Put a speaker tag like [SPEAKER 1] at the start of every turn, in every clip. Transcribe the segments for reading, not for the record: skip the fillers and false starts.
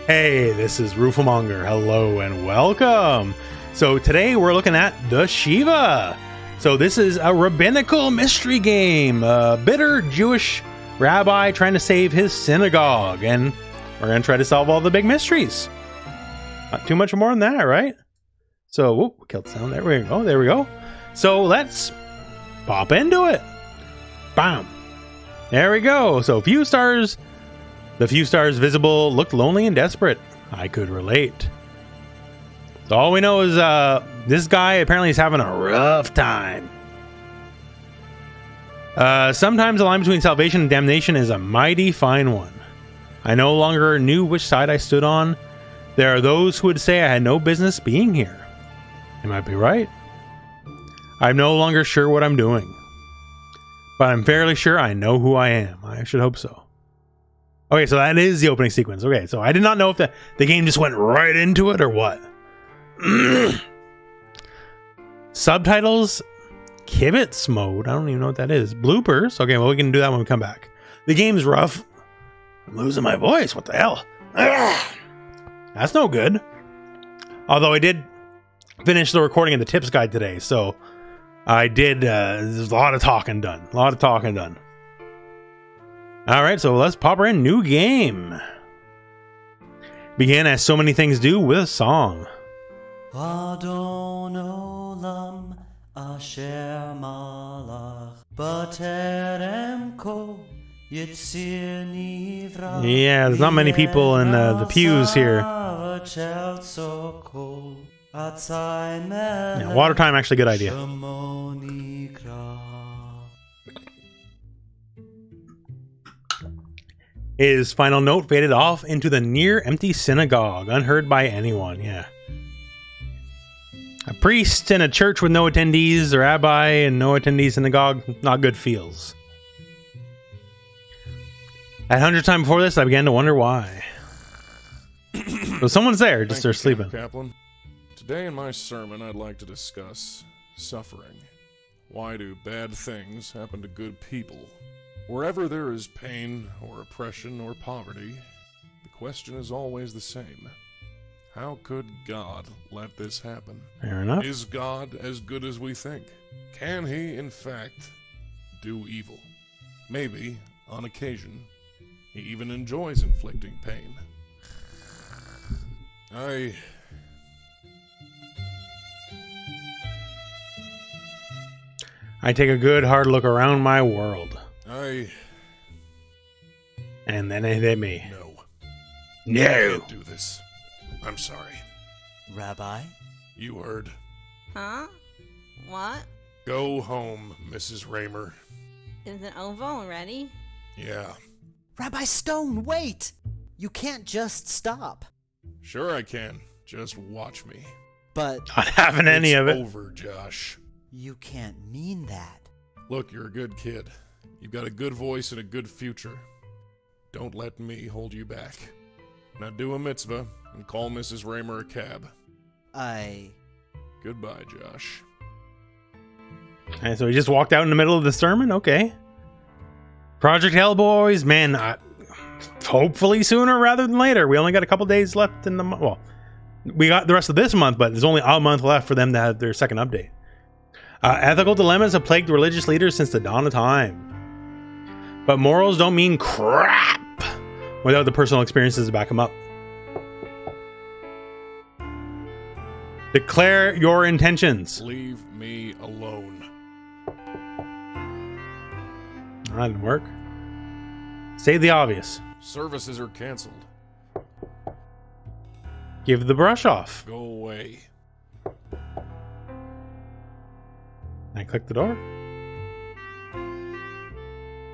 [SPEAKER 1] Hey, this is Rooflemonger. Hello and welcome. So today we're looking at the Shivah. So this is a rabbinical mystery game. A bitter Jewish rabbi trying to save his synagogue. And we're going to try to solve all the big mysteries. Not too much more than that, right? So, whoop, killed sound. There we go. There we go. So let's pop into it. Bam. There we go. So few stars. The few stars visible looked lonely and desperate. I could relate. So all we know is this guy apparently is having a rough time. Sometimes the line between salvation and damnation is a mighty fine one. I no longer knew which side I stood on. There are those who would say I had no business being here. They might be right. I'm no longer sure what I'm doing. But I'm fairly sure I know who I am. I should hope so. Okay, so that is the opening sequence. Okay, so I did not know if the game just went right into it or what. Subtitles, kibitz mode. I don't even know what that is. Bloopers. Okay, well, we can do that when we come back. The game's rough. I'm losing my voice. What the hell? That's no good. Although I did finish the recording of the tips guide today, so I did. There's a lot of talking done. A lot of talking done. All right, so let's pop her in. New game. Begin as so many things do with a song.
[SPEAKER 2] Adon olam asher malach b'terem kol yitzir nivra.
[SPEAKER 1] Yeah, there's not many people in the pews here. Yeah, water time, actually, good idea. His final note faded off into the near-empty synagogue, unheard by anyone. Yeah. A priest in a church with no attendees, a rabbi and no attendees synagogue, not good feels. 100 times before this, I began to wonder why. So someone's there, just they're sleeping.
[SPEAKER 3] Kaplan. Today in my sermon, I'd like to discuss suffering. Why do bad things happen to good people? Wherever there is pain or oppression or poverty, the question is always the same. How could God let this happen?
[SPEAKER 1] Fair enough.
[SPEAKER 3] Is God as good as we think? Can he, in fact, do evil? Maybe, on occasion, he even enjoys inflicting pain.
[SPEAKER 1] I take a good hard look around my world. And then it hit me.
[SPEAKER 3] No.
[SPEAKER 1] No.
[SPEAKER 3] I can't do this. I'm sorry.
[SPEAKER 2] Rabbi?
[SPEAKER 3] You heard.
[SPEAKER 4] Huh? What?
[SPEAKER 3] Go home, Mrs. Raymer.
[SPEAKER 4] Is it over already?
[SPEAKER 3] Yeah.
[SPEAKER 2] Rabbi Stone, wait! You can't just stop.
[SPEAKER 3] Sure I can. Just watch me.
[SPEAKER 2] But
[SPEAKER 1] Not having any of it.
[SPEAKER 3] It's over, Josh.
[SPEAKER 2] you can't mean that.
[SPEAKER 3] Look, you're a good kid. You've got a good voice and a good future. Don't let me hold you back. Now do a mitzvah and call Mrs. Raymer a cab. Goodbye, Josh.
[SPEAKER 1] And so he just walked out in the middle of the sermon? Okay. Project Hellboys, man, hopefully sooner rather than later. We only got a couple days left in the month. Well, we got the rest of this month, but there's only a month left for them to have their second update. Ethical dilemmas have plagued religious leaders since the dawn of time. But morals don't mean crap without the personal experiences to back them up. Declare your intentions.
[SPEAKER 3] Leave me alone.
[SPEAKER 1] That didn't work. Say the obvious.
[SPEAKER 3] Services are canceled.
[SPEAKER 1] Give the brush off.
[SPEAKER 3] Go away.
[SPEAKER 1] I click the door.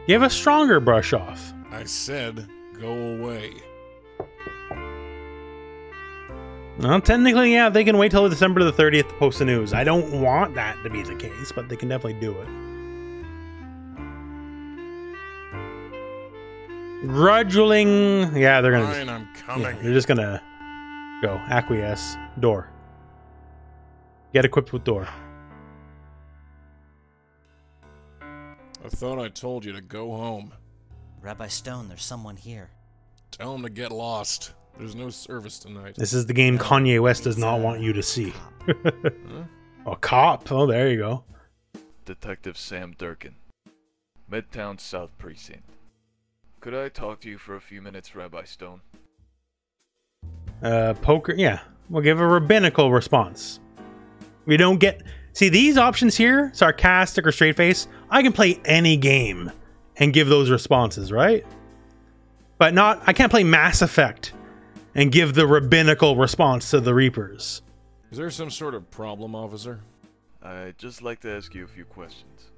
[SPEAKER 1] Give a stronger brush off.
[SPEAKER 3] I said go away.
[SPEAKER 1] Well, technically, yeah, they can wait till December the 30th to post the news. I don't want that to be the case, but they can definitely do it. Grudgling. Yeah, they're gonna.
[SPEAKER 3] Fine, I'm coming.
[SPEAKER 1] Yeah, they're just gonna go acquiesce. Door. Get equipped with door.
[SPEAKER 3] I thought I told you to go home.
[SPEAKER 2] Rabbi Stone, there's someone here.
[SPEAKER 3] Tell him to get lost. There's no service tonight.
[SPEAKER 1] This is the game Kanye West does not want you to see.
[SPEAKER 3] Huh?
[SPEAKER 1] A cop. Oh, there you go.
[SPEAKER 5] Detective Sam Durkin, Midtown South Precinct. Could I talk to you for a few minutes, Rabbi Stone?
[SPEAKER 1] Poker. Yeah. We'll give a rabbinical response. We don't get... See, these options here, sarcastic or straight face, I can play any game and give those responses, right? But not... I can't play Mass Effect and give the rabbinical response to the Reapers.
[SPEAKER 3] Is there some sort of problem, officer?
[SPEAKER 5] I'd just like to ask you a few questions.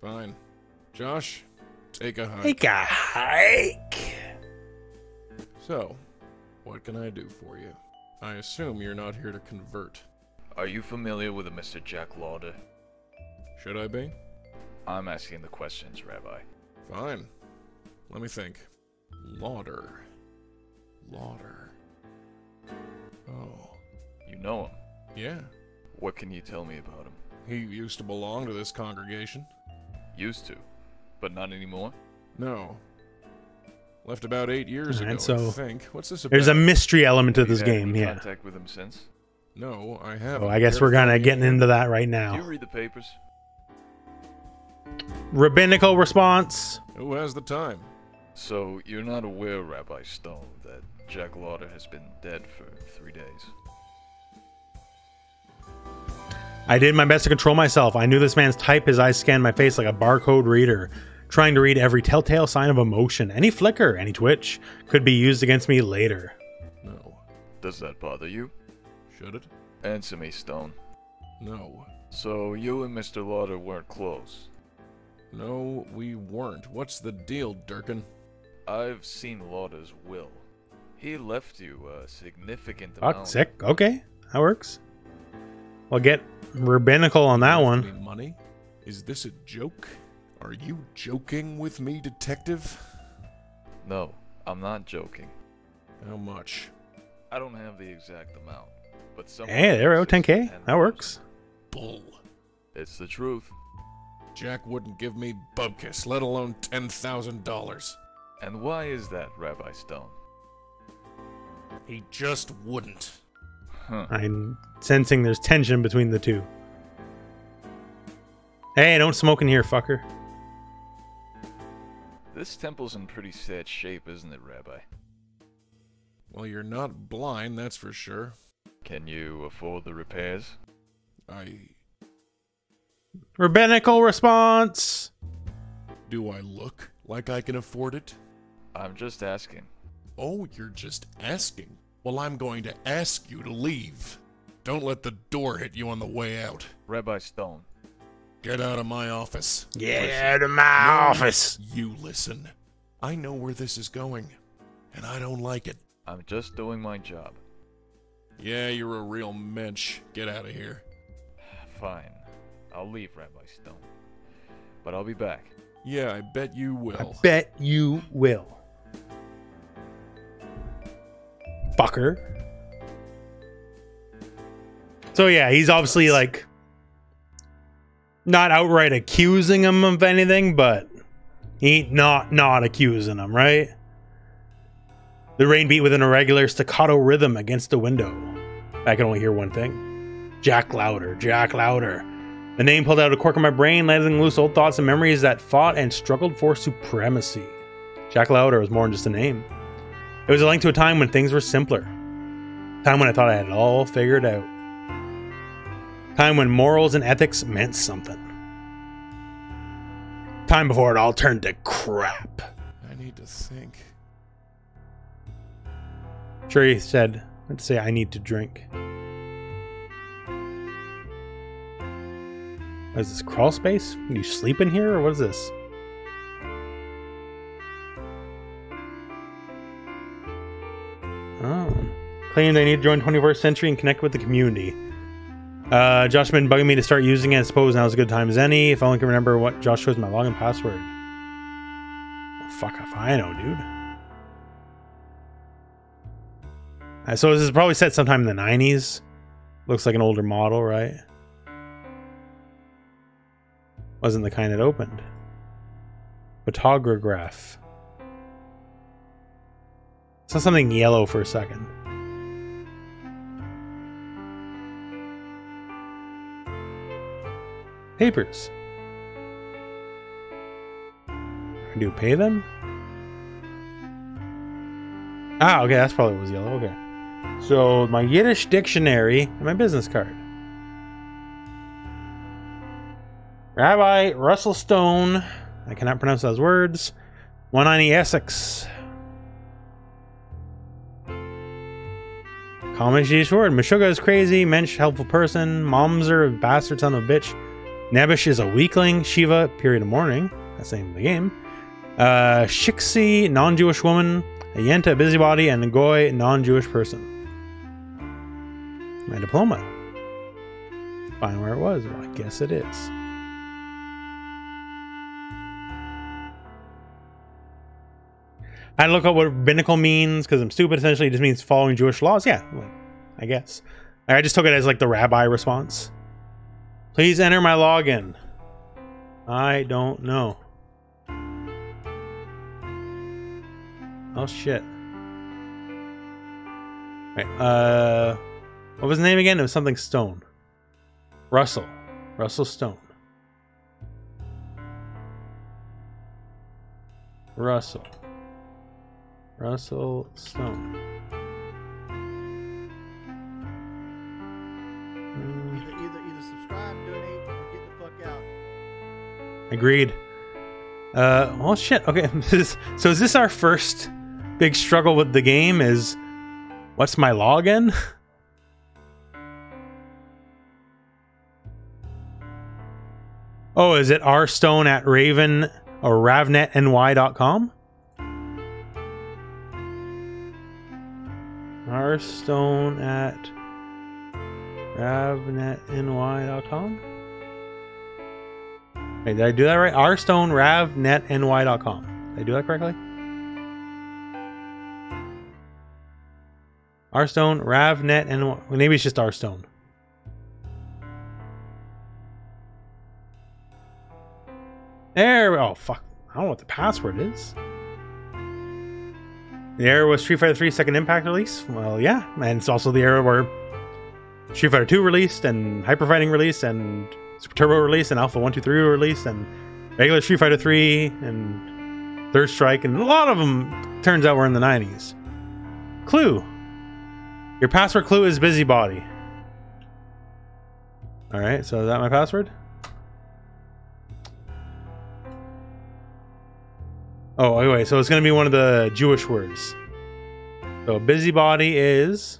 [SPEAKER 3] Fine. Josh, take a hike.
[SPEAKER 1] Take a hike.
[SPEAKER 3] So, what can I do for you? I assume you're not here to convert.
[SPEAKER 5] Are you familiar with a Mr. Jack Lauder?
[SPEAKER 3] Should I be?
[SPEAKER 5] I'm asking the questions, Rabbi.
[SPEAKER 3] Fine. Let me think. Lauder. Lauder. Oh.
[SPEAKER 5] You know him.
[SPEAKER 3] Yeah.
[SPEAKER 5] What can you tell me about him?
[SPEAKER 3] He used to belong to this congregation.
[SPEAKER 5] Used to, but not anymore?
[SPEAKER 3] No. Left about 8 years ago,
[SPEAKER 1] so
[SPEAKER 3] I think. What's this about?
[SPEAKER 1] There's a mystery element to
[SPEAKER 5] Have you
[SPEAKER 1] this
[SPEAKER 5] had
[SPEAKER 1] game,
[SPEAKER 5] any
[SPEAKER 1] yeah.
[SPEAKER 5] contact with him since?
[SPEAKER 3] No, I haven't.
[SPEAKER 1] Oh, I guess we're kind of getting into that right
[SPEAKER 5] Do you
[SPEAKER 1] now.
[SPEAKER 5] read the papers?
[SPEAKER 1] Rabbinical response.
[SPEAKER 3] Who has the time?
[SPEAKER 5] So, you're not aware, Rabbi Stone, that Jack Lauder has been dead for 3 days?
[SPEAKER 1] I did my best to control myself. I knew this man's type. His eyes scanned my face like a barcode reader, trying to read every telltale sign of emotion. Any flicker, any twitch could be used against me later.
[SPEAKER 3] No.
[SPEAKER 5] Does that bother you?
[SPEAKER 3] Should it?
[SPEAKER 5] Answer me, Stone.
[SPEAKER 3] No.
[SPEAKER 5] So, you and Mr. Lauder weren't close?
[SPEAKER 3] No, we weren't. What's the deal, Durkin?
[SPEAKER 5] I've seen Lauder's will. He left you a significant
[SPEAKER 1] Fuck,
[SPEAKER 5] amount.
[SPEAKER 1] sick. Okay, that works. We'll get rabbinical on that
[SPEAKER 3] Left
[SPEAKER 1] one.
[SPEAKER 3] me money? Is this a joke? Are you joking with me, detective?
[SPEAKER 5] No, I'm not joking.
[SPEAKER 3] How much?
[SPEAKER 5] I don't have the exact amount, but someone
[SPEAKER 1] Hey, there we go,
[SPEAKER 5] else says
[SPEAKER 1] 10K. That
[SPEAKER 5] 10,000.
[SPEAKER 1] works.
[SPEAKER 3] Bull.
[SPEAKER 5] It's the truth.
[SPEAKER 3] Jack wouldn't give me bubkiss, let alone $10,000.
[SPEAKER 5] And why is that, Rabbi Stone?
[SPEAKER 3] He just wouldn't.
[SPEAKER 5] Huh.
[SPEAKER 1] I'm sensing there's tension between the two. Hey, don't smoke in here, fucker.
[SPEAKER 5] This temple's in pretty sad shape, isn't it, Rabbi?
[SPEAKER 3] Well, you're not blind, that's for sure.
[SPEAKER 5] Can you afford the repairs?
[SPEAKER 1] Rabbinical response.
[SPEAKER 3] Do I look like I can afford it?
[SPEAKER 5] I'm just asking.
[SPEAKER 3] Oh, you're just asking. Well, I'm going to ask you to leave. Don't let the door hit you on the way out.
[SPEAKER 5] Rabbi Stone,
[SPEAKER 3] Get out of my office.
[SPEAKER 1] Yeah, to my
[SPEAKER 3] No,
[SPEAKER 1] office.
[SPEAKER 3] You listen. I know where this is going, and I don't like it.
[SPEAKER 5] I'm just doing my job.
[SPEAKER 3] Yeah, you're a real mensch. Get out of here.
[SPEAKER 5] Fine. I'll leave, Rabbi Stone. But I'll be back.
[SPEAKER 3] Yeah, I bet you will.
[SPEAKER 1] Bet you will. Fucker. So yeah, he's obviously like not outright accusing him of anything, but he ain't not accusing him, right? The rain beat with an irregular staccato rhythm against the window. I can only hear one thing. Jack Lauder, Jack Lauder. The name pulled out a cork in my brain, letting loose old thoughts and memories that fought and struggled for supremacy. Jack Lauder was more than just a name. It was a link to a time when things were simpler. Time when I thought I had it all figured out. Time when morals and ethics meant something. Time before it all turned to crap.
[SPEAKER 3] I need to think.
[SPEAKER 1] Sure, he said, let's say I need to drink. What is this, crawl space? Do you sleep in here, or what is this? Oh. Claimed I need to join 21st Century and connect with the community. Josh has been bugging me to start using it. I suppose now's as good time as any. If I only can remember what Josh chose my login password. Well, fuck if I know, dude. So this is probably set sometime in the 90s. Looks like an older model, right? Wasn't the kind that opened. Photograph. Saw something yellow for a second. Papers. Do you pay them? Ah, okay, that's probably what was yellow. Okay. So my Yiddish dictionary and my business card. Rabbi Russell Stone. I cannot pronounce those words. 190 Essex. Common Yiddish word. Meshuggah is crazy. Mensch, helpful person. Momzer, a bastard son of a bitch. Nebish is a weakling. Shivah, period of mourning. That's the name of the game. Shiksi, non-Jewish woman. A Yenta, busybody. And a Goy, non-Jewish person. My diploma. Find where it was. Well, I guess it is. I had to look up what rabbinical means because I'm stupid. Essentially, it just means following Jewish laws. Yeah, well, I guess. I just took it as like the rabbi response. Please enter my login. I don't know. Oh shit. Right. What was the name again? It was something Stone. Russell. Russell Stone. Russell. Russell Stone.
[SPEAKER 2] Either subscribe, donate, or get the fuck out.
[SPEAKER 1] Agreed. Well, shit. Okay. So is this our first big struggle with the game? Is what's my login? Oh, is it rstone at raven or ravnetny.com? rstone at ravnetny.com? Wait, did I do that right? rstone ravnetny.com. Did I do that correctly? rstone ravnetny. Maybe it's just rstone. There. Oh fuck! I don't know what the password is. The era was Street Fighter 3 Second Impact release. Well, yeah, and it's also the era where Street Fighter 2 released, and Hyper Fighting released, and Super Turbo released, and Alpha 123 released, and regular Street Fighter 3, and Third Strike, and a lot of them turns out were in the 90s. Clue. Your password clue is busybody. All right, so is that my password? Oh, anyway, so it's going to be one of the Jewish words. So busybody is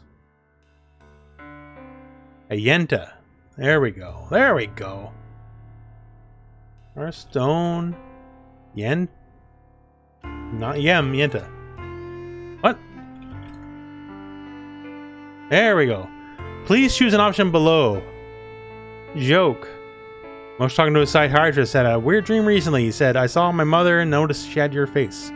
[SPEAKER 1] a yenta. There we go. There we go. Or stone. Yen. Not yem, yenta. What? There we go. Please choose an option below. Joke. I was talking to a psychiatrist, had a weird dream recently. He said, I saw my mother and noticed she had your face.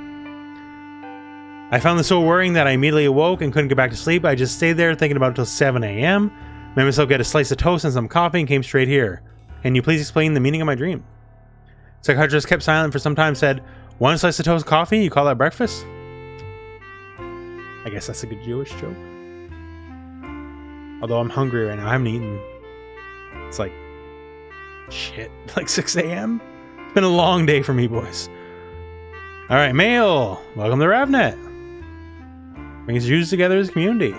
[SPEAKER 1] I found this so worrying that I immediately awoke and couldn't get back to sleep. I just stayed there thinking about it till 7 a.m. Made myself get a slice of toast and some coffee and came straight here. Can you please explain the meaning of my dream? Psychiatrist kept silent for some time, said, one slice of toast coffee? You call that breakfast? I guess that's a good Jewish joke. Although I'm hungry right now. I haven't eaten. It's like shit, like 6 a.m. It's been a long day for me, boys. All right, mail. Welcome to Ravnet. Brings Jews together as a community.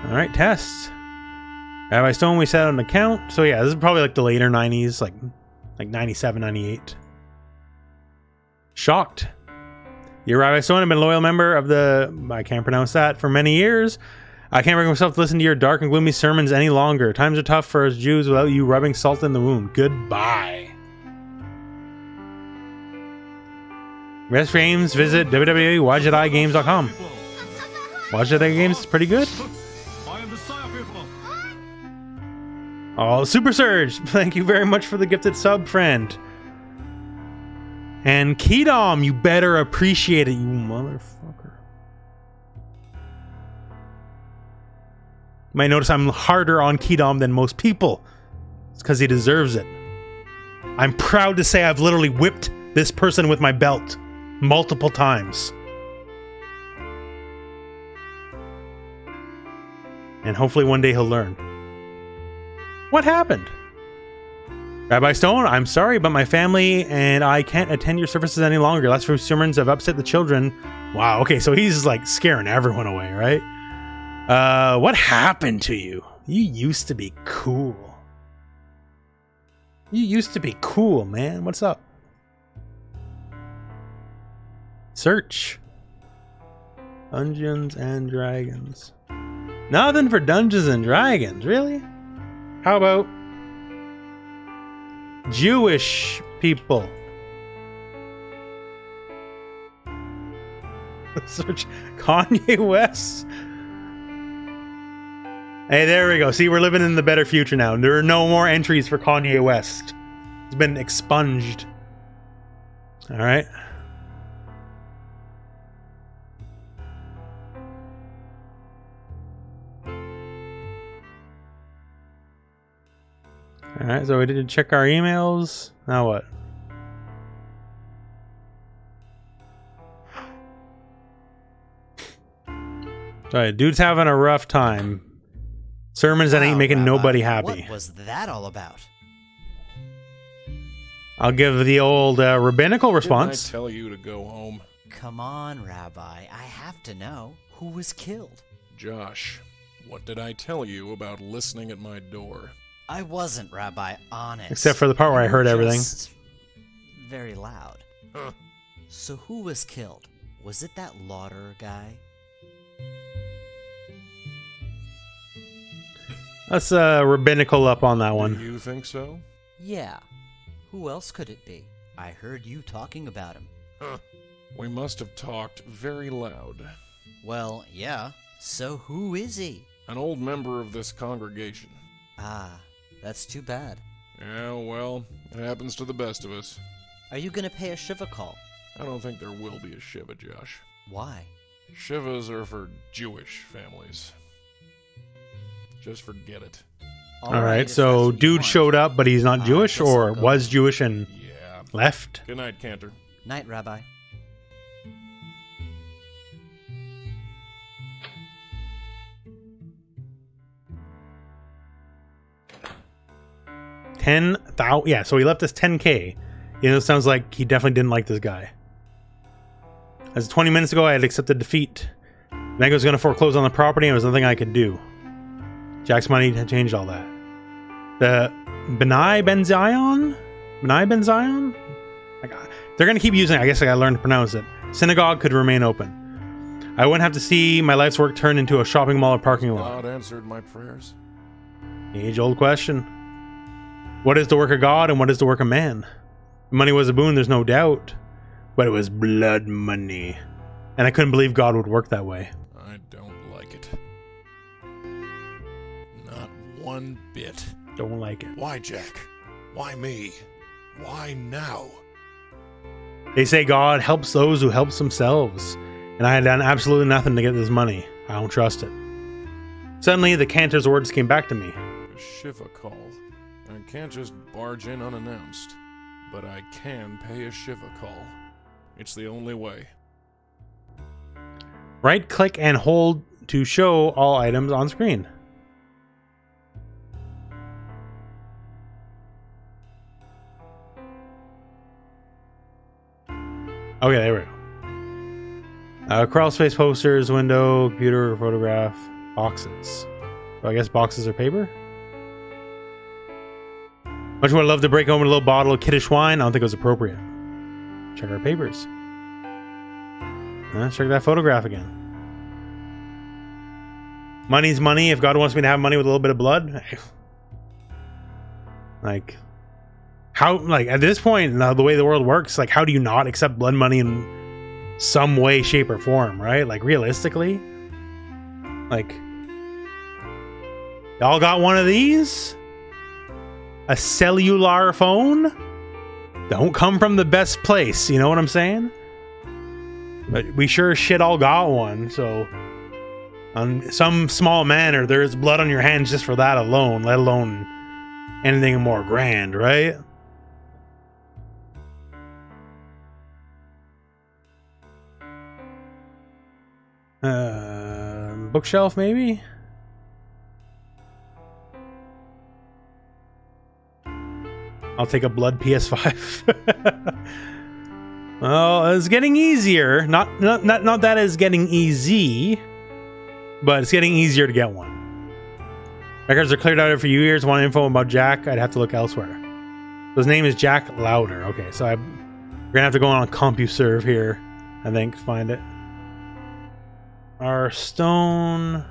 [SPEAKER 1] All right, tests. Rabbi Stone, we set an account. So yeah, this is probably like the later 90s, like 97, 98. Shocked. Your Rabbi Stone, I've been a loyal member of the, I can't pronounce that, for many years. I can't bring myself to listen to your dark and gloomy sermons any longer. Times are tough for us Jews without you rubbing salt in the wound. Goodbye. Rest for games, visit www.wadjeteye.games.com. Wadjet Eye Games is pretty good. Oh, Super Surge! Thank you very much for the gifted sub, friend. And Kedom, you better appreciate it, you motherfucker. You might notice I'm harder on Kedom than most people. It's because he deserves it. I'm proud to say I've literally whipped this person with my belt. multiple times. And hopefully one day he'll learn. What happened? Rabbi Stone, I'm sorry, but my family and I can't attend your services any longer. Last few sermons have upset the children. Wow, okay, so he's like scaring everyone away, right? What happened to you? You used to be cool. You used to be cool, man. What's up? Search. Dungeons and Dragons. Nothing for Dungeons and Dragons, really? How about Jewish people? Search Kanye West. Hey, there we go. See, we're living in the better future now. There are no more entries for Kanye West. It's been expunged. All right. All right, so we did check our emails. Now what? Alright, dude's having a rough time. Sermons that ain't making nobody happy.
[SPEAKER 2] What was that all about?
[SPEAKER 1] I'll give the old rabbinical response.
[SPEAKER 3] Didn't I tell you to go home?
[SPEAKER 2] Come on, Rabbi. I have to know who was killed.
[SPEAKER 3] Josh, what did I tell you about listening at my door?
[SPEAKER 2] I wasn't, Rabbi, honest.
[SPEAKER 1] Except for the part where I heard everything.
[SPEAKER 2] Just very loud.
[SPEAKER 3] Huh.
[SPEAKER 2] So who was killed? Was it that Lauder guy?
[SPEAKER 1] Let's rabbinical up on that one.
[SPEAKER 3] Do you think so?
[SPEAKER 2] Yeah. Who else could it be? I heard you talking about him.
[SPEAKER 3] Huh. We must have talked very loud.
[SPEAKER 2] Well, yeah. So who is he?
[SPEAKER 3] An old member of this congregation.
[SPEAKER 2] Ah, that's too bad.
[SPEAKER 3] Yeah, well, it happens to the best of us.
[SPEAKER 2] Are you gonna pay a Shiva call?
[SPEAKER 3] I don't think there will be a Shiva, Josh.
[SPEAKER 2] Why?
[SPEAKER 3] Shivas are for Jewish families. Just forget it.
[SPEAKER 1] Alright, so dude showed up, but he's not Jewish, or was Jewish and left?
[SPEAKER 3] Good night, Cantor.
[SPEAKER 2] Night, Rabbi.
[SPEAKER 1] $10,000. Yeah, so he left us 10K. You know, it sounds like he definitely didn't like this guy. As 20 minutes ago, I had accepted defeat. The bank was going to foreclose on the property, and there was nothing I could do. Jack's money had changed all that. The Benai Ben Zion? Benai Ben Zion? They're going to keep using it. I guess I got to learn to pronounce it. Synagogue could remain open. I wouldn't have to see my life's work turn into a shopping mall or parking lot.
[SPEAKER 3] God answered my prayers.
[SPEAKER 1] Age-old question. What is the work of God and what is the work of man? Money was a boon, there's no doubt. But it was blood money. And I couldn't believe God would work that way.
[SPEAKER 3] I don't like it. Not one bit.
[SPEAKER 1] Don't like it.
[SPEAKER 3] Why, Jack? Why me? Why now?
[SPEAKER 1] They say God helps those who helps themselves. And I had done absolutely nothing to get this money. I don't trust it. Suddenly, the cantor's words came back to me.
[SPEAKER 3] A Shiva call. I can't just barge in unannounced. But I can pay a Shiva call. It's the only way.
[SPEAKER 1] Right-click and hold to show all items on screen. Okay, there we go. Crawl space, posters, window, computer, photograph, boxes. So I guess boxes are paper? Much would I love to break open a little bottle of kiddish wine. I don't think it was appropriate. Check our papers. Let's check that photograph again. Money's money. If God wants me to have money with a little bit of blood. Like, how, like, at this point, the way the world works, like, how do you not accept blood money in some way, shape, or form, right? Like, realistically? Like, y'all got one of these? A cellular phone? Don't come from the best place, you know what I'm saying? But we sure as shit all got one, so on some small manner, there's blood on your hands just for that alone, let alone anything more grand, right? Bookshelf, maybe? I'll take a blood PS5. Well, it's getting easier. Not that it's getting easy, but it's getting easier to get one. Records are cleared out for years. Want info about Jack? I'd have to look elsewhere. So his name is Jack Louder. Okay, so we're gonna have to go on CompuServe here, I think, to find it. Our stone.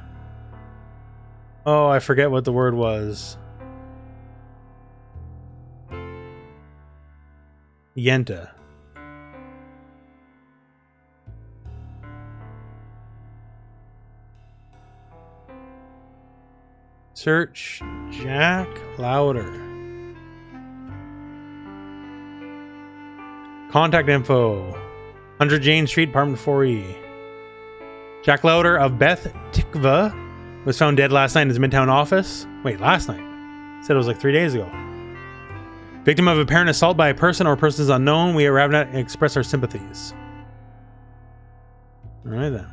[SPEAKER 1] Oh, I forget what the word was. Yenta. Search Jack Louder. Contact info. 100 Jane Street, apartment 4E. Jack Louder of Beth Tikva was found dead last night in his Midtown office. Wait, last night? Said it was like 3 days ago. Victim of apparent assault by a person or persons unknown. We at RABBINICAL express our sympathies. Alright then.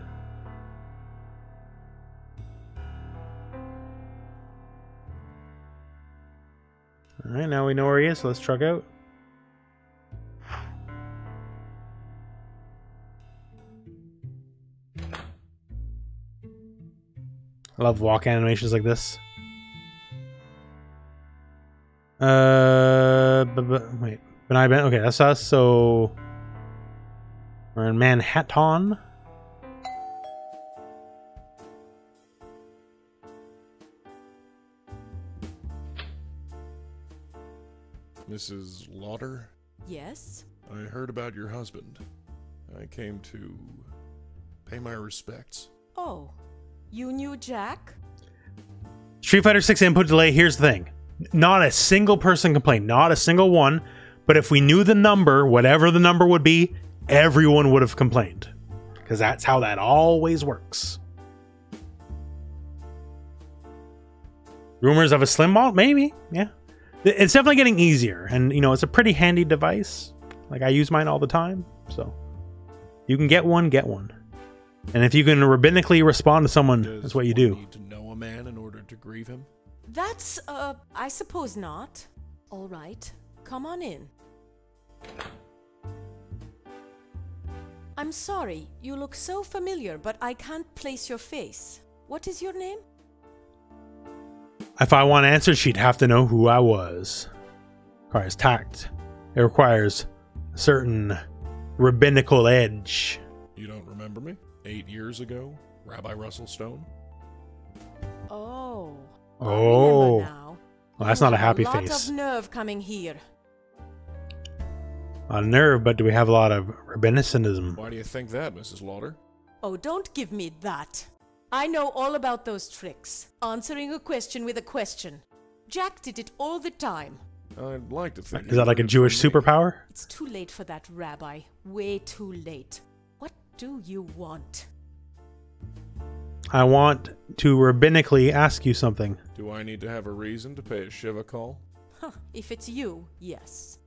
[SPEAKER 1] Alright, now we know where he is, so let's truck out. I love walk animations like this. Wait, okay, that's us, so we're in Manhattan.
[SPEAKER 3] Mrs. Lauder?
[SPEAKER 6] Yes?
[SPEAKER 3] I heard about your husband. I came to pay my respects.
[SPEAKER 6] Oh, you knew Jack?
[SPEAKER 1] Street Fighter 6 input delay, here's the thing. Not a single person complained, not a single one, but if we knew the number, whatever the number would be, everyone would have complained. Because that's how that always works. Rumors of a slim model? Maybe, yeah. It's definitely getting easier, and you know, it's a pretty handy device. Like, I use mine all the time, so you can get one, get one. And if you can rabbinically respond to someone, that's what you do.
[SPEAKER 3] Need to know a man in order to grieve him?
[SPEAKER 6] That's, I suppose not. All right, come on in. I'm sorry, you look so familiar, but I can't place your face. What is your name?
[SPEAKER 1] If I want answers, she'd have to know who I was. Requires tact. It requires a certain rabbinical edge.
[SPEAKER 3] You don't remember me? 8 years ago? Rabbi Russell Stone?
[SPEAKER 6] Oh.
[SPEAKER 1] Oh.
[SPEAKER 6] I remember now.
[SPEAKER 1] Well, that's
[SPEAKER 6] You
[SPEAKER 1] not a
[SPEAKER 6] have
[SPEAKER 1] happy
[SPEAKER 6] a lot
[SPEAKER 1] face.
[SPEAKER 6] of nerve coming here.
[SPEAKER 1] A lot of nerve, but do we have a lot of rabbinicism?
[SPEAKER 3] Why do you think that, Mrs. Lauder?
[SPEAKER 6] Oh, don't give me that. I know all about those tricks. Answering a question with a question. Jack did it all the time.
[SPEAKER 3] I'd like to think...
[SPEAKER 1] Is that like a Jewish superpower?
[SPEAKER 6] It's too late for that, Rabbi. Way too late. What do you want?
[SPEAKER 1] I want to rabbinically ask you something.
[SPEAKER 3] Do I need to have a reason to pay a Shivah call?
[SPEAKER 6] Huh, if it's you, yes.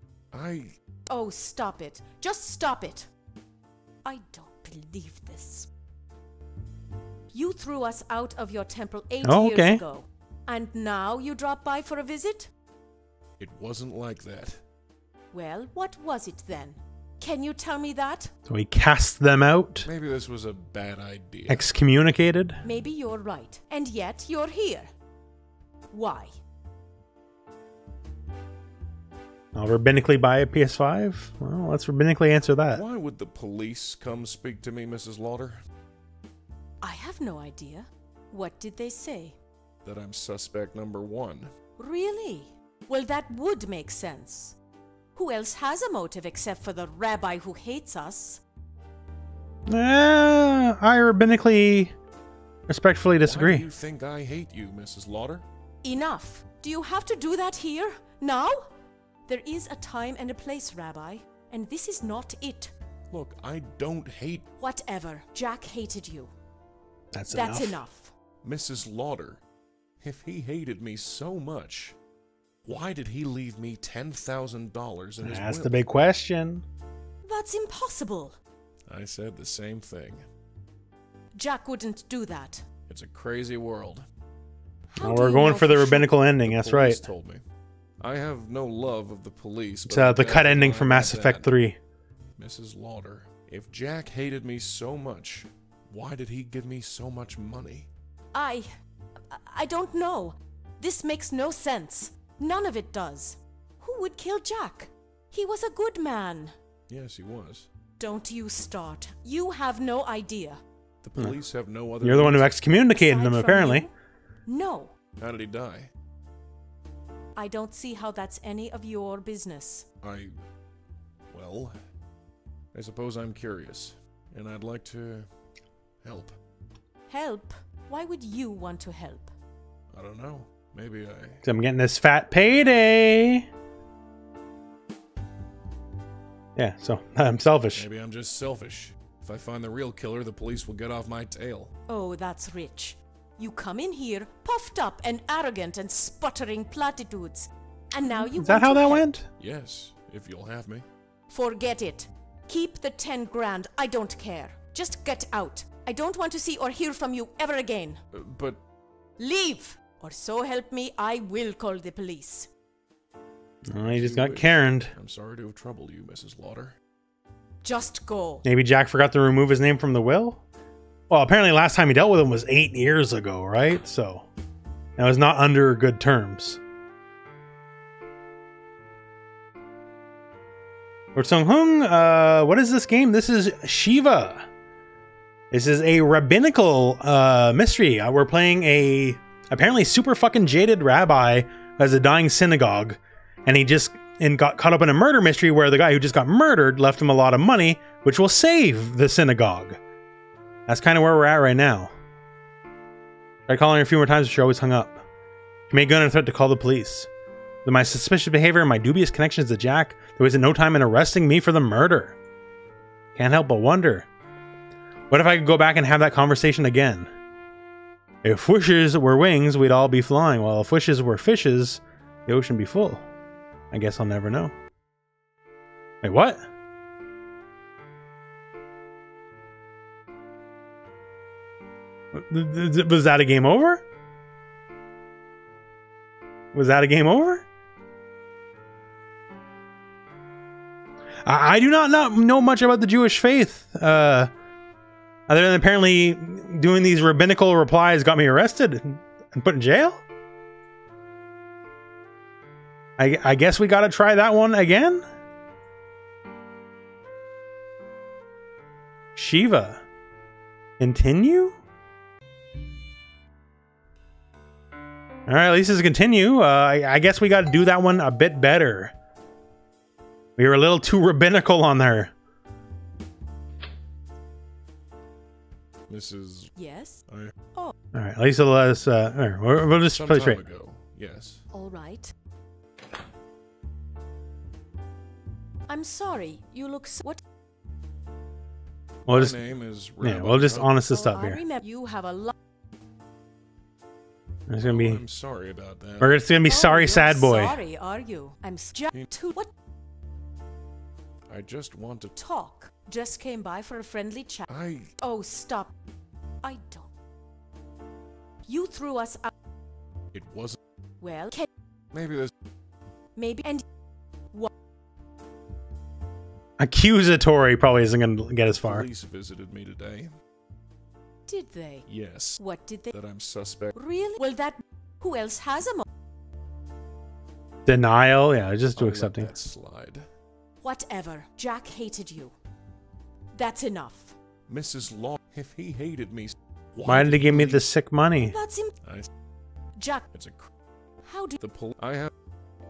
[SPEAKER 6] Oh, stop it. Just stop it. I don't believe this. You threw us out of your temple 8 years ago. And now you drop by for a visit?
[SPEAKER 3] It wasn't like that.
[SPEAKER 6] Well, what was it then? Can you tell me that?
[SPEAKER 1] So he cast them out?
[SPEAKER 3] Maybe this was a bad idea.
[SPEAKER 1] Excommunicated?
[SPEAKER 6] Maybe you're right. And yet you're here. Why?
[SPEAKER 1] I'll rabbinically buy a PS5? Well, let's rabbinically answer that.
[SPEAKER 3] Why would the police come speak to me, Mrs. Lauder?
[SPEAKER 6] I have no idea. What did they say?
[SPEAKER 3] That I'm suspect number 1.
[SPEAKER 6] Really? Well, that would make sense. Who else has a motive except for the rabbi who hates us?
[SPEAKER 1] I rabbinically, respectfully disagree.
[SPEAKER 3] Why do you think I hate you, Mrs. Lauder?
[SPEAKER 6] Enough. Do you have to do that here? Now? There is a time and a place, Rabbi, and this is not it.
[SPEAKER 3] Look, I don't hate...
[SPEAKER 6] Whatever. Jack hated you.
[SPEAKER 1] That's
[SPEAKER 6] enough.
[SPEAKER 3] Mrs. Lauder, if he hated me so much, why did he leave me $10,000 in his
[SPEAKER 1] That's
[SPEAKER 3] will?
[SPEAKER 1] the big question.
[SPEAKER 6] That's impossible.
[SPEAKER 3] I said the same thing.
[SPEAKER 6] Jack wouldn't do that.
[SPEAKER 3] It's a crazy world.
[SPEAKER 6] How do
[SPEAKER 1] We're
[SPEAKER 6] you
[SPEAKER 1] going
[SPEAKER 6] know
[SPEAKER 1] for the
[SPEAKER 6] sure?
[SPEAKER 1] rabbinical ending.
[SPEAKER 3] The
[SPEAKER 1] That's
[SPEAKER 3] police
[SPEAKER 1] right.
[SPEAKER 3] told me. I have no love of the police.
[SPEAKER 1] It's
[SPEAKER 3] but I
[SPEAKER 1] the cut
[SPEAKER 3] bet
[SPEAKER 1] ending
[SPEAKER 3] my
[SPEAKER 1] from Mass
[SPEAKER 3] dad-
[SPEAKER 1] Effect 3.
[SPEAKER 3] Mrs. Lauder, if Jack hated me so much, why did he give me so much money?
[SPEAKER 6] I don't know. This makes no sense. None of it does. Who would kill Jack? He was a good man.
[SPEAKER 3] Yes, he was.
[SPEAKER 6] Don't you start. You have no idea.
[SPEAKER 3] The police have no other...
[SPEAKER 1] You're the one who
[SPEAKER 3] answer.
[SPEAKER 1] excommunicated
[SPEAKER 6] Aside
[SPEAKER 1] him,
[SPEAKER 6] from
[SPEAKER 1] apparently.
[SPEAKER 6] you? No.
[SPEAKER 3] How did he die?
[SPEAKER 6] I don't see how that's any of your business.
[SPEAKER 3] Well, I suppose I'm curious, and I'd like to help.
[SPEAKER 6] Help? Why would you want to help?
[SPEAKER 3] I don't know. Maybe I...
[SPEAKER 1] 'Cause I'm getting this fat payday. Yeah, so I'm selfish.
[SPEAKER 3] Maybe I'm just selfish. If I find the real killer, the police will get off my tail.
[SPEAKER 6] Oh, that's rich. You come in here, puffed up and arrogant and sputtering platitudes. And now you
[SPEAKER 1] Is that
[SPEAKER 6] want
[SPEAKER 1] how
[SPEAKER 6] to
[SPEAKER 1] that
[SPEAKER 6] help.
[SPEAKER 1] went?
[SPEAKER 3] Yes, if you'll have me.
[SPEAKER 6] Forget it. Keep the 10 grand. I don't care. Just get out. I don't want to see or hear from you ever again.
[SPEAKER 3] But
[SPEAKER 6] Leave! Or so help me, I will call the police.
[SPEAKER 1] Oh, he just
[SPEAKER 3] you
[SPEAKER 1] got
[SPEAKER 3] wish.
[SPEAKER 1] Karen'd.
[SPEAKER 3] I'm sorry to have troubled you, Mrs. Lauder.
[SPEAKER 6] Just go.
[SPEAKER 1] Maybe Jack forgot to remove his name from the will? Well, apparently last time he dealt with him was 8 years ago, right? So, that was not under good terms. Lord Sung Hung, what is this game? This is Shivah. This is a rabbinical mystery. We're playing a apparently super fucking jaded rabbi who has a dying synagogue, and he just got caught up in a murder mystery where the guy who just got murdered left him a lot of money, which will save the synagogue. That's kind of where we're at right now. Tried calling her a few more times, but she always hung up. She made good on a threat to call the police. With my suspicious behavior and my dubious connections to Jack, there wasn't no time in arresting me for the murder. Can't help but wonder, what if I could go back and have that conversation again? If wishes were wings, we'd all be flying. Well, if wishes were fishes, the ocean be full. I guess I'll never know. Wait, what? Was that a game over? Was that a game over? I do not know much about the Jewish faith. Other than apparently doing these rabbinical replies got me arrested and put in jail? I guess we gotta try that one again? Shiva. Continue? Alright, at least it's a continue. I guess we gotta do that one a bit better. We were a little too rabbinical on there.
[SPEAKER 3] Mrs.
[SPEAKER 6] Yes?
[SPEAKER 1] All right, at least it'll let us. We'll just
[SPEAKER 3] Some
[SPEAKER 1] play
[SPEAKER 3] time
[SPEAKER 1] straight.
[SPEAKER 3] ago, yes.
[SPEAKER 6] All right. I'm sorry. You look so... What?
[SPEAKER 1] We'll
[SPEAKER 3] My
[SPEAKER 1] just
[SPEAKER 3] name is
[SPEAKER 1] yeah,
[SPEAKER 3] Rabbi.
[SPEAKER 1] we'll just honest this
[SPEAKER 6] Oh,
[SPEAKER 1] up
[SPEAKER 6] I
[SPEAKER 1] here.
[SPEAKER 6] remember you have a lot...
[SPEAKER 1] It's gonna be.
[SPEAKER 3] I'm sorry about that.
[SPEAKER 1] We're just gonna be sorry,
[SPEAKER 6] you're
[SPEAKER 1] sad boy.
[SPEAKER 6] Sorry, are you? I'm just to what
[SPEAKER 3] I just want to...
[SPEAKER 6] talk. Just came by for a friendly chat.
[SPEAKER 3] I...
[SPEAKER 6] Oh, stop. I don't. You threw us out.
[SPEAKER 3] It wasn't...
[SPEAKER 6] Well,
[SPEAKER 3] Maybe there's...
[SPEAKER 6] maybe and
[SPEAKER 1] Accusatory probably isn't gonna get as far.
[SPEAKER 3] Police visited me today.
[SPEAKER 6] did they?
[SPEAKER 3] Yes.
[SPEAKER 6] What did they?
[SPEAKER 3] That I'm suspect.
[SPEAKER 6] Really? Well, that. Who else has a?
[SPEAKER 1] Denial, yeah, just do
[SPEAKER 3] I'll
[SPEAKER 1] accepting.
[SPEAKER 3] Let that slide.
[SPEAKER 6] Whatever. Jack hated you. That's enough.
[SPEAKER 3] Mrs. Law, if he hated me,
[SPEAKER 1] Why did he give me the sick money?
[SPEAKER 6] That's him.
[SPEAKER 3] I...
[SPEAKER 6] Jack.
[SPEAKER 3] It's a...
[SPEAKER 6] How do
[SPEAKER 3] The I have...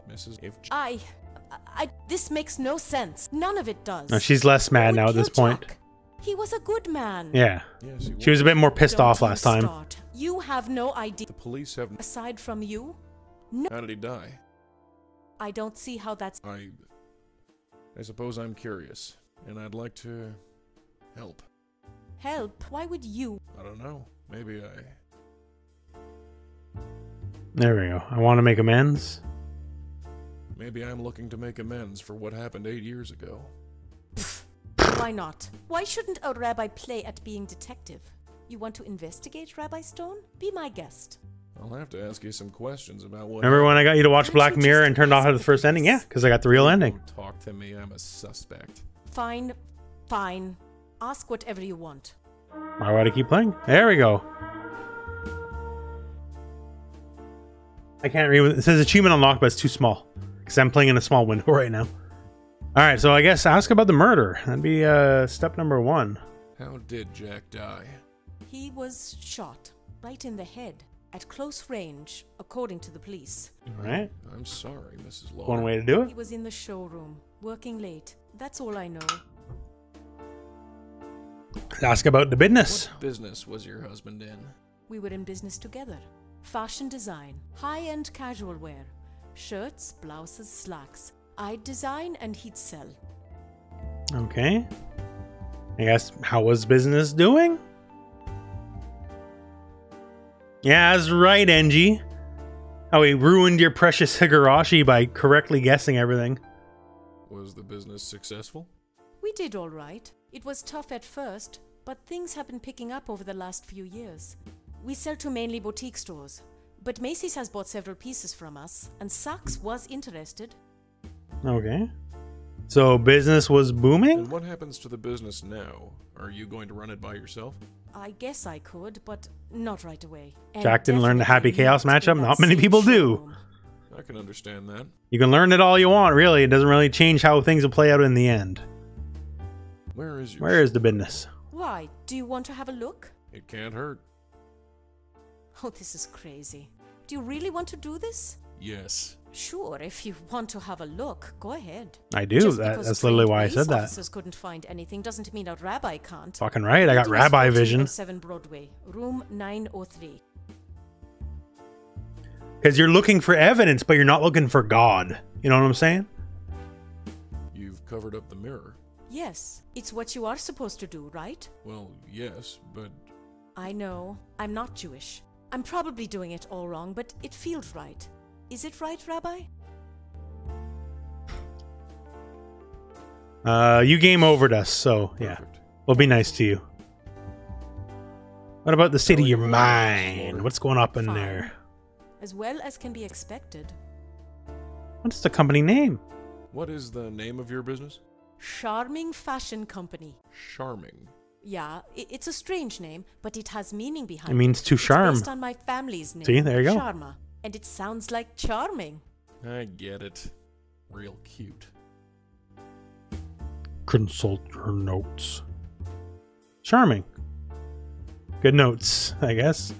[SPEAKER 3] Mrs. If...
[SPEAKER 6] I? This makes no sense. None of it does.
[SPEAKER 1] No, she's less mad
[SPEAKER 6] Who
[SPEAKER 1] now
[SPEAKER 6] would
[SPEAKER 1] at this
[SPEAKER 6] kill
[SPEAKER 1] point.
[SPEAKER 6] Jack? He was a good man.
[SPEAKER 1] Yeah,
[SPEAKER 3] Yes, he
[SPEAKER 1] she was a bit more pissed
[SPEAKER 6] Don't
[SPEAKER 1] off
[SPEAKER 6] you
[SPEAKER 1] last time.
[SPEAKER 6] start. You have no idea.
[SPEAKER 3] The police have...
[SPEAKER 6] Aside from you,
[SPEAKER 3] How did he die?
[SPEAKER 6] I don't see how that's.
[SPEAKER 3] I suppose I'm curious, and I'd like to help.
[SPEAKER 6] Help? Why would you?
[SPEAKER 3] I don't know. Maybe I...
[SPEAKER 1] There we go. I want to make amends.
[SPEAKER 3] Maybe I'm looking to make amends for what happened 8 years ago.
[SPEAKER 6] Why not? Why shouldn't a rabbi play at being detective? You want to investigate, Rabbi Stone? Be my guest.
[SPEAKER 3] I'll have to ask you some questions about what...
[SPEAKER 1] Remember when I got you to watch Black Mirror and turned off at the first ending? Yeah, because I got the real ending.
[SPEAKER 3] Don't talk to me, I'm a suspect.
[SPEAKER 6] Fine, fine. Ask whatever you want.
[SPEAKER 1] Why would I keep playing? There we go. I can't read. It says achievement unlocked, but it's too small. Because I'm playing in a small window right now. Alright, so I guess ask about the murder. That'd be step number 1.
[SPEAKER 3] How did Jack die?
[SPEAKER 6] He was shot right in the head at close range, according to the police.
[SPEAKER 1] Alright.
[SPEAKER 3] I'm sorry, Mrs. Law.
[SPEAKER 1] One way to do it.
[SPEAKER 6] He was in the showroom, working late. That's all I know.
[SPEAKER 1] Ask about the business.
[SPEAKER 3] What business was your husband in?
[SPEAKER 6] We were in business together. Fashion design, high-end casual wear, shirts, blouses, slacks. I'd design and he'd sell.
[SPEAKER 1] Okay. I guess, how was business doing? Yeah, that's right, Engie. Oh, he ruined your precious Higurashi by correctly guessing everything.
[SPEAKER 3] Was the business successful?
[SPEAKER 6] We did all right. It was tough at first, but things have been picking up over the last few years. We sell to mainly boutique stores, but Macy's has bought several pieces from us, and Saks was interested.
[SPEAKER 1] Okay. So business was booming?
[SPEAKER 3] And what happens to the business now? Are you going to run it by yourself?
[SPEAKER 6] I guess I could, but not right away. And
[SPEAKER 1] Jack didn't learn the Happy
[SPEAKER 6] definitely
[SPEAKER 1] Chaos
[SPEAKER 6] not in
[SPEAKER 1] matchup.
[SPEAKER 6] that
[SPEAKER 1] Not many
[SPEAKER 6] same
[SPEAKER 1] people do.
[SPEAKER 6] showroom.
[SPEAKER 3] I can understand that.
[SPEAKER 1] You can learn it all you want, really. It doesn't really change how things will play out in the end.
[SPEAKER 3] Where is your...
[SPEAKER 1] Where is the business?
[SPEAKER 6] Why? Do you want to have a look?
[SPEAKER 3] It can't hurt.
[SPEAKER 6] Oh, this is crazy. Do you really want to do this?
[SPEAKER 3] Yes.
[SPEAKER 6] Sure, if you want to have a look, go ahead.
[SPEAKER 1] I do.
[SPEAKER 6] Just because
[SPEAKER 1] That's literally
[SPEAKER 6] trained
[SPEAKER 1] why I
[SPEAKER 6] police
[SPEAKER 1] said that.
[SPEAKER 6] officers couldn't find anything doesn't mean that Rabbi can't.
[SPEAKER 1] Fucking right. I got
[SPEAKER 6] Building is
[SPEAKER 1] Rabbi
[SPEAKER 6] 14
[SPEAKER 1] vision.
[SPEAKER 6] of 7 Broadway, room 903.
[SPEAKER 1] Because you're looking for evidence, but you're not looking for God. You know what I'm saying?
[SPEAKER 3] You've covered up the mirror.
[SPEAKER 6] Yes, it's what you are supposed to do, right?
[SPEAKER 3] Well, yes, but...
[SPEAKER 6] I know. I'm not Jewish. I'm probably doing it all wrong, but it feels right. Is it right, Rabbi?
[SPEAKER 1] You game overed us, so yeah.
[SPEAKER 3] Perfect.
[SPEAKER 1] We'll be nice to you. What about the state of your
[SPEAKER 3] Lord.
[SPEAKER 1] mind? What's going up in
[SPEAKER 6] Fine.
[SPEAKER 1] there?
[SPEAKER 6] As well as can be expected.
[SPEAKER 1] What's the company name?
[SPEAKER 3] What is the name of your business?
[SPEAKER 6] Charming Fashion Company.
[SPEAKER 3] Charming.
[SPEAKER 6] Yeah, it's a strange name, but it has meaning behind
[SPEAKER 1] It means to
[SPEAKER 6] It's
[SPEAKER 1] charm.
[SPEAKER 6] based on my family's name.
[SPEAKER 1] See, there you go.
[SPEAKER 6] Sharma. And it sounds like charming.
[SPEAKER 3] I get it. Real cute.
[SPEAKER 1] Consult your notes. Charming. Good notes, I guess.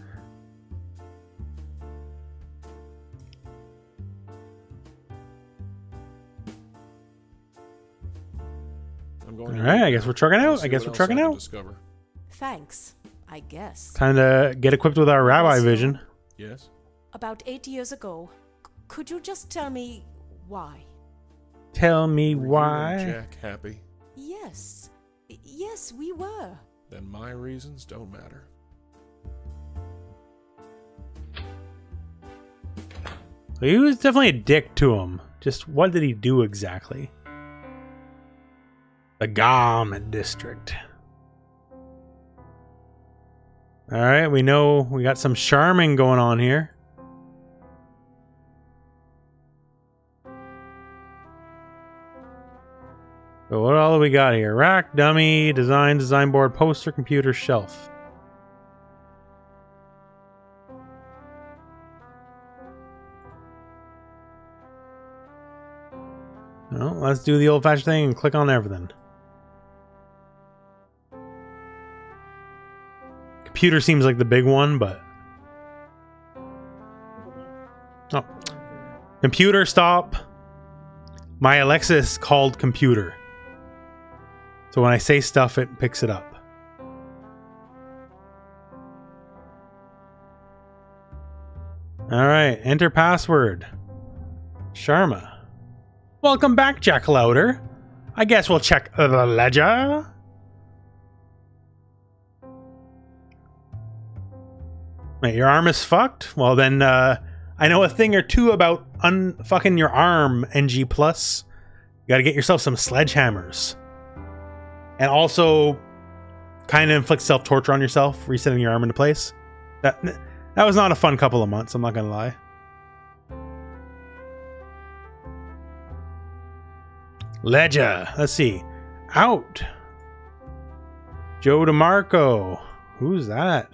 [SPEAKER 3] I'm going
[SPEAKER 1] All right, I guess we're trucking
[SPEAKER 3] I'll
[SPEAKER 1] out.
[SPEAKER 3] see
[SPEAKER 1] I guess
[SPEAKER 3] what
[SPEAKER 1] we're
[SPEAKER 3] else
[SPEAKER 1] trucking
[SPEAKER 3] I can
[SPEAKER 1] out.
[SPEAKER 3] discover.
[SPEAKER 6] Thanks, I guess.
[SPEAKER 1] Time to get equipped with our rabbi
[SPEAKER 6] Also-
[SPEAKER 1] vision.
[SPEAKER 3] Yes?
[SPEAKER 6] About 8 years ago, could you just tell me why?
[SPEAKER 1] Tell me
[SPEAKER 3] Were you and
[SPEAKER 1] why.
[SPEAKER 3] Jack happy?
[SPEAKER 6] Yes. Yes, we were.
[SPEAKER 3] Then my reasons don't matter.
[SPEAKER 1] He was definitely a dick to him. Just what did he do exactly? The Garment District. Alright, we know we got some charming going on here. So what all do we got here? Rack, dummy, design board, poster, computer, shelf. Well, let's do the old-fashioned thing and click on everything. Computer seems like the big one, but... Oh. Computer, stop. My Alexa is called computer. So when I say stuff, it picks it up. Alright, enter password. Sharma. Welcome back, Jack Louder. I guess we'll check the ledger. Wait, your arm is fucked? Well then, I know a thing or two about unfucking your arm, NG+. You gotta get yourself some sledgehammers. And also, kind of inflict self-torture on yourself, resetting your arm into place. That was not a fun couple of months, I'm not gonna lie. Ledger. Let's see. Out. Joe DeMarco. Who's that?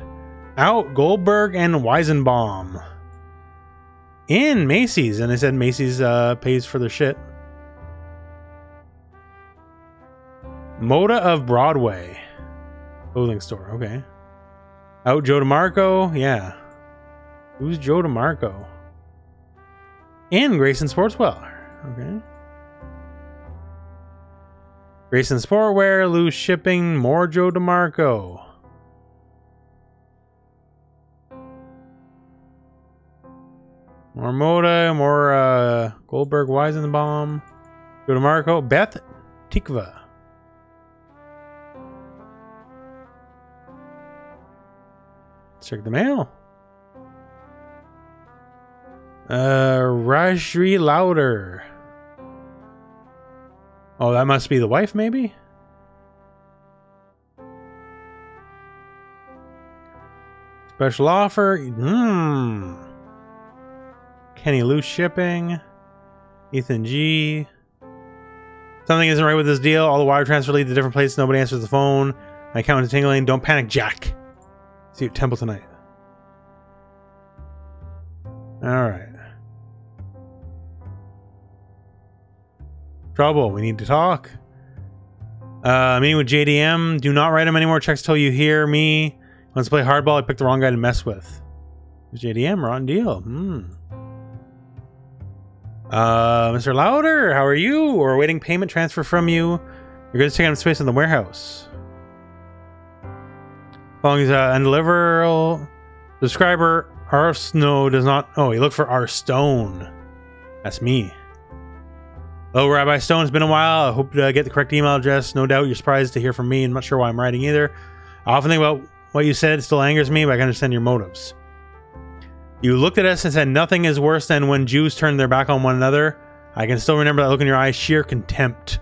[SPEAKER 1] Out. Goldberg and Weizenbaum. In Macy's. And I said Macy's pays for their shit. Moda of Broadway. Clothing store. Okay. Out Joe DeMarco. Yeah. Who's Joe DeMarco? In Grayson Sportswear. Okay. Grayson Sportwear, loose shipping, more Joe DeMarco. More Moda, more Goldberg Weizenbaum, Joe DeMarco, Beth Tikva. Let's check the mail. Rajri Lauder. Oh, that must be the wife, maybe? Special offer. Kenny Loose shipping. Ethan G. Something isn't right with this deal. All the wire transfer lead to different places. Nobody answers the phone. My account is tingling. Don't panic, Jack. See you at Temple tonight. Alright. Trouble. We need to talk. Meeting with JDM. Do not write him anymore. Checks till you hear me. Wants to play hardball. I picked the wrong guy to mess with. JDM. Rotten deal. Mr. Lauder, how are you? We're awaiting payment transfer from you. You're going to take up space in the warehouse. Following is undeliverable. Subscriber R Snow does not. Oh, he looked for R Stone. That's me. Hello, Rabbi Stone. It's been a while. I hope to get the correct email address. No doubt you're surprised to hear from me. I'm not sure why I'm writing either. I often think about what you said. It still angers me, but I can understand your motives. You looked at us and said nothing is worse than when Jews turn their back on one another. I can still remember that look in your eyes, sheer contempt.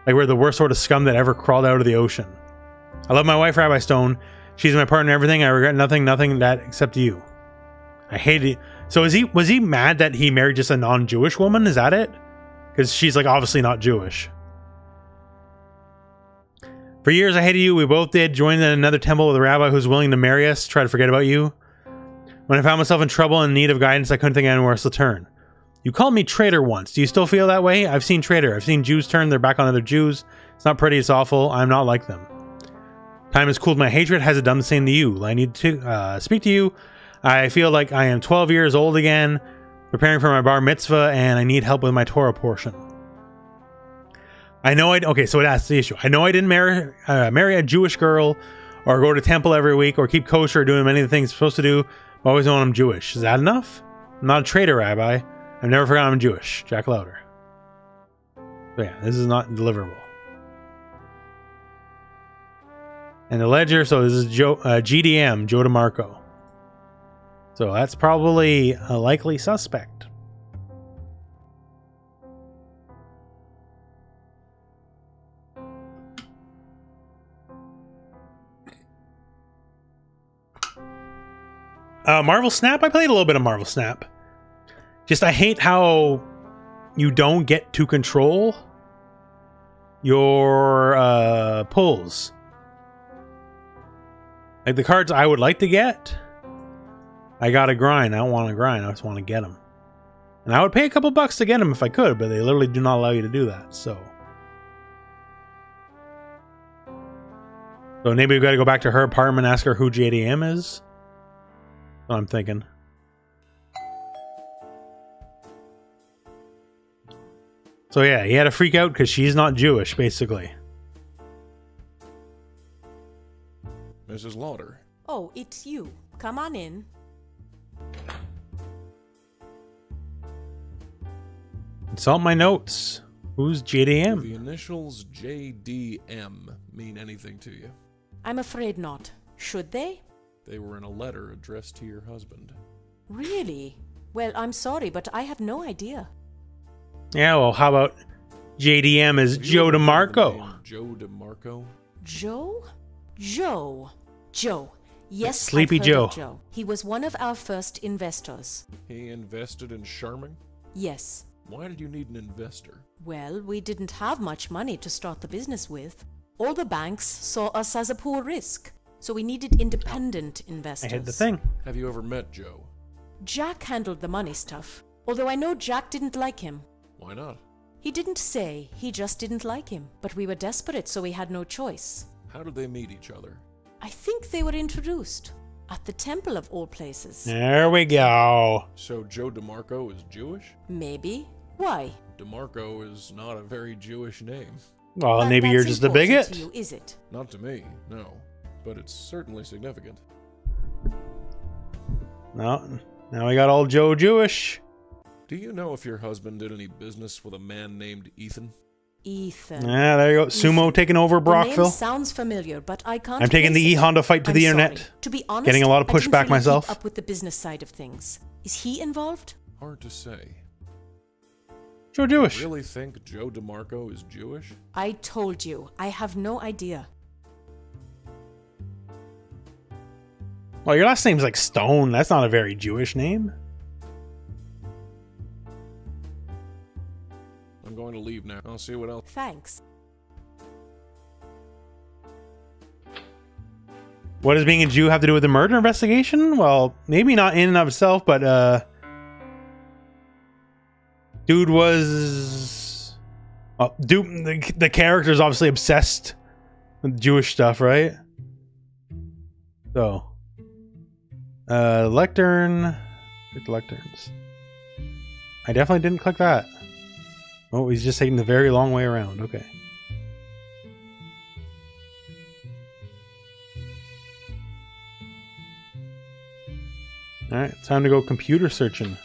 [SPEAKER 1] Like we're the worst sort of scum that ever crawled out of the ocean. I love my wife, Rabbi Stone. She's my partner in everything. I regret nothing that except you. I hate it. So was he mad that he married just a non-Jewish woman? Is that it? Because she's like obviously not Jewish. For years I hated you. We both did. Joined in another temple with a rabbi who's willing to marry us, try to forget about you. When I found myself in trouble and in need of guidance, I couldn't think of anywhere else to turn. You called me traitor once. Do you still feel that way? I've seen traitor. I've seen Jews turn their back on other Jews. It's not pretty. It's awful. I'm not like them. Time has cooled my hatred. Has it done the same to you? I need to speak to you. I feel like I am 12 years old again, preparing for my bar mitzvah, and I need help with my Torah portion. I know okay, so that's the issue. I know I didn't marry a Jewish girl, or go to temple every week, or keep kosher, or doing many of the things I'm supposed to do. I've always known I'm Jewish. Is that enough? I'm not a traitor, Rabbi. I've never forgotten I'm Jewish. Jack Lauder. So yeah, this is not deliverable. And the ledger, so this is GDM, Joe DeMarco. So that's probably a likely suspect. Marvel Snap? I played a little bit of Marvel Snap. Just I hate how you don't get to control your pulls. Like the cards I would like to get, I gotta grind. I don't want to grind. I just want to get them. And I would pay a couple bucks to get them if I could, but they literally do not allow you to do that. So maybe we've got to go back to her apartment and ask her who JDM is. That's what I'm thinking. So yeah, he had to freak out because she's not Jewish, basically.
[SPEAKER 3] Mrs. Lauder.
[SPEAKER 6] Oh, it's you. Come on in.
[SPEAKER 1] Consult my notes. Who's JDM?
[SPEAKER 3] Do the initials JDM mean anything to you?
[SPEAKER 6] I'm afraid not. Should they?
[SPEAKER 3] They were in a letter addressed to your husband.
[SPEAKER 6] Really? Well, I'm sorry, but I have no idea.
[SPEAKER 1] Yeah, well, how about JDM is Joe DeMarco?
[SPEAKER 3] Joe DeMarco?
[SPEAKER 6] Joe? Joe. Joe. Yes,
[SPEAKER 1] Sleepy
[SPEAKER 6] I've heard
[SPEAKER 1] Joe.
[SPEAKER 6] of Joe. He was one of our first investors.
[SPEAKER 3] He invested in Charming?
[SPEAKER 6] Yes.
[SPEAKER 3] Why did you need an investor?
[SPEAKER 6] Well, we didn't have much money to start the business with. All the banks saw us as a poor risk, so we needed independent investors.
[SPEAKER 1] I hit the thing.
[SPEAKER 3] Have you ever met Joe?
[SPEAKER 6] Jack handled the money stuff, although I know Jack didn't like him.
[SPEAKER 3] Why not?
[SPEAKER 6] He didn't say, he just didn't like him. But we were desperate, so we had no choice.
[SPEAKER 3] How did they meet each other?
[SPEAKER 6] I think they were introduced. At the temple of all places.
[SPEAKER 1] There we go.
[SPEAKER 3] So Joe DeMarco is Jewish?
[SPEAKER 6] Maybe. Why?
[SPEAKER 3] DeMarco is not a very Jewish name.
[SPEAKER 1] Well,
[SPEAKER 6] But
[SPEAKER 1] maybe you're
[SPEAKER 6] that's
[SPEAKER 1] just a
[SPEAKER 6] important
[SPEAKER 1] bigot.
[SPEAKER 6] to you, is it?
[SPEAKER 3] Not to me, no. But it's certainly significant.
[SPEAKER 1] No, now we got all Joe Jewish.
[SPEAKER 3] Do you know if your husband did any business with a man named Ethan?
[SPEAKER 6] Ethan.
[SPEAKER 1] Yeah, there you go. Sumo
[SPEAKER 6] Ethan.
[SPEAKER 1] taking over
[SPEAKER 6] The name
[SPEAKER 1] Brockville.
[SPEAKER 6] sounds familiar, but I can't
[SPEAKER 1] I'm taking
[SPEAKER 6] place
[SPEAKER 1] the
[SPEAKER 6] it.
[SPEAKER 1] E-Honda fight to
[SPEAKER 6] I'm
[SPEAKER 1] the
[SPEAKER 6] sorry.
[SPEAKER 1] internet.
[SPEAKER 6] To be honest,
[SPEAKER 1] Getting a lot of
[SPEAKER 6] I didn't
[SPEAKER 1] pushback
[SPEAKER 6] really
[SPEAKER 1] myself.
[SPEAKER 6] keep up with the business side of things. Is he involved?
[SPEAKER 3] Hard to say.
[SPEAKER 1] Joe Jewish.
[SPEAKER 3] Really think Joe DeMarco is Jewish?
[SPEAKER 6] I told you, I have no idea.
[SPEAKER 1] Well, your last name's like Stone. That's not a very Jewish name.
[SPEAKER 3] I'm going to leave now. I'll see what else.
[SPEAKER 6] Thanks.
[SPEAKER 1] What does being a Jew have to do with the murder investigation? Well, maybe not in and of itself, but dude was the character's obviously obsessed with Jewish stuff, right? So lectern, click lecterns. I definitely didn't click that. Oh, he's just taking the very long way around. Okay. Alright, time to go computer searching.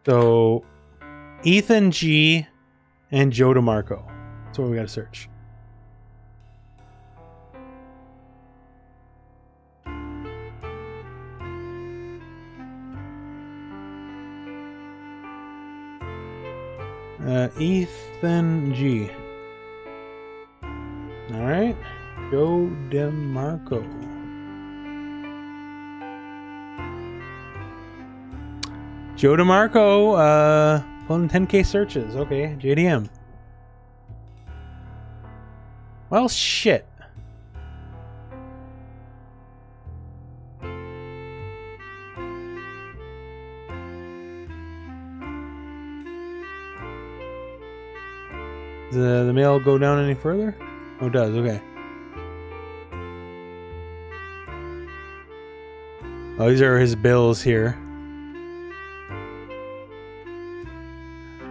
[SPEAKER 1] So, Ethan G. and Joe DeMarco. That's what we gotta search. Ethan G. Alright. Joe DeMarco. Joe DeMarco, pulling 10k searches. Okay, JDM. Well, shit. Does the mail go down any further? Oh, it does. Okay. Oh, these are his bills here.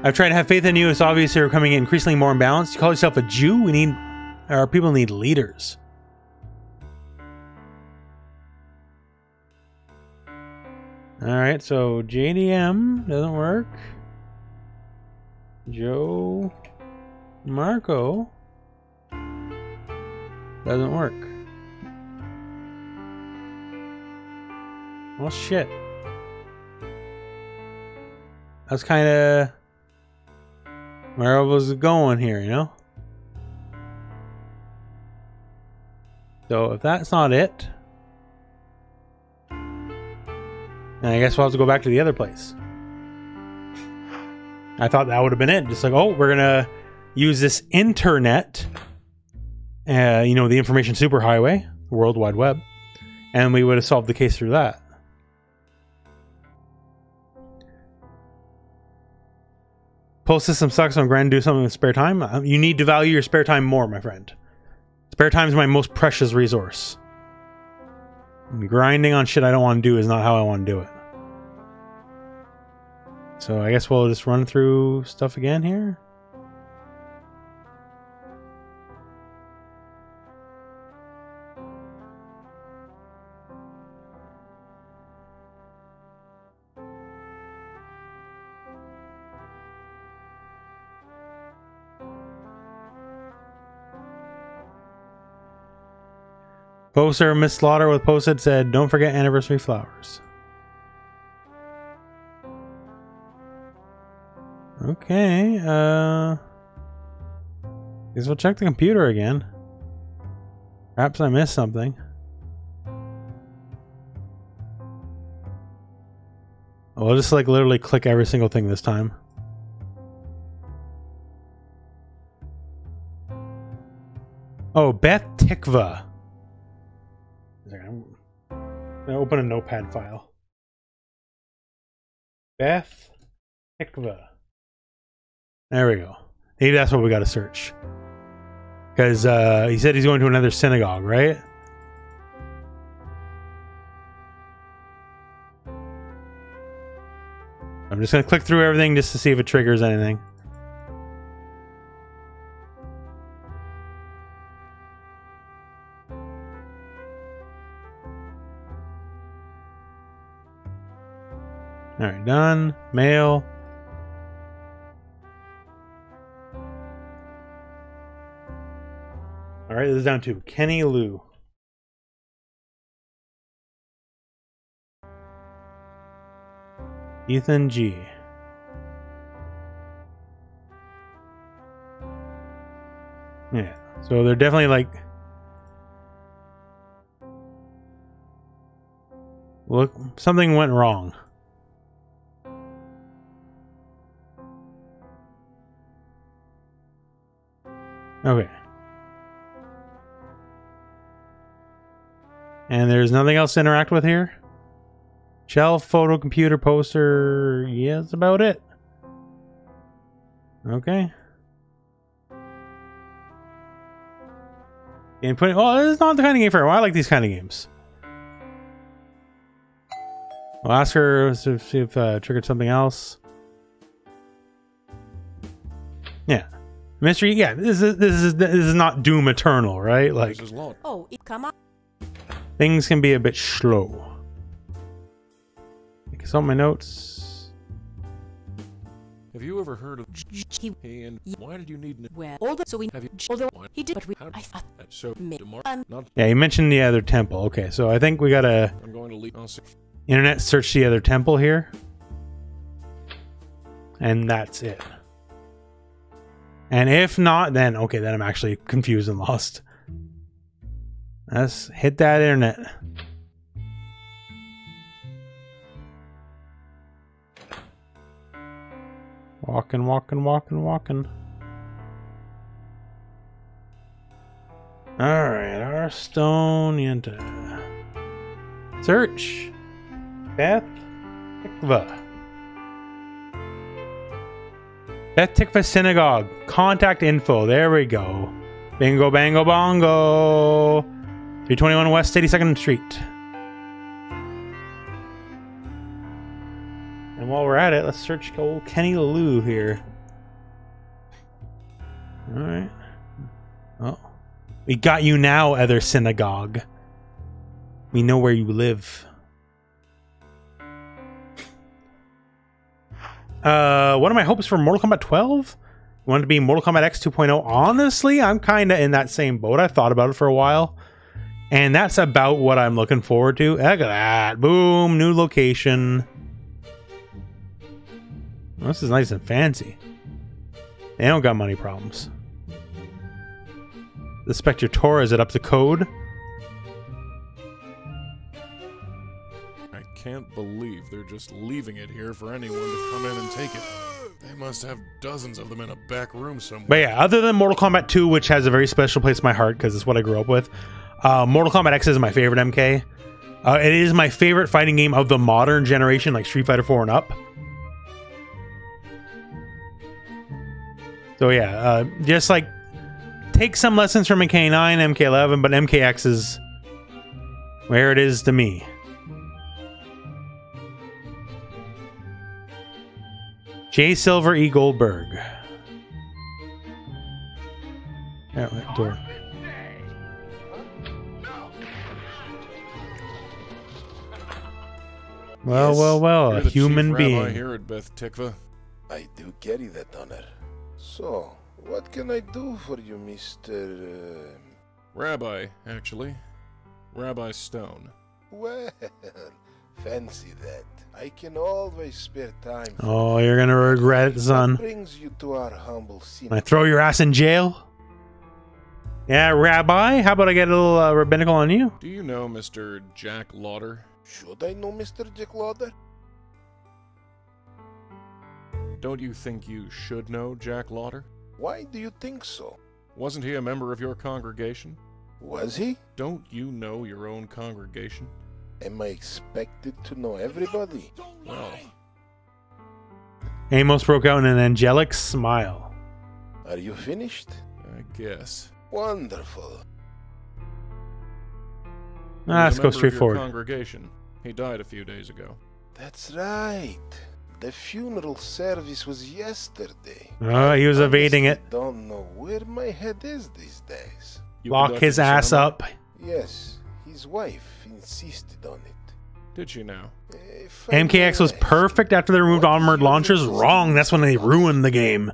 [SPEAKER 1] I've tried to have faith in you. It's obvious you're becoming increasingly more imbalanced. You call yourself a Jew? Our people need leaders. Alright, so JDM doesn't work. Joe Marco doesn't work. Well, shit. That's kind of where I was going here, you know? So if that's not it, then I guess we'll have to go back to the other place. I thought that would have been it. Just like, oh, we're going to use this internet, you know, the information superhighway, World Wide Web, and we would have solved the case through that. Post system sucks. I'm going to do something with spare time. You need to value your spare time more, my friend. Spare time is my most precious resource. Grinding on shit I don't want to do is not how I want to do it. So I guess we'll just run through stuff again here. Poster Miss Slaughter with post-it said, "Don't forget anniversary flowers." Okay, Guess we'll check the computer again. Perhaps I missed something. I'll just like literally click every single thing this time. Oh, Beth Tikva. I'm gonna open a notepad file. Beth Tikva. There we go. Maybe that's what we gotta search. Because he said he's going to another synagogue, right? I'm just going to click through everything just to see if it triggers anything. Alright, done. Mail. Alright, this is down to Kenny Lou. Ethan G. Yeah, so they're definitely like... Look, something went wrong. Okay. And there's nothing else to interact with here? Shelf, photo, computer, poster. Yeah, that's about it. Okay. And put. Oh, this is not the kind of game for her. I like these kind of games. I'll ask her to see if triggered something else. Yeah, mystery. Yeah, this is not Doom Eternal, right? Like,
[SPEAKER 6] oh, come on.
[SPEAKER 1] Things can be a bit slow. It's on my notes.
[SPEAKER 3] Have you ever heard of Hey, and why did you need
[SPEAKER 6] well, although so we
[SPEAKER 3] have you
[SPEAKER 6] although he did,
[SPEAKER 3] but
[SPEAKER 6] but we I thought
[SPEAKER 3] so not
[SPEAKER 1] yeah, you mentioned the other temple. Okay, so I think we gotta
[SPEAKER 3] I'm going to leave.
[SPEAKER 1] internet search the other temple here, and that's it. And if not, then okay, then I'm actually confused and lost. Let's hit that internet. Walking, walking, walking, walking. Alright, our stone yenta. Search. Beth Tikva. Beth Tikva Synagogue. Contact info. There we go. Bingo, bango, bongo. 321 West 82nd Street. And while we're at it, let's search old Kenny Lou here. Alright. Oh. We got you now, other synagogue. We know where you live. What are my hopes for Mortal Kombat 12? Want it to be Mortal Kombat X 2.0? Honestly, I'm kind of in that same boat. I've thought about it for a while. And that's about what I'm looking forward to. Look at that. Boom. New location. Well, this is nice and fancy. They don't got money problems. The Spectre, is it up to code?
[SPEAKER 3] I can't believe they're just leaving it here for anyone to come in and take it. They must have dozens of them in a back room somewhere.
[SPEAKER 1] But yeah, other than Mortal Kombat 2, which has a very special place in my heart because it's what I grew up with, Mortal Kombat X is my favorite MK. It is my favorite fighting game of the modern generation, like Street Fighter 4 and up. So yeah, just like take some lessons from MK9, MK11, but MKX is where it is to me. J. Silver E. Goldberg. Yeah, door. Well,
[SPEAKER 3] Yes,
[SPEAKER 1] well, well,
[SPEAKER 3] you're
[SPEAKER 1] a
[SPEAKER 3] the
[SPEAKER 1] human
[SPEAKER 3] chief rabbi
[SPEAKER 1] being.
[SPEAKER 3] here at Beth Tikva.
[SPEAKER 7] I do carry that honor. So, what can I do for you, Mr.
[SPEAKER 3] Rabbi, actually. Rabbi Stone.
[SPEAKER 7] Well, fancy that. I can always spare time.
[SPEAKER 1] Oh, you're gonna regret it, son.
[SPEAKER 7] What brings you to our humble scene?
[SPEAKER 1] When I throw your ass in jail? Yeah, Rabbi, how about I get a little rabbinical on you?
[SPEAKER 3] Do you know Mr. Jack Lauder?
[SPEAKER 7] Should I know Mr. Jack Lauder?
[SPEAKER 3] Don't you think you should know Jack Lauder?
[SPEAKER 7] Why do you think so?
[SPEAKER 3] Wasn't he a member of your congregation?
[SPEAKER 7] Was he?
[SPEAKER 3] Don't you know your own congregation?
[SPEAKER 7] Am I expected to know everybody?
[SPEAKER 3] Well,
[SPEAKER 1] Amos broke out in an angelic smile.
[SPEAKER 7] Are you finished?
[SPEAKER 3] I guess.
[SPEAKER 7] Wonderful.
[SPEAKER 1] Let's go straight forward.
[SPEAKER 3] Congregation. He died a few days ago.
[SPEAKER 7] That's right. The funeral service was yesterday.
[SPEAKER 1] He was evading it.
[SPEAKER 7] I don't know where my head is these days.
[SPEAKER 3] You
[SPEAKER 1] Lock
[SPEAKER 3] conducted
[SPEAKER 1] his
[SPEAKER 3] the
[SPEAKER 1] ass
[SPEAKER 3] ceremony?
[SPEAKER 1] up.
[SPEAKER 7] Yes, his wife insisted on it.
[SPEAKER 3] Did she now?
[SPEAKER 7] If I
[SPEAKER 1] MKX was
[SPEAKER 7] may
[SPEAKER 1] perfect after they removed armored launchers. Wrong. That's when they ruined the game.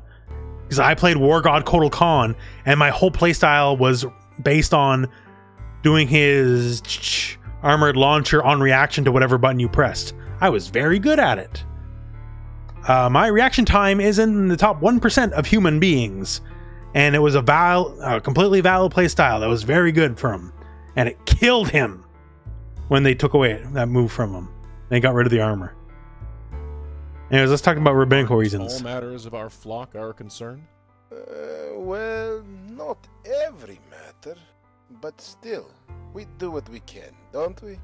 [SPEAKER 1] Because I played War God Kotal Khan, and my whole playstyle was based on doing his armored launcher on reaction to whatever button you pressed. I was very good at it. My reaction time is in the top 1% of human beings, and it was a completely valid playstyle that was very good for him, and it killed him when they took away that move from him. They got rid of the armor. Anyways, let's talk about rabbinical reasons.
[SPEAKER 3] All matters of our flock are concerned?
[SPEAKER 7] Well, not every matter, but still, we do what we can, don't we?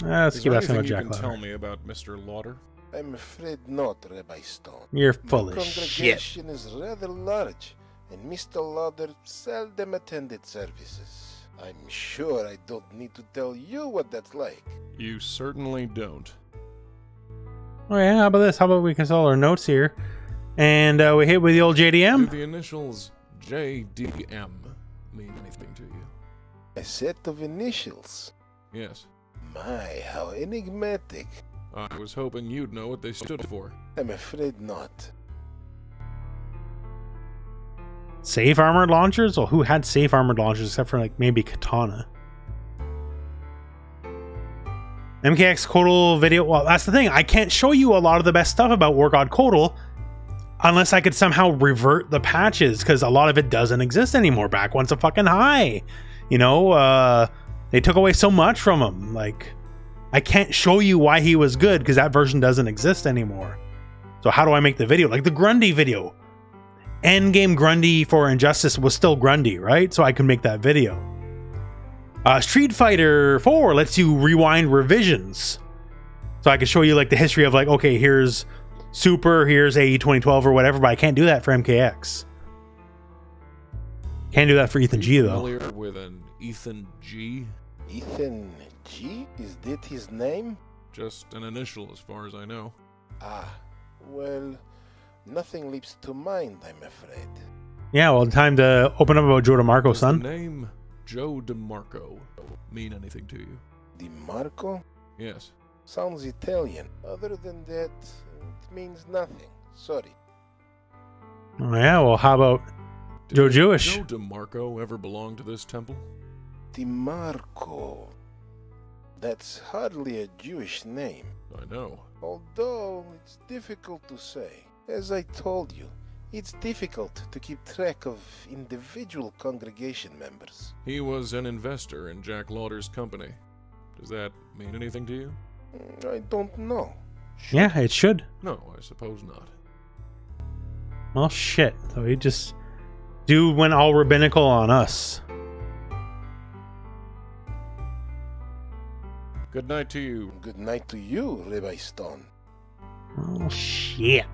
[SPEAKER 1] Let's
[SPEAKER 3] Is
[SPEAKER 1] keep
[SPEAKER 3] there
[SPEAKER 1] asking about
[SPEAKER 3] anything
[SPEAKER 1] Jack
[SPEAKER 3] you can
[SPEAKER 1] Lauder.
[SPEAKER 3] tell me about Mr. Lauder?
[SPEAKER 7] I'm afraid not, Rabbi Stone.
[SPEAKER 1] You're full
[SPEAKER 7] My
[SPEAKER 1] of shit.
[SPEAKER 7] congregation is rather large, and Mr. Lauder seldom attended services. I'm sure I don't need to tell you what that's like.
[SPEAKER 3] You certainly don't.
[SPEAKER 1] Oh yeah, how about this? How about we consult our notes here, and we hit with the old
[SPEAKER 3] Do
[SPEAKER 1] JDM.
[SPEAKER 3] the initials JDM mean anything to you?
[SPEAKER 7] A set of initials.
[SPEAKER 3] Yes.
[SPEAKER 7] My, how enigmatic.
[SPEAKER 3] I was hoping you'd know what they stood for.
[SPEAKER 7] I'm afraid not.
[SPEAKER 1] Safe armored launchers? Well, who had safe armored launchers except for like maybe Katana? MKX Kotal video. Well, that's the thing. I can't show you a lot of the best stuff about War God Kotal unless I could somehow revert the patches, because a lot of it doesn't exist anymore. Back once a fucking high. You know, they took away so much from him. Like, I can't show you why he was good because that version doesn't exist anymore. So how do I make the video? Like the Grundy video. Endgame Grundy for Injustice was still Grundy, right? So I can make that video. Street Fighter 4 lets you rewind revisions. So I can show you like the history of like, okay, here's Super, here's AE 2012 or whatever, but I can't do that for MKX. Can't do that for Ethan G though.
[SPEAKER 3] Familiar with an Ethan G?
[SPEAKER 7] Ethan G? Is that his name?
[SPEAKER 3] Just an initial as far as I know.
[SPEAKER 7] Ah, well, nothing leaps to mind, I'm afraid.
[SPEAKER 1] Yeah, well, time to open up about Joe DeMarco,
[SPEAKER 3] Does
[SPEAKER 1] son.
[SPEAKER 3] the name Joe DeMarco mean anything to you?
[SPEAKER 7] DeMarco?
[SPEAKER 3] Yes.
[SPEAKER 7] Sounds Italian. Other than that, it means nothing. Sorry.
[SPEAKER 1] Oh, yeah, well, how about
[SPEAKER 3] Did
[SPEAKER 1] Joe Jewish?
[SPEAKER 3] Joe DeMarco ever belong to this temple?
[SPEAKER 7] DeMarco. That's hardly a Jewish name.
[SPEAKER 3] I know.
[SPEAKER 7] Although it's difficult to say. As I told you, it's difficult to keep track of individual congregation members.
[SPEAKER 3] He was an investor in Jack Lauder's company. Does that mean anything to you?
[SPEAKER 7] I don't know.
[SPEAKER 1] Yeah, it should.
[SPEAKER 3] No, I suppose not.
[SPEAKER 1] Well, shit. So he just went all rabbinical on us.
[SPEAKER 3] Good night to you.
[SPEAKER 7] Good night to you, Rabbi Stone.
[SPEAKER 1] Oh, shit.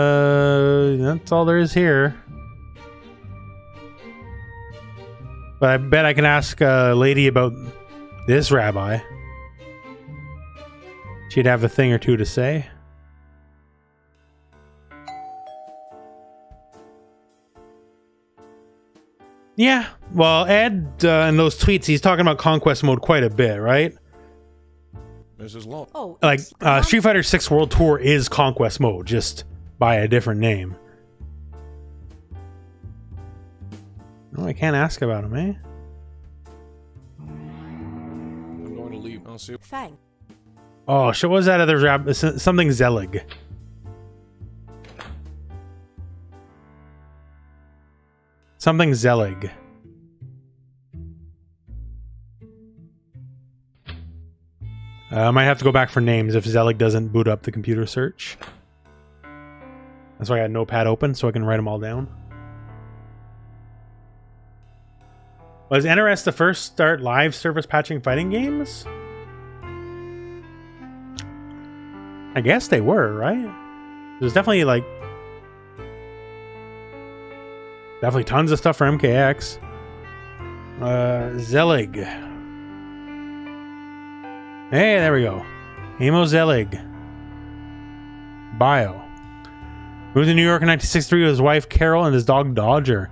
[SPEAKER 1] That's all there is here. But I bet I can ask a lady about this rabbi. She'd have a thing or two to say. Yeah, well, Ed, in those tweets, he's talking about Conquest Mode quite a bit, right?
[SPEAKER 3] Mrs. Law.
[SPEAKER 6] Oh,
[SPEAKER 1] Like, Street Fighter 6 World Tour is Conquest Mode, just by a different name. Oh, I can't ask about him, eh?
[SPEAKER 3] I'm going to leave. I'll see you.
[SPEAKER 6] Fang.
[SPEAKER 1] Oh, shit, what was that other rabbit? Something Zelig. Something Zelig. I might have to go back for names if Zelig doesn't boot up the computer search. That's why I got Notepad open so I can write them all down. Was NRS the first start live service patching fighting games? I guess they were, right? There's definitely like... Definitely tons of stuff for MKX. Zelig. Hey, there we go. Emo Zelig. Bio. Moved to New York in 1963 with his wife Carol and his dog Dodger.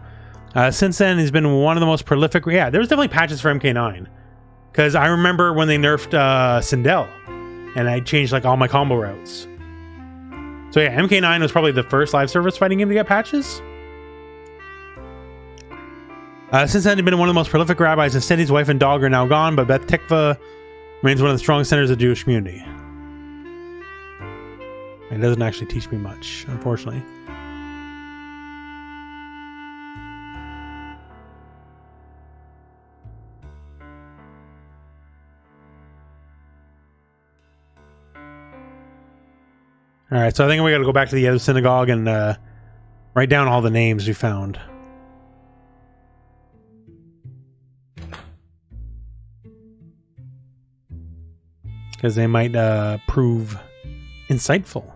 [SPEAKER 1] Since then, he's been one of the most prolific... Yeah, there was definitely patches for MK9. Because I remember when they nerfed Sindel. And I changed like all my combo routes. So yeah, MK9 was probably the first live service fighting game to get patches. Since then, he's been one of the most prolific rabbis. Instead, his wife and dog are now gone, but Beth Tikva remains one of the strongest centers of the Jewish community. It doesn't actually teach me much, unfortunately. All right, so I think we got to go back to the other synagogue and write down all the names we found. Because they might prove insightful.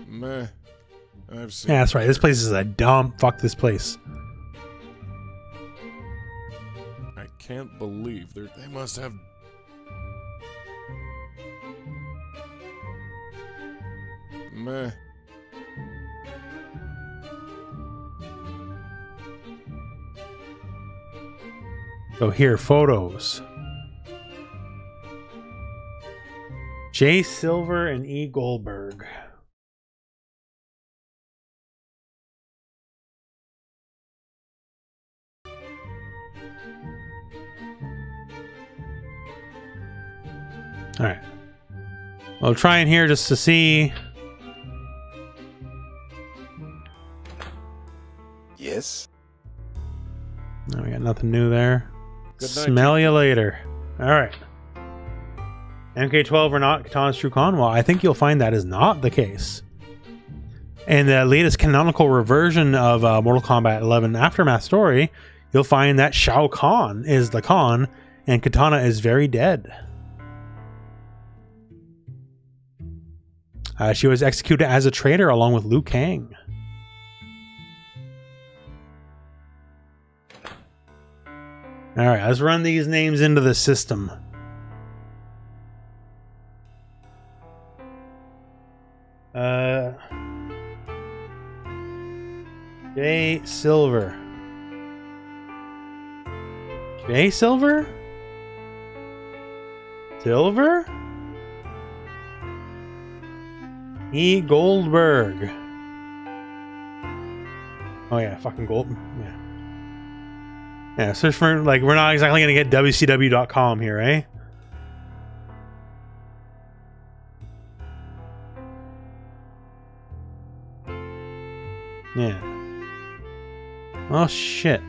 [SPEAKER 3] Meh. I've seen.
[SPEAKER 1] Yeah, that's right. This place is a dump. Fuck this place.
[SPEAKER 3] I can't believe they must have. Meh.
[SPEAKER 1] So here, photos. J. Silver and E. Goldberg. All right. I'll try in here just to see.
[SPEAKER 7] Yes.
[SPEAKER 1] No, we got nothing new there.
[SPEAKER 3] Good night,
[SPEAKER 1] Smell you later. All right. MK12 or not, Katana's True Con? Well, I think you'll find that is not the case. In the latest canonical reversion of Mortal Kombat 11 Aftermath story, you'll find that Shao Kahn is the Khan and Katana is very dead. She was executed as a traitor along with Liu Kang. All right, let's run these names into the system. J. Silver. J. Silver? Silver? E. Goldberg. Oh yeah, fucking Gold. Yeah. Yeah, search for, like, we're not exactly going to get WCW.com here, eh? Yeah. Oh, shit.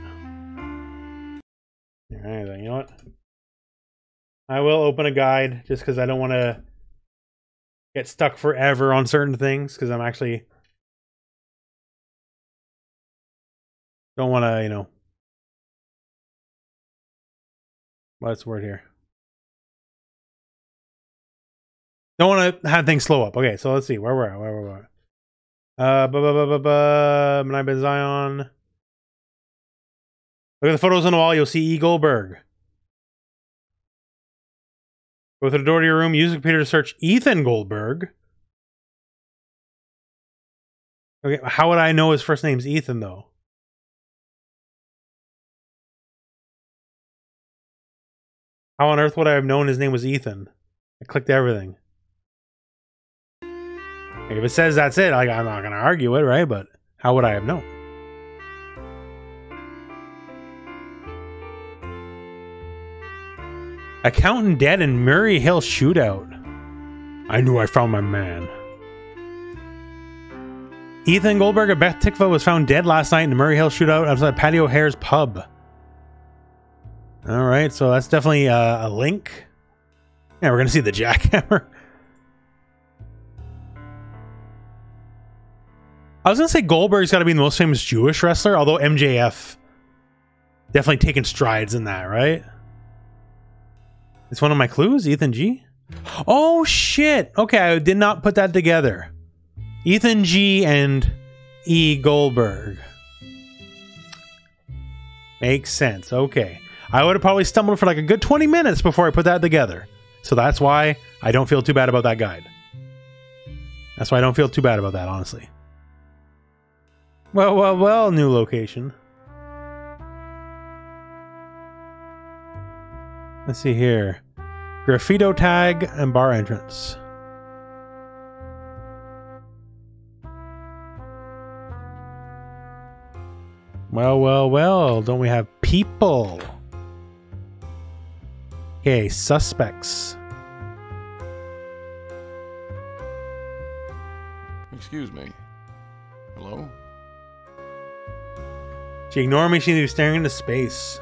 [SPEAKER 1] Alright, you know what? I will open a guide just because I don't want to get stuck forever on certain things because I'm actually... don't want to, you know... what's the word here? Don't want to have things slow up. Okay, so let's see. Where were we? Menai Ben Zion. Look at the photos on the wall. You'll see E. Goldberg. Go to the door to your room. Use the computer to search Ethan Goldberg. Okay, how would I know his first name's Ethan, though? How on earth would I have known his name was Ethan? I clicked everything. Like, if it says that's it, I'm not going to argue it, right? But how would I have known? Accountant dead in Murray Hill shootout. I knew I found my man. Ethan Goldberg of Beth Tikva was found dead last night in the Murray Hill shootout outside Patty O'Hare's pub. Alright, so that's definitely a link. Yeah, we're going to see the jackhammer. I was going to say Goldberg's got to be the most famous Jewish wrestler, although MJF definitely taking strides in that, right? It's one of my clues, Ethan G. Oh, shit. Okay, I did not put that together. Ethan G and E. Goldberg. Makes sense. Okay. I would have probably stumbled for like a good 20 minutes before I put that together. So that's why I don't feel too bad about that guide. That's why I don't feel too bad about that, honestly. Well, new location. Let's see here. Graffito tag and bar entrance. Well, don't we have people? Okay, suspects.
[SPEAKER 3] Excuse me. Hello?
[SPEAKER 1] She ignored me, she was staring into space.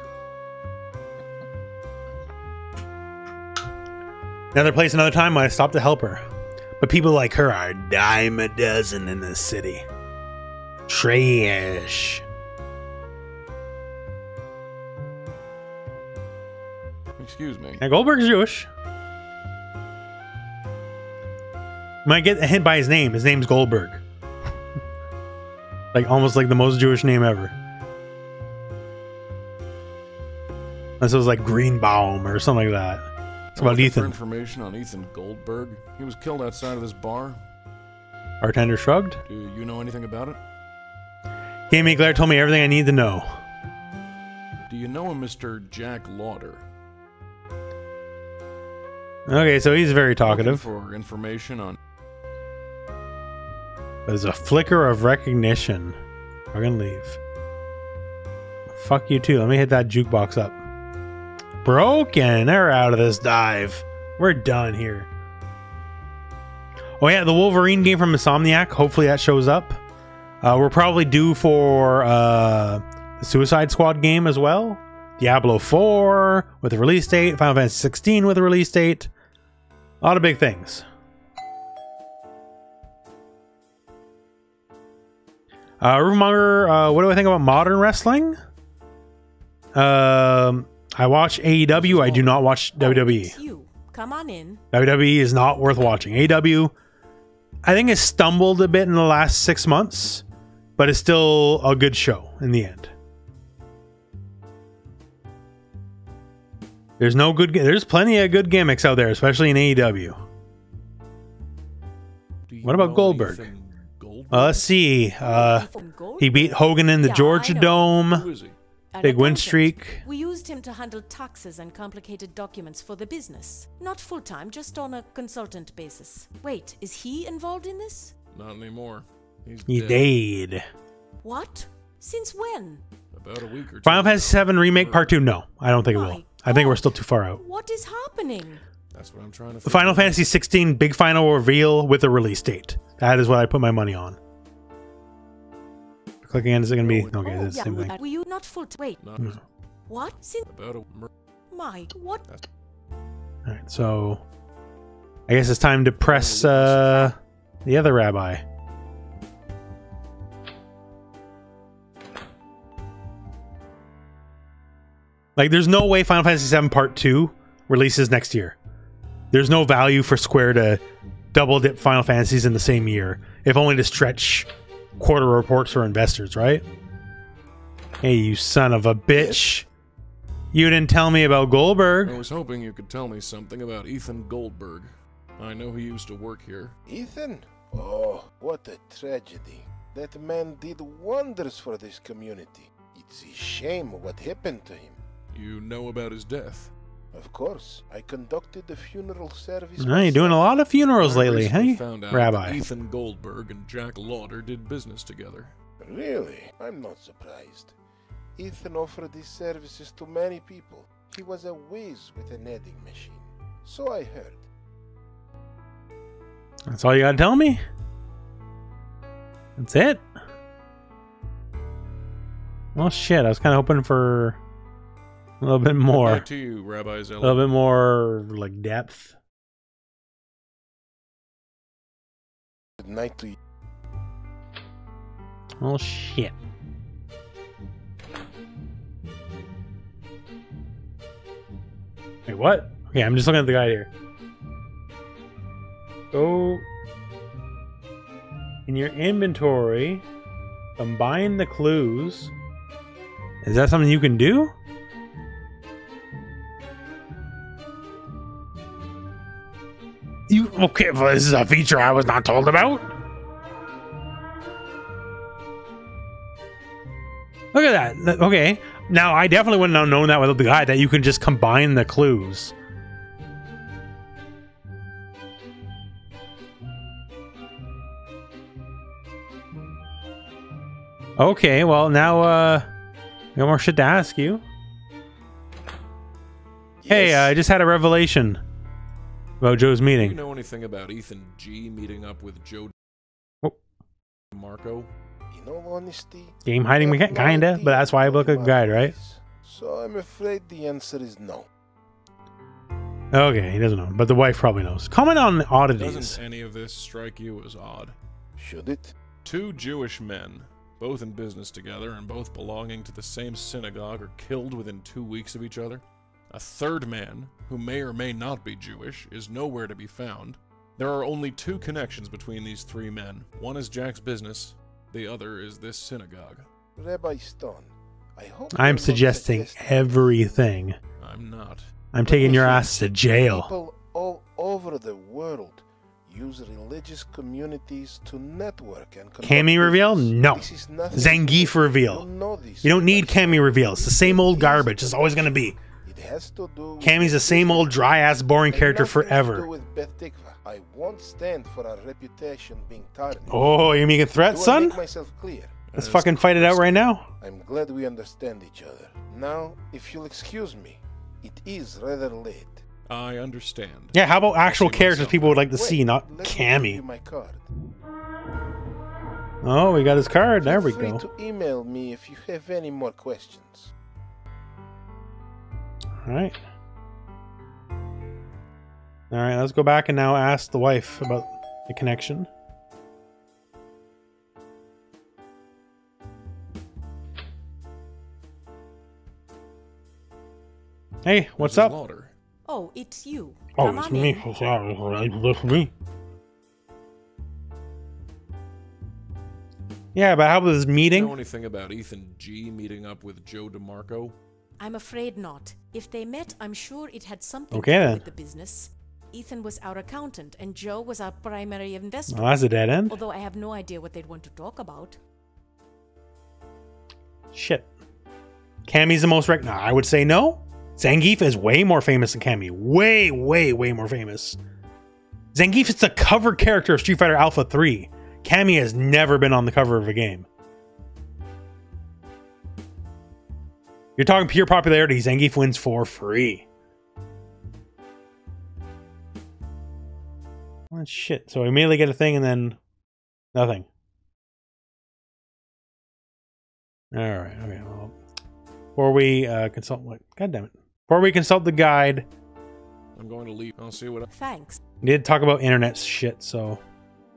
[SPEAKER 1] Another place, another time when I stopped to help her. But people like her are a dime a dozen in this city. Trash.
[SPEAKER 3] Excuse me.
[SPEAKER 1] Now Goldberg's Jewish. You might get a hint by his name. His name's Goldberg. Like almost like the most Jewish name ever. Unless it was like Greenbaum or something like that. It's about Ethan.
[SPEAKER 3] For information on Ethan Goldberg. He was killed outside of this bar.
[SPEAKER 1] Bartender shrugged.
[SPEAKER 3] Do you know anything about it?
[SPEAKER 1] Gamey Glare told me everything I need to know.
[SPEAKER 3] Do you know a Mr. Jack Lauder?
[SPEAKER 1] Okay, so he's very talkative.
[SPEAKER 3] For information on.
[SPEAKER 1] There's a flicker of recognition. We're gonna leave. Fuck you too. Let me hit that jukebox up. Broken. They're out of this dive. We're done here. Oh yeah, the Wolverine game from Insomniac. Hopefully that shows up. We're probably due for the Suicide Squad game as well. Diablo 4 with a release date. Final Fantasy 16 with a release date. A lot of big things. Rooflemonger, what do I think about modern wrestling? I watch AEW. I do not watch WWE.
[SPEAKER 6] You. Come on in.
[SPEAKER 1] WWE is not worth watching. AEW, I think, has stumbled a bit in the last 6 months, but it's still a good show in the end. There's plenty of good gimmicks out there, especially in AEW. What about Goldberg? Let's see. He beat Hogan in the Georgia Dome. Big win streak.
[SPEAKER 6] We used him to handle taxes and complicated documents for the business. Not full-time, just on a consultant basis. Wait, is he involved in this?
[SPEAKER 3] Not anymore.
[SPEAKER 1] He's dead.
[SPEAKER 6] What? Since when?
[SPEAKER 3] About a week or two.
[SPEAKER 1] Final Fantasy VII Remake Part 2? No, I don't think it will. I think we're still too far out.
[SPEAKER 6] What is happening?
[SPEAKER 3] That's what I'm trying to
[SPEAKER 1] The Final Fantasy 16 big final reveal with a release date. That is what I put my money on. Clicking in, is it going to be? Okay, it's the same thing.
[SPEAKER 6] Were you not full? Wait.
[SPEAKER 3] No.
[SPEAKER 6] What?
[SPEAKER 3] About a
[SPEAKER 6] My, what?
[SPEAKER 1] Alright, so I guess it's time to press the other rabbi. Like, there's no way Final Fantasy VII Part 2 releases next year. There's no value for Square to double dip Final Fantasies in the same year, if only to stretch quarter reports for investors, right? Hey, you son of a bitch. You didn't tell me about Goldberg.
[SPEAKER 3] I was hoping you could tell me something about Ethan Goldberg. I know he used to work here.
[SPEAKER 7] Ethan? Oh, what a tragedy. That man did wonders for this community. It's a shame what happened to him.
[SPEAKER 3] You know about his death?
[SPEAKER 7] Of course. I conducted the funeral service.
[SPEAKER 1] You're doing a lot of funerals lately, hey, Rabbi?
[SPEAKER 3] Ethan Goldberg and Jack Lauder did business together.
[SPEAKER 7] Really? I'm not surprised. Ethan offered his services to many people. He was a whiz with an editing machine. So I heard.
[SPEAKER 1] That's all you gotta tell me? That's it? Well, shit, I was kind of hoping for a little bit more.
[SPEAKER 3] Back to you, Rabbi Zeller.
[SPEAKER 1] A little bit more, like, depth.
[SPEAKER 7] Good night to you.
[SPEAKER 1] Oh, shit. Wait, what? Okay, I'm just looking at the guide here. Go in your inventory, combine the clues. Is that something you can do? Okay, well, this is a feature I was not told about. Look at that. Okay. Now, I definitely wouldn't have known that without the guide, that you can just combine the clues. Okay, well, now, no more shit to ask you.
[SPEAKER 7] Yes.
[SPEAKER 1] Hey, I just had a revelation about Joe's
[SPEAKER 3] Do
[SPEAKER 1] meeting.
[SPEAKER 3] you know anything about Ethan G meeting up with Joe
[SPEAKER 1] Oh.
[SPEAKER 3] Marco?
[SPEAKER 7] In all honesty,
[SPEAKER 1] Game hiding
[SPEAKER 7] I have no
[SPEAKER 1] kinda,
[SPEAKER 7] idea
[SPEAKER 1] but that's why I
[SPEAKER 7] what
[SPEAKER 1] look at
[SPEAKER 7] the
[SPEAKER 1] guide,
[SPEAKER 7] matter
[SPEAKER 1] right?
[SPEAKER 7] is. So I'm afraid the answer is no.
[SPEAKER 1] Okay, he doesn't know, but the wife probably knows. Comment on oddities.
[SPEAKER 3] Doesn't any of this strike you as odd?
[SPEAKER 7] Should it?
[SPEAKER 3] Two Jewish men, both in business together and both belonging to the same synagogue, are killed within 2 weeks of each other. A third man, who may or may not be Jewish, is nowhere to be found. There are only two connections between these three men. One is Jack's business, the other is this synagogue.
[SPEAKER 7] Rabbi Stone, I hope
[SPEAKER 1] I'm
[SPEAKER 7] you're not
[SPEAKER 1] suggesting
[SPEAKER 7] suggesting
[SPEAKER 1] everything.
[SPEAKER 3] I'm not.
[SPEAKER 1] I'm taking your ass to jail.
[SPEAKER 7] People all over the world use religious communities to network and conduct
[SPEAKER 1] Cammy reveal?
[SPEAKER 7] business.
[SPEAKER 1] No.
[SPEAKER 7] This is nothing
[SPEAKER 1] Zangief
[SPEAKER 7] new.
[SPEAKER 1] reveal.
[SPEAKER 7] You know this,
[SPEAKER 1] You don't need
[SPEAKER 7] Rabbi
[SPEAKER 1] Cammy
[SPEAKER 7] Stone.
[SPEAKER 1] reveal. It's the same old garbage. It's always going to be.
[SPEAKER 7] It has to do with
[SPEAKER 1] Cammy's the same old dry-ass boring
[SPEAKER 7] and
[SPEAKER 1] character
[SPEAKER 7] nothing to do
[SPEAKER 1] forever.
[SPEAKER 7] with Beth Tikva. I won't stand for our reputation being tarnished.
[SPEAKER 1] Oh, you're making threats,
[SPEAKER 7] Do I
[SPEAKER 1] son?
[SPEAKER 7] make myself clear?
[SPEAKER 1] Let's
[SPEAKER 3] As
[SPEAKER 1] fucking fight it out right now.
[SPEAKER 7] I'm glad we understand each other. Now, if you'll excuse me, it is rather late.
[SPEAKER 3] I understand.
[SPEAKER 1] Yeah, how about actual
[SPEAKER 3] see
[SPEAKER 1] characters
[SPEAKER 3] myself.
[SPEAKER 1] people would like to
[SPEAKER 7] Wait,
[SPEAKER 1] see, not
[SPEAKER 7] let me give you
[SPEAKER 1] Cammy?
[SPEAKER 7] my card.
[SPEAKER 1] Oh, we got his card. There we
[SPEAKER 7] Feel free
[SPEAKER 1] go.
[SPEAKER 7] to email me if you have any more questions.
[SPEAKER 1] Alright. Alright, let's go back and now ask the wife about the connection. Hey, what's
[SPEAKER 3] Mrs.
[SPEAKER 1] up?
[SPEAKER 3] Lauder.
[SPEAKER 6] Oh, it's you.
[SPEAKER 1] Oh,
[SPEAKER 6] Come
[SPEAKER 1] it's
[SPEAKER 6] on
[SPEAKER 1] me.
[SPEAKER 6] in.
[SPEAKER 1] It's me. Yeah, but how about this
[SPEAKER 3] Do you
[SPEAKER 1] meeting?
[SPEAKER 3] know anything about Ethan G meeting up with Joe DeMarco?
[SPEAKER 6] I'm afraid not. If they met, I'm sure it had something
[SPEAKER 1] Okay,
[SPEAKER 6] to do
[SPEAKER 1] then.
[SPEAKER 6] with the business. Ethan was our accountant, and Joe was our primary investor.
[SPEAKER 1] Oh, that's a dead end.
[SPEAKER 6] Although I have no idea what they'd want to talk about.
[SPEAKER 1] Shit. Cammy's the most no, I would say no. Zangief is way more famous than Cammy. Way, way, way more famous. Zangief is the cover character of Street Fighter Alpha 3. Cammy has never been on the cover of a game. You're talking pure popularity. Zangief wins for free. Oh, shit. So I immediately get a thing and then nothing. Alright, okay. Well, before we consult what? God damn it. Before we consult the guide,
[SPEAKER 3] I'm going to leave. I'll see what.
[SPEAKER 6] Thanks.
[SPEAKER 1] we did talk about internet shit, so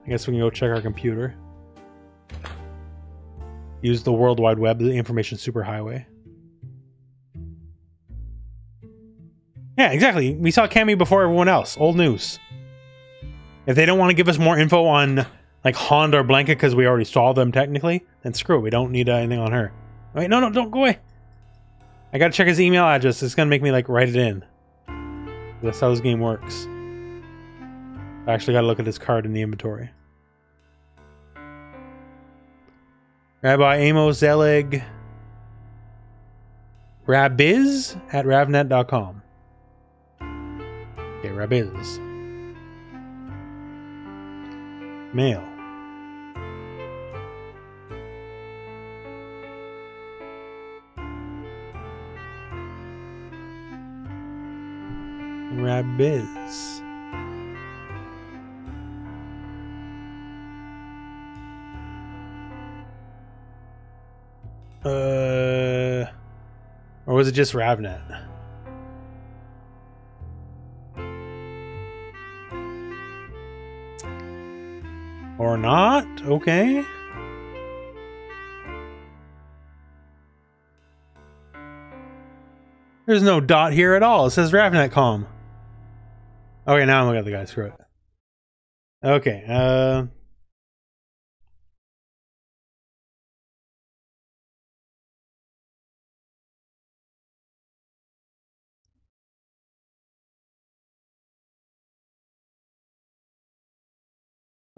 [SPEAKER 1] I guess we can go check our computer. Use the World Wide Web, the information superhighway. Yeah, exactly. We saw Cammy before everyone else. Old news. If they don't want to give us more info on like Honda or Blanca because we already saw them technically, then screw it. We don't need anything on her. Wait, no, don't go away. I gotta check his email address. It's gonna make me like write it in. That's how this game works. I actually gotta look at this card in the inventory. Rabbi Amos Zelig Rabbiz at ravnet.com. Okay, Rabbiz. Mail. biz. Or was it just Ravnet? Or not? Okay. There's no dot here at all. It says Ravnet.com. Okay, now I'm looking at the guy. Screw it. Okay,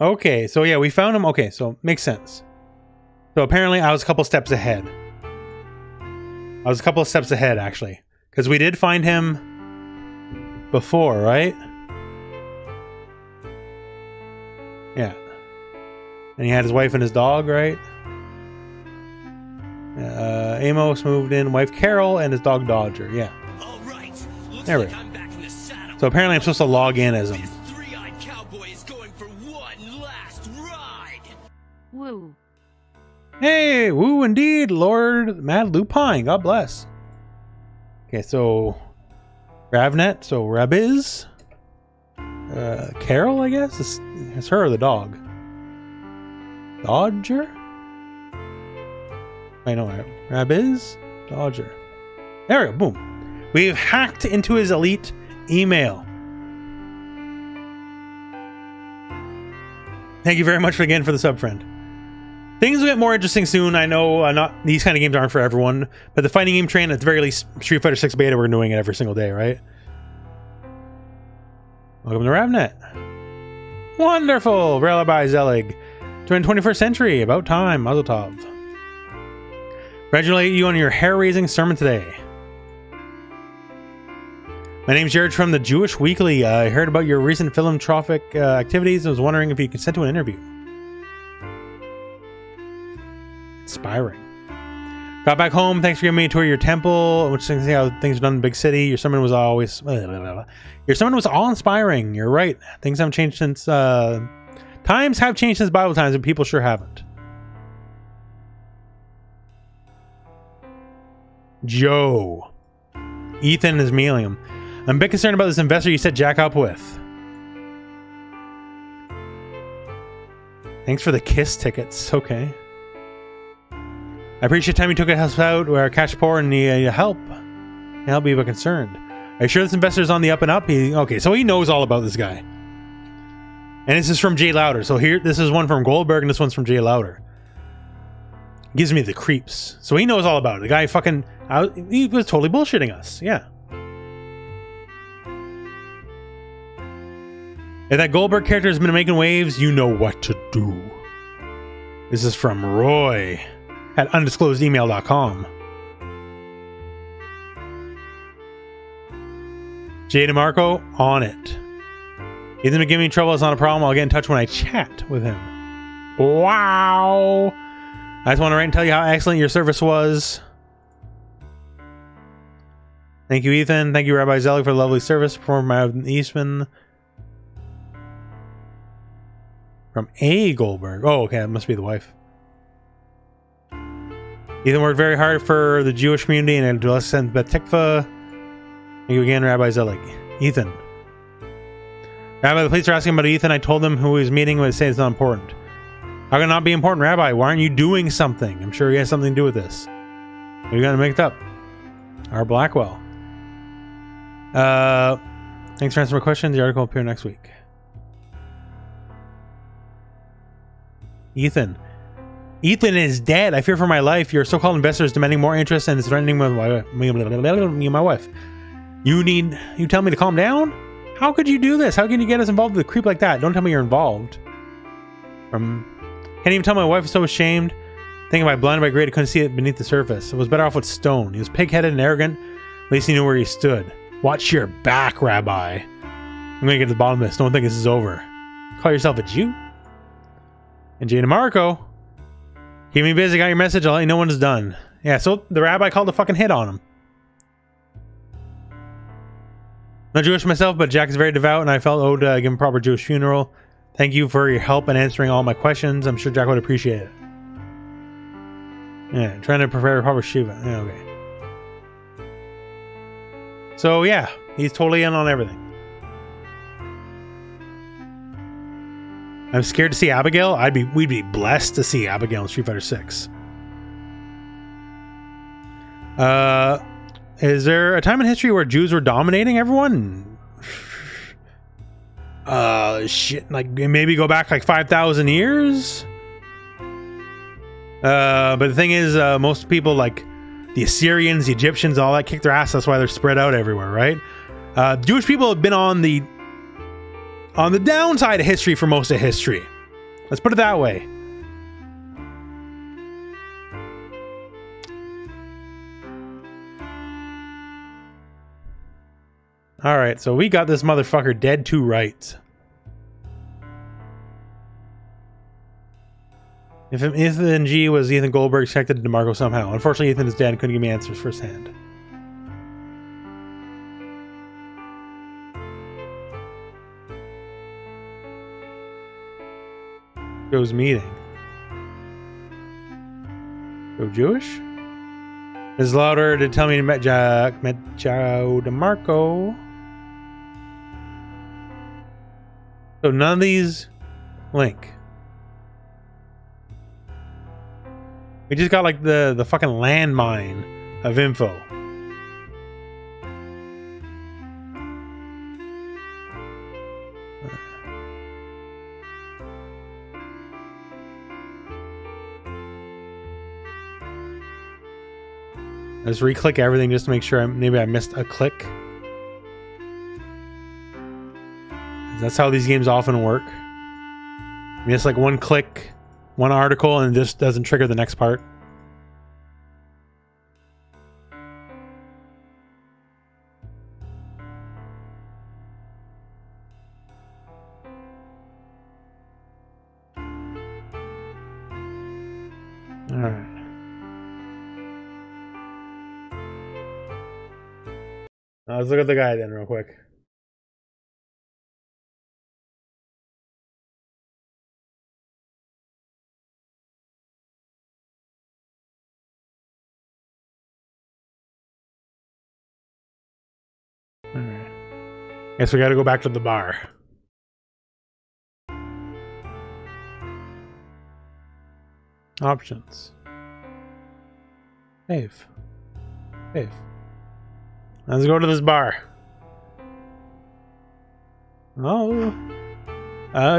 [SPEAKER 1] okay, so yeah, we found him. Okay, so makes sense. So apparently I was a couple steps ahead. Actually. Because we did find him before, right? Yeah. And he had his wife and his dog, right? Amos moved in, wife Carol, and his dog Dodger. Yeah.
[SPEAKER 8] All right.
[SPEAKER 1] There we go. So apparently I'm supposed to log in as him.
[SPEAKER 8] This three-eyed cowboy is going for one last ride.
[SPEAKER 6] Woo.
[SPEAKER 1] Hey, woo indeed, Lord Mad Lupine. God bless. Okay, so Ravnet, so Rabbiz. Carol, I guess? It's her or the dog? Dodger? I know, Rabbiz? Dodger. There we go, boom. We've hacked into his elite email. Thank you very much again for the sub, friend. Things will get more interesting soon. I know not these kind of games aren't for everyone, but the fighting game train, at the very least, Street Fighter 6 beta, we're doing it every single day, right? Welcome to Ravnet. Wonderful! Rabbi Zelig. Join 21st century. About time. Mazel tov. Congratulate you on your hair-raising sermon today. My name's Jared from the Jewish Weekly. I heard about your recent philanthropic activities and was wondering if you could send to an interview. Inspiring. Got back home. Thanks for giving me a tour of your temple, which is how things are done in the big city. Your sermon was always... Your sermon was all-inspiring. You're right. Things haven't changed since... Times have changed since Bible times, and people sure haven't. Joe. Ethan is mailing him. I'm a bit concerned about this investor you set Jack up with. Thanks for the KISS tickets. Okay. I appreciate the time you took to help us out. We're cash poor and need help. I'll be a bit concerned. Are you sure this investor's on the up and up? Okay, so he knows all about this guy. And this is from Jay Louder. So here, this is one from Goldberg and this one's from Jay Louder. Gives me the creeps. So he knows all about it. The guy fucking... he was totally bullshitting us. Yeah. If that Goldberg character has been making waves, you know what to do. This is from Roy at undisclosedemail.com. Jay DeMarco, on it. He's gonna give me trouble. It's not a problem. I'll get in touch when I chat with him. Wow. I just want to write and tell you how excellent your service was. Thank you, Ethan. Thank you, Rabbi Zelig, for the lovely service performed by Eastman. From A. Goldberg. Oh, okay. That must be the wife. Ethan worked very hard for the Jewish community and adolescent Betikva. Thank you again, Rabbi Zelig. Ethan. Rabbi, the police are asking about Ethan. I told them who he was meeting when they say it's not important. How can it not be important, Rabbi? Why aren't you doing something? I'm sure he has something to do with this. We're going to make it up. R. Blackwell. Thanks for answering my questions. The article will appear next week. Ethan. Ethan is dead. I fear for my life. Your so-called investor is demanding more interest and is threatening me and my wife. You tell me to calm down? How could you do this? How can you get us involved with a creep like that? Don't tell me you're involved. Can't even tell my wife is so ashamed. Thinking if I blinded by great, I couldn't see it beneath the surface. It was better off with Stone. He was pig-headed and arrogant. At least he knew where he stood. Watch your back, Rabbi. I'm gonna get to the bottom of this. Don't think this is over. Call yourself a Jew? And Jay DeMarco. Keep me busy. Got your message. I'll let you know when it's done. Yeah, so the Rabbi called a fucking hit on him. Not Jewish myself, but Jack is very devout, and I felt owed to give him a proper Jewish funeral. Thank you for your help in answering all my questions. I'm sure Jack would appreciate it. Yeah, trying to prepare a proper Shiva. Yeah, okay. So yeah, he's totally in on everything. I'm scared to see Abigail. We'd be blessed to see Abigail in Street Fighter 6. Is there a time in history where Jews were dominating everyone? Shit, like maybe go back like 5,000 years? But the thing is, most people like the Assyrians, the Egyptians, all that kicked their ass. That's why they're spread out everywhere, right? Jewish people have been on the downside of history for most of history. Let's put it that way. Alright, so we got this motherfucker dead to rights. If Ethan G was Ethan Goldberg, connected to DeMarco somehow. Unfortunately, Ethan is dead and couldn't give me answers firsthand. Joe's meeting. Joe Jewish? It's louder to tell me to met Joe DeMarco. So none of these link. We just got like the fucking landmine of info. Let's re-click everything just to make sure maybe I missed a click. That's how these games often work. I mean, it's like one click, one article, and it just doesn't trigger the next part. All right. Let's look at the guy then real quick. Alright. Guess we gotta go back to the bar. Options. Save. Save. Let's go to this bar. Oh.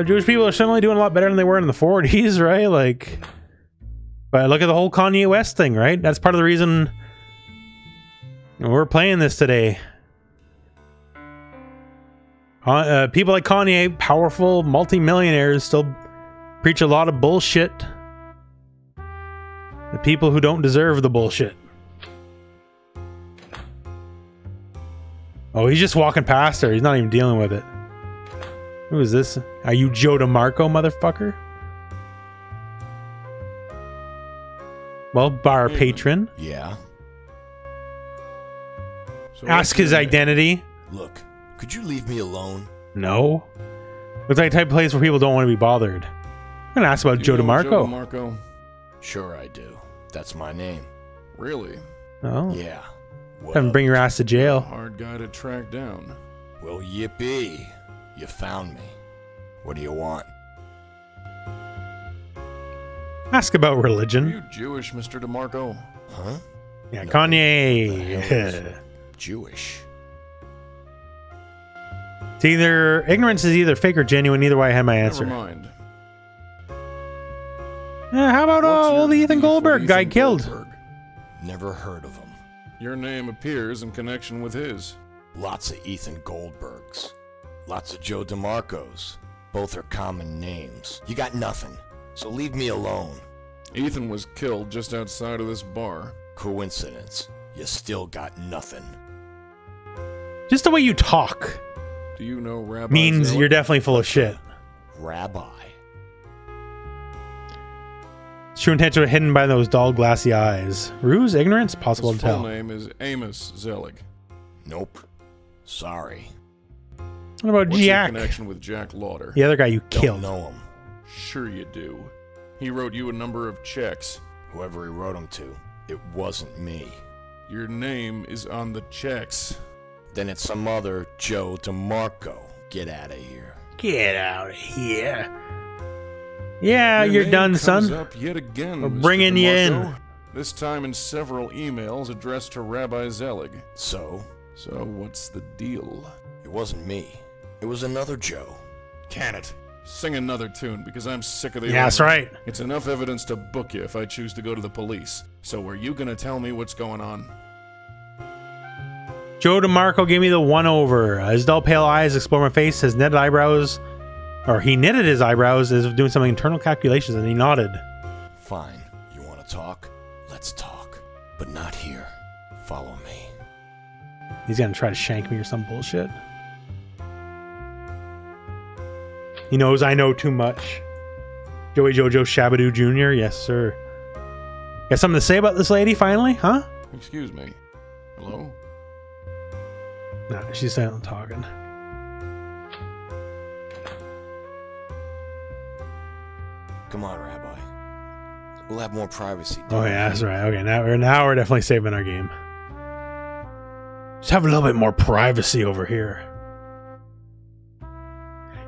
[SPEAKER 1] Jewish people are suddenly doing a lot better than they were in the 40s, right? Like, but look at the whole Kanye West thing, right? That's part of the reason we're playing this today. People like Kanye, powerful multimillionaires, still preach a lot of bullshit. The people who don't deserve the bullshit. Oh, he's just walking past her. He's not even dealing with it. Who is this? Are you Joe DeMarco, motherfucker? Well, bar patron.
[SPEAKER 9] Yeah.
[SPEAKER 3] So
[SPEAKER 1] Ask his identity.
[SPEAKER 9] Look, could you leave me alone?
[SPEAKER 1] No. Looks like a type of place where people don't want to be bothered. I'm gonna ask about Joe DeMarco.
[SPEAKER 3] Joe DeMarco?
[SPEAKER 9] Sure I do. That's my name.
[SPEAKER 3] Really?
[SPEAKER 1] Oh.
[SPEAKER 9] Yeah.
[SPEAKER 1] Have him bring your ass to jail.
[SPEAKER 3] Hard guy to track down.
[SPEAKER 9] Well, yippee. You found me. What do you want?
[SPEAKER 1] Ask about
[SPEAKER 3] Are
[SPEAKER 1] religion.
[SPEAKER 3] you Jewish, Mr. DeMarco?
[SPEAKER 9] Huh?
[SPEAKER 1] Yeah,
[SPEAKER 9] No.
[SPEAKER 1] Kanye.
[SPEAKER 9] Jewish.
[SPEAKER 1] It's either ignorance is either fake or genuine. Either way, I had my answer.
[SPEAKER 3] Never mind.
[SPEAKER 1] How about
[SPEAKER 3] What's your
[SPEAKER 1] old Ethan
[SPEAKER 3] beef with
[SPEAKER 1] Goldberg guy
[SPEAKER 3] Ethan
[SPEAKER 1] killed?
[SPEAKER 3] Goldberg?
[SPEAKER 9] Never heard of him.
[SPEAKER 3] Your name appears in connection with his.
[SPEAKER 9] Lots of Ethan Goldbergs. Lots of Joe DeMarcos. Both are common names. You got nothing, so leave me alone.
[SPEAKER 3] Ethan was killed just outside of this bar.
[SPEAKER 9] Coincidence. You still got nothing.
[SPEAKER 1] Just the way you talk
[SPEAKER 3] Do you know Rabbi
[SPEAKER 1] means
[SPEAKER 3] Zilla?
[SPEAKER 1] you're definitely full of shit.
[SPEAKER 9] Rabbi.
[SPEAKER 1] True intentions are hidden by those dull, glassy eyes. Ruse, ignorance, possible
[SPEAKER 3] His
[SPEAKER 1] to
[SPEAKER 3] full
[SPEAKER 1] tell.
[SPEAKER 3] name is Amos Zelig.
[SPEAKER 9] Nope. Sorry.
[SPEAKER 1] What about
[SPEAKER 3] What's
[SPEAKER 1] Jack?
[SPEAKER 3] your connection with Jack Lauder?
[SPEAKER 1] The other guy you killed.
[SPEAKER 9] Don't know him.
[SPEAKER 3] Sure you do. He wrote you a number of checks.
[SPEAKER 9] Whoever he wrote them to, it wasn't me.
[SPEAKER 3] Your name is on the checks.
[SPEAKER 9] Then it's some other Joe DeMarco. Get out of here.
[SPEAKER 1] Get out of here. Yeah,
[SPEAKER 3] Your
[SPEAKER 1] you're
[SPEAKER 3] name
[SPEAKER 1] done,
[SPEAKER 3] comes
[SPEAKER 1] son.
[SPEAKER 3] up yet again,
[SPEAKER 1] We're
[SPEAKER 3] Mr.
[SPEAKER 1] bringing you
[SPEAKER 3] DeMarco.
[SPEAKER 1] in.
[SPEAKER 3] This time in several emails addressed to Rabbi Zelig.
[SPEAKER 9] So,
[SPEAKER 3] what's the deal?
[SPEAKER 9] it wasn't me. It was another Joe.
[SPEAKER 3] Can it? Sing another tune, because I'm sick of the
[SPEAKER 1] Yeah, that's
[SPEAKER 3] old one.
[SPEAKER 1] right.
[SPEAKER 3] It's enough evidence to book you if I choose to go to the police. So are you gonna tell me what's going on?
[SPEAKER 1] Joe DeMarco gave me the one-over. His dull pale eyes explore my face. His knitted eyebrows, or he knitted his eyebrows as if doing some internal calculations, and he nodded.
[SPEAKER 9] Fine. You want to talk? Let's talk. But not here. Follow me.
[SPEAKER 1] He's gonna try to shank me or some bullshit. He knows I know too much. Joey Jojo Shabadoo Jr., yes, sir. Got something to say about this lady, finally? Huh?
[SPEAKER 3] Excuse me. Hello?
[SPEAKER 1] Nah, she's silent talking.
[SPEAKER 9] Come on, Rabbi. We'll have more privacy.
[SPEAKER 1] Oh yeah, that's right. Okay, now we're definitely saving our game. Just have a little bit more privacy over here.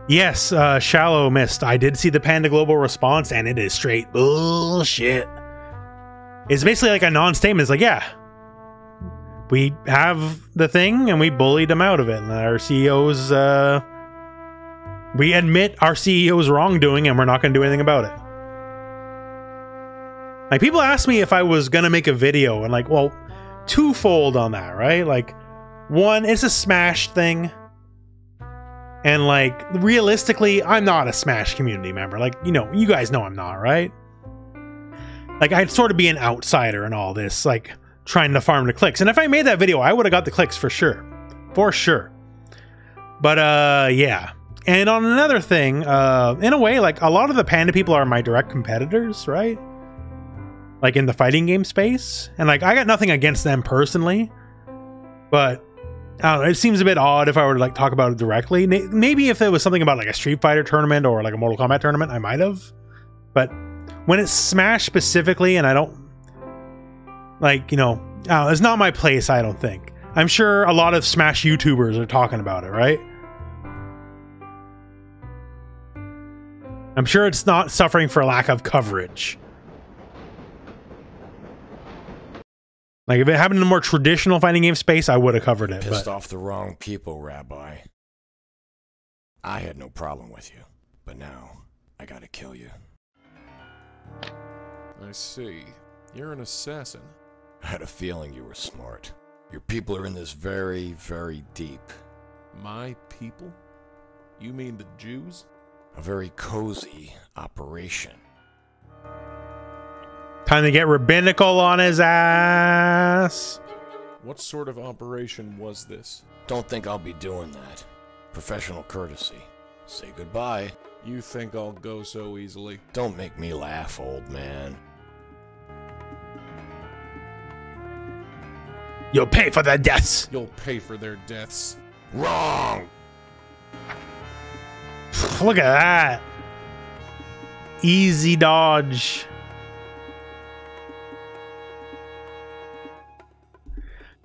[SPEAKER 1] Yes, Shallow missed. I did see the Panda Global response, and it is straight bullshit. It's basically like a non-statement. It's like, yeah, we have the thing, and we bullied them out of it. And our CEO's, we admit our CEO's wrongdoing, and we're not going to do anything about it. Like, people ask me if I was going to make a video, and like, well, twofold on that, right? Like, one, it's a Smash thing. And like, realistically, I'm not a Smash community member. Like, you know, you guys know I'm not, right? Like, I'd sort of be an outsider in all this, like, trying to farm the clicks. And if I made that video, I would have got the clicks for sure. For sure. But, yeah. And on another thing, in a way, like, a lot of the Panda people are my direct competitors, right? Like, in the fighting game space. And, like, I got nothing against them personally. But I don't know, it seems a bit odd if I were to like talk about it directly. Maybe if there was something about like a Street Fighter tournament or like a Mortal Kombat tournament, I might have. But when it's Smash specifically, and I don't like, you know, it's not my place, I don't think. I'm sure a lot of Smash YouTubers are talking about it, right? I'm sure it's not suffering for lack of coverage. Like, if it happened in a more traditional fighting game space, I would have covered it.
[SPEAKER 9] Pissed off the wrong people, Rabbi. I had no problem with you, but now I gotta kill you.
[SPEAKER 3] I see. You're an assassin.
[SPEAKER 9] I had a feeling you were smart. Your people are in this very, very deep.
[SPEAKER 3] My people? You mean the Jews?
[SPEAKER 9] A very cozy operation.
[SPEAKER 1] Time to get rabbinical on his ass.
[SPEAKER 3] What sort of operation was this?
[SPEAKER 9] Don't think I'll be doing that. Professional courtesy. Say goodbye.
[SPEAKER 3] You think I'll go so easily?
[SPEAKER 9] Don't make me laugh, old man.
[SPEAKER 1] You'll pay for their deaths.
[SPEAKER 3] You'll pay for their deaths.
[SPEAKER 9] Wrong!
[SPEAKER 1] Look at that. Easy dodge.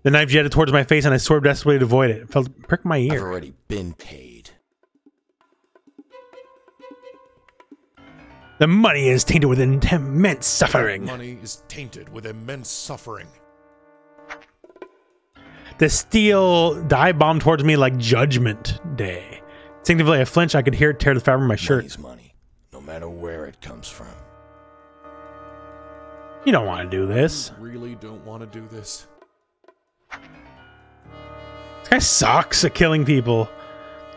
[SPEAKER 1] The knife jetted towards my face and I swerved desperately to avoid it. It felt prick my ear.
[SPEAKER 9] I've already been paid.
[SPEAKER 1] The money is tainted with immense suffering.
[SPEAKER 3] Money is tainted with immense suffering.
[SPEAKER 1] The steel dive bombed towards me like Judgment Day. Instinctively, I flinched. I could hear it tear the fabric of my shirt.
[SPEAKER 9] Money's money, no matter where it comes from.
[SPEAKER 1] You don't want to do this.
[SPEAKER 3] You really don't want to do this.
[SPEAKER 1] This guy sucks at killing people.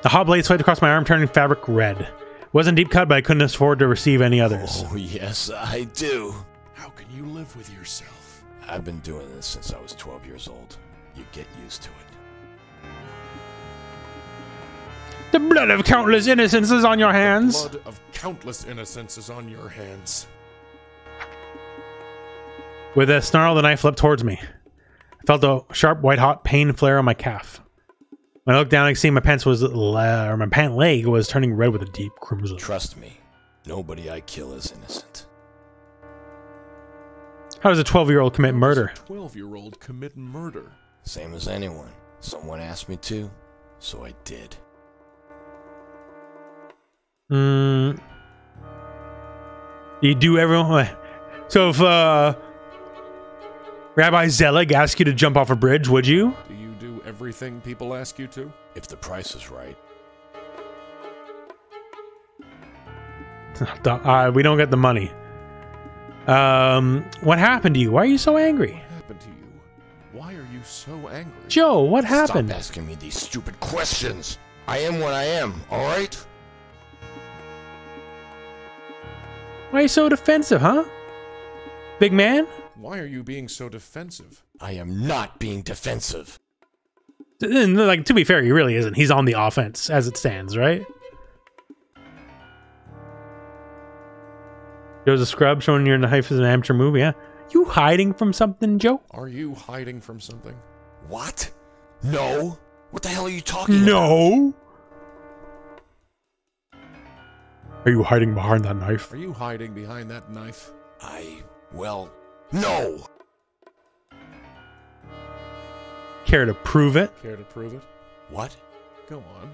[SPEAKER 1] The hot blade swiped across my arm, turning fabric red. It wasn't deep cut, but I couldn't afford to receive any others.
[SPEAKER 9] Oh, yes, I do.
[SPEAKER 3] How can you live with yourself?
[SPEAKER 9] I've been doing this since I was 12 years old. You get used to it.
[SPEAKER 1] The blood of countless innocents is on your hands.
[SPEAKER 3] The blood of countless innocents is on your hands.
[SPEAKER 1] With a snarl, the knife leapt towards me. I felt a sharp, white-hot pain flare on my calf. When I looked down, I could see my pants or my pant leg was turning red with a deep crimson.
[SPEAKER 9] Trust me, nobody I kill is innocent.
[SPEAKER 1] How does a 12-year-old commit murder?
[SPEAKER 3] 12-year-old commit murder.
[SPEAKER 9] Same as anyone. Someone asked me to, so I did.
[SPEAKER 1] You do everyone. So if Rabbi Zelig asked you to jump off a bridge, would you?
[SPEAKER 3] Do you do everything people ask you to?
[SPEAKER 9] If the price is right.
[SPEAKER 1] We don't get the money. What happened to you? Why are you so angry?
[SPEAKER 3] What happened to you? Why are you so angry?
[SPEAKER 1] Joe, what happened?
[SPEAKER 9] Stop asking me these stupid questions. I am what I am, alright?
[SPEAKER 1] Why are you so defensive, huh? Big man?
[SPEAKER 3] Why are you being so defensive?
[SPEAKER 9] I am not being defensive.
[SPEAKER 1] Like, to be fair, he really isn't. He's on the offense as it stands, right? Joe's a scrub showing your knife as an amateur movie, huh? You hiding from something, Joe?
[SPEAKER 3] Are you hiding from something?
[SPEAKER 9] What? No. What the hell are you talking about?
[SPEAKER 1] No. Are you hiding behind that knife?
[SPEAKER 3] Are you hiding behind that knife?
[SPEAKER 9] Well, no.
[SPEAKER 1] Care to prove it?
[SPEAKER 3] Care to prove it?
[SPEAKER 9] What?
[SPEAKER 3] Go on.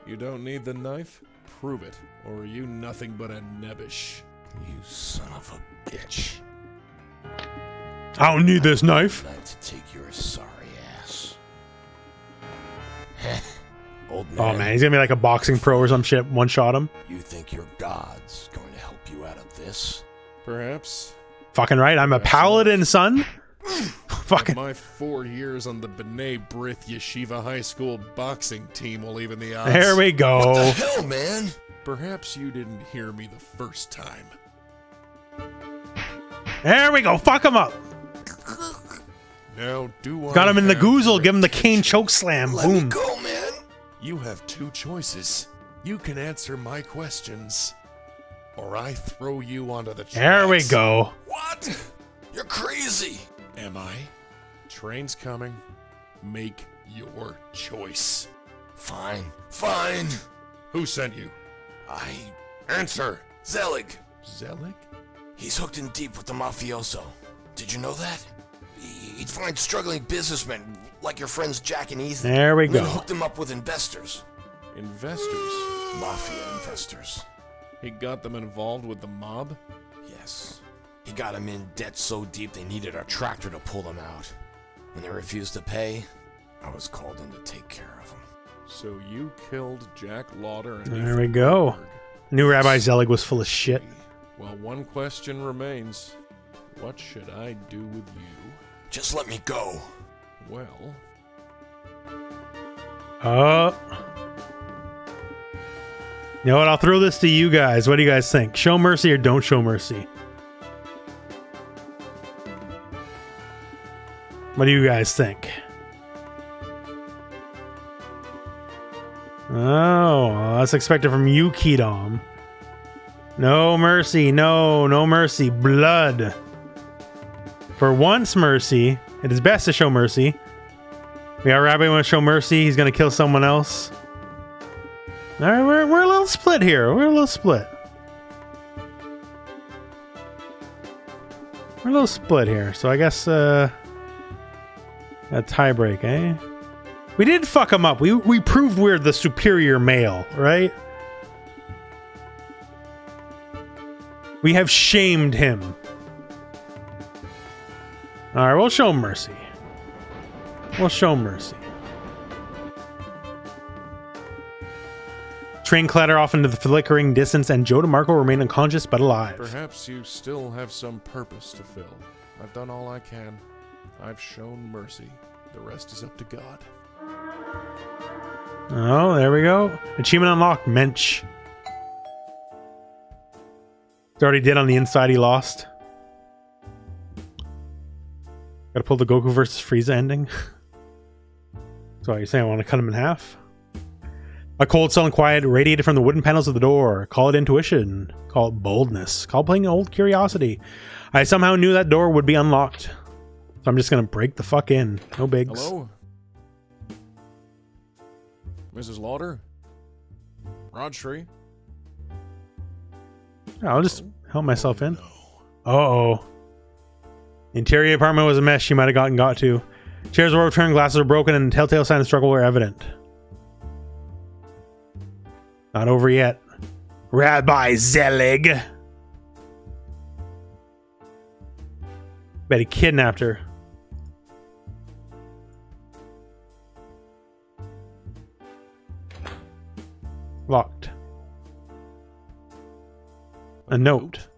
[SPEAKER 3] You don't need the knife? Prove it. Or are you nothing but a nebbish?
[SPEAKER 9] You son of a bitch.
[SPEAKER 1] I don't need this knife.
[SPEAKER 9] I'd like to take your sorry ass. Old man.
[SPEAKER 1] Oh man, he's gonna be like a boxing pro or some shit. One shot him.
[SPEAKER 9] You think your god's going to help you out of this?
[SPEAKER 3] Perhaps.
[SPEAKER 1] Fucking right. I'm a paladin, son. Fucking.
[SPEAKER 3] My 4 years on the B'nai B'rith Yeshiva High School boxing team will even the odds.
[SPEAKER 1] There we go.
[SPEAKER 9] What the hell, man?
[SPEAKER 3] Perhaps you didn't hear me the first time.
[SPEAKER 1] There we go. Fuck him up.
[SPEAKER 3] Now, do I
[SPEAKER 1] Got him in the
[SPEAKER 3] have
[SPEAKER 1] goozle.
[SPEAKER 3] your
[SPEAKER 1] Give him the cane
[SPEAKER 3] attention?
[SPEAKER 1] choke slam.
[SPEAKER 9] Let me
[SPEAKER 1] Boom.
[SPEAKER 9] go, man.
[SPEAKER 3] You have two choices. You can answer my questions, or I throw you onto the tracks.
[SPEAKER 1] There we go.
[SPEAKER 9] What? You're crazy.
[SPEAKER 3] Am I? Train's coming. Make your choice.
[SPEAKER 9] Fine. Fine.
[SPEAKER 3] Who sent you? Answer.
[SPEAKER 9] Zelig.
[SPEAKER 3] Zelig?
[SPEAKER 9] He's hooked in deep with the mafioso. Did you know that? He'd find struggling businessmen like your friends Jack and Ethan.
[SPEAKER 1] There we
[SPEAKER 9] and
[SPEAKER 1] go.
[SPEAKER 9] then hook them up with investors.
[SPEAKER 3] Investors?
[SPEAKER 9] Mafia investors.
[SPEAKER 3] He got them involved with the mob?
[SPEAKER 9] Yes. He got them in debt so deep they needed a tractor to pull them out. When they refused to pay, I was called in to take care of them.
[SPEAKER 3] So you killed Jack Lauder and
[SPEAKER 1] There we go.
[SPEAKER 3] Berg.
[SPEAKER 1] I knew Rabbi Zelig was full of shit.
[SPEAKER 3] Well, one question remains. What should I do with you?
[SPEAKER 9] Just let me go.
[SPEAKER 3] Well...
[SPEAKER 1] You know what? I'll throw this to you guys. What do you guys think? Show mercy or don't show mercy? What do you guys think? Oh, that's expected from you, Kedom. No mercy. No, no mercy. Blood. For once, mercy. It is best to show mercy. We got Rabbi want to show mercy. He's going to kill someone else. All right, we're a little split here. We're a little split. We're a little split here. So I guess a tie break, eh? We did fuck him up. We proved we're the superior male, right? We have shamed him. All right, we'll show mercy. We'll show mercy. Train clatter off into the flickering distance, and Joe DeMarco remain unconscious but alive.
[SPEAKER 3] Perhaps you still have some purpose to fill. I've done all I can. I've shown mercy. The rest is up to God.
[SPEAKER 1] Oh, there we go. Achievement unlocked, Mensch. It's already did on the inside, he lost. Gotta pull the Goku versus Frieza ending. So you're saying I want to cut him in half? A cold, sullen quiet radiated from the wooden panels of the door. Call it intuition. Call it boldness. Call it playing old curiosity. I somehow knew that door would be unlocked. So I'm just gonna break the fuck in. No bigs.
[SPEAKER 3] Hello? Mrs. Lauder? Rodshri?
[SPEAKER 1] I'll just help myself in. Uh-oh. Interior apartment was a mess she might have got to. Chairs were overturned, glasses were broken, and telltale signs of struggle were evident. Not over yet. Rabbi Zelig. Bet he kidnapped her. Locked. A note.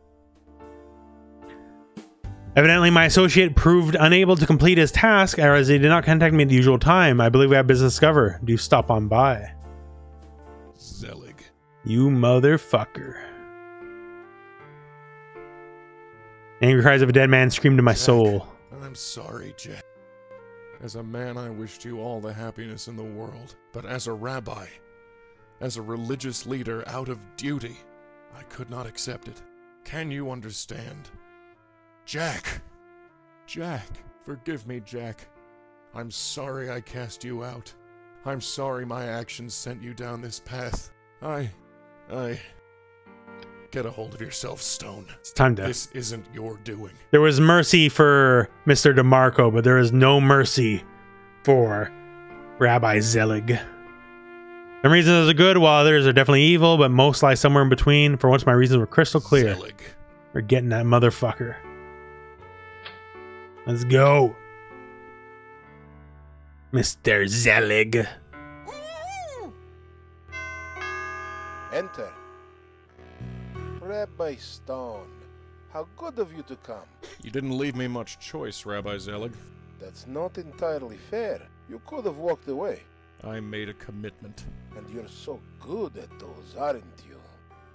[SPEAKER 1] Evidently, my associate proved unable to complete his task as he did not contact me at the usual time. I believe we have business to cover. Do stop on by.
[SPEAKER 3] Zelig.
[SPEAKER 1] You motherfucker. Angry cries of a dead man screamed in my soul.
[SPEAKER 3] I'm sorry, Jack. As a man, I wished you all the happiness in the world. But as a rabbi, as a religious leader out of duty, I could not accept it. Can you understand? Jack! Jack! Forgive me, Jack. I'm sorry I cast you out. I'm sorry my actions sent you down this path. Get a hold of yourself, Stone.
[SPEAKER 1] It's time to...
[SPEAKER 3] This isn't your doing.
[SPEAKER 1] There was mercy for Mr. DeMarco, but there is no mercy for Rabbi Zelig. Some reasons are good, while others are definitely evil, but most lie somewhere in between. For once, my reasons were crystal clear.
[SPEAKER 3] Zelig.
[SPEAKER 1] We're getting that motherfucker. Let's go. Mr. Zelig.
[SPEAKER 7] Enter. Rabbi Stone, how good of you to come.
[SPEAKER 3] You didn't leave me much choice, Rabbi Zelig.
[SPEAKER 7] That's not entirely fair. You could have walked away.
[SPEAKER 3] I made a commitment.
[SPEAKER 7] And you're so good at those, aren't you?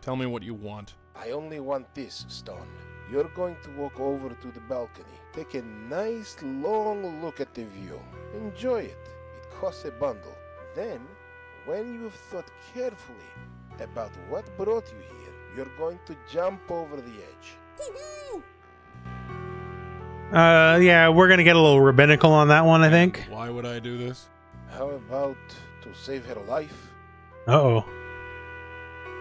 [SPEAKER 3] Tell me what you want.
[SPEAKER 7] I only want this, Stone. You're going to walk over to the balcony. Take a nice long look at the view. Enjoy it. It costs a bundle. Then, when you've thought carefully about what brought you here, you're going to jump over the edge.
[SPEAKER 1] Yeah, we're gonna get a little rabbinical on that one, I think.
[SPEAKER 3] Why would I do this?
[SPEAKER 7] How about to save her life?
[SPEAKER 1] Uh-oh.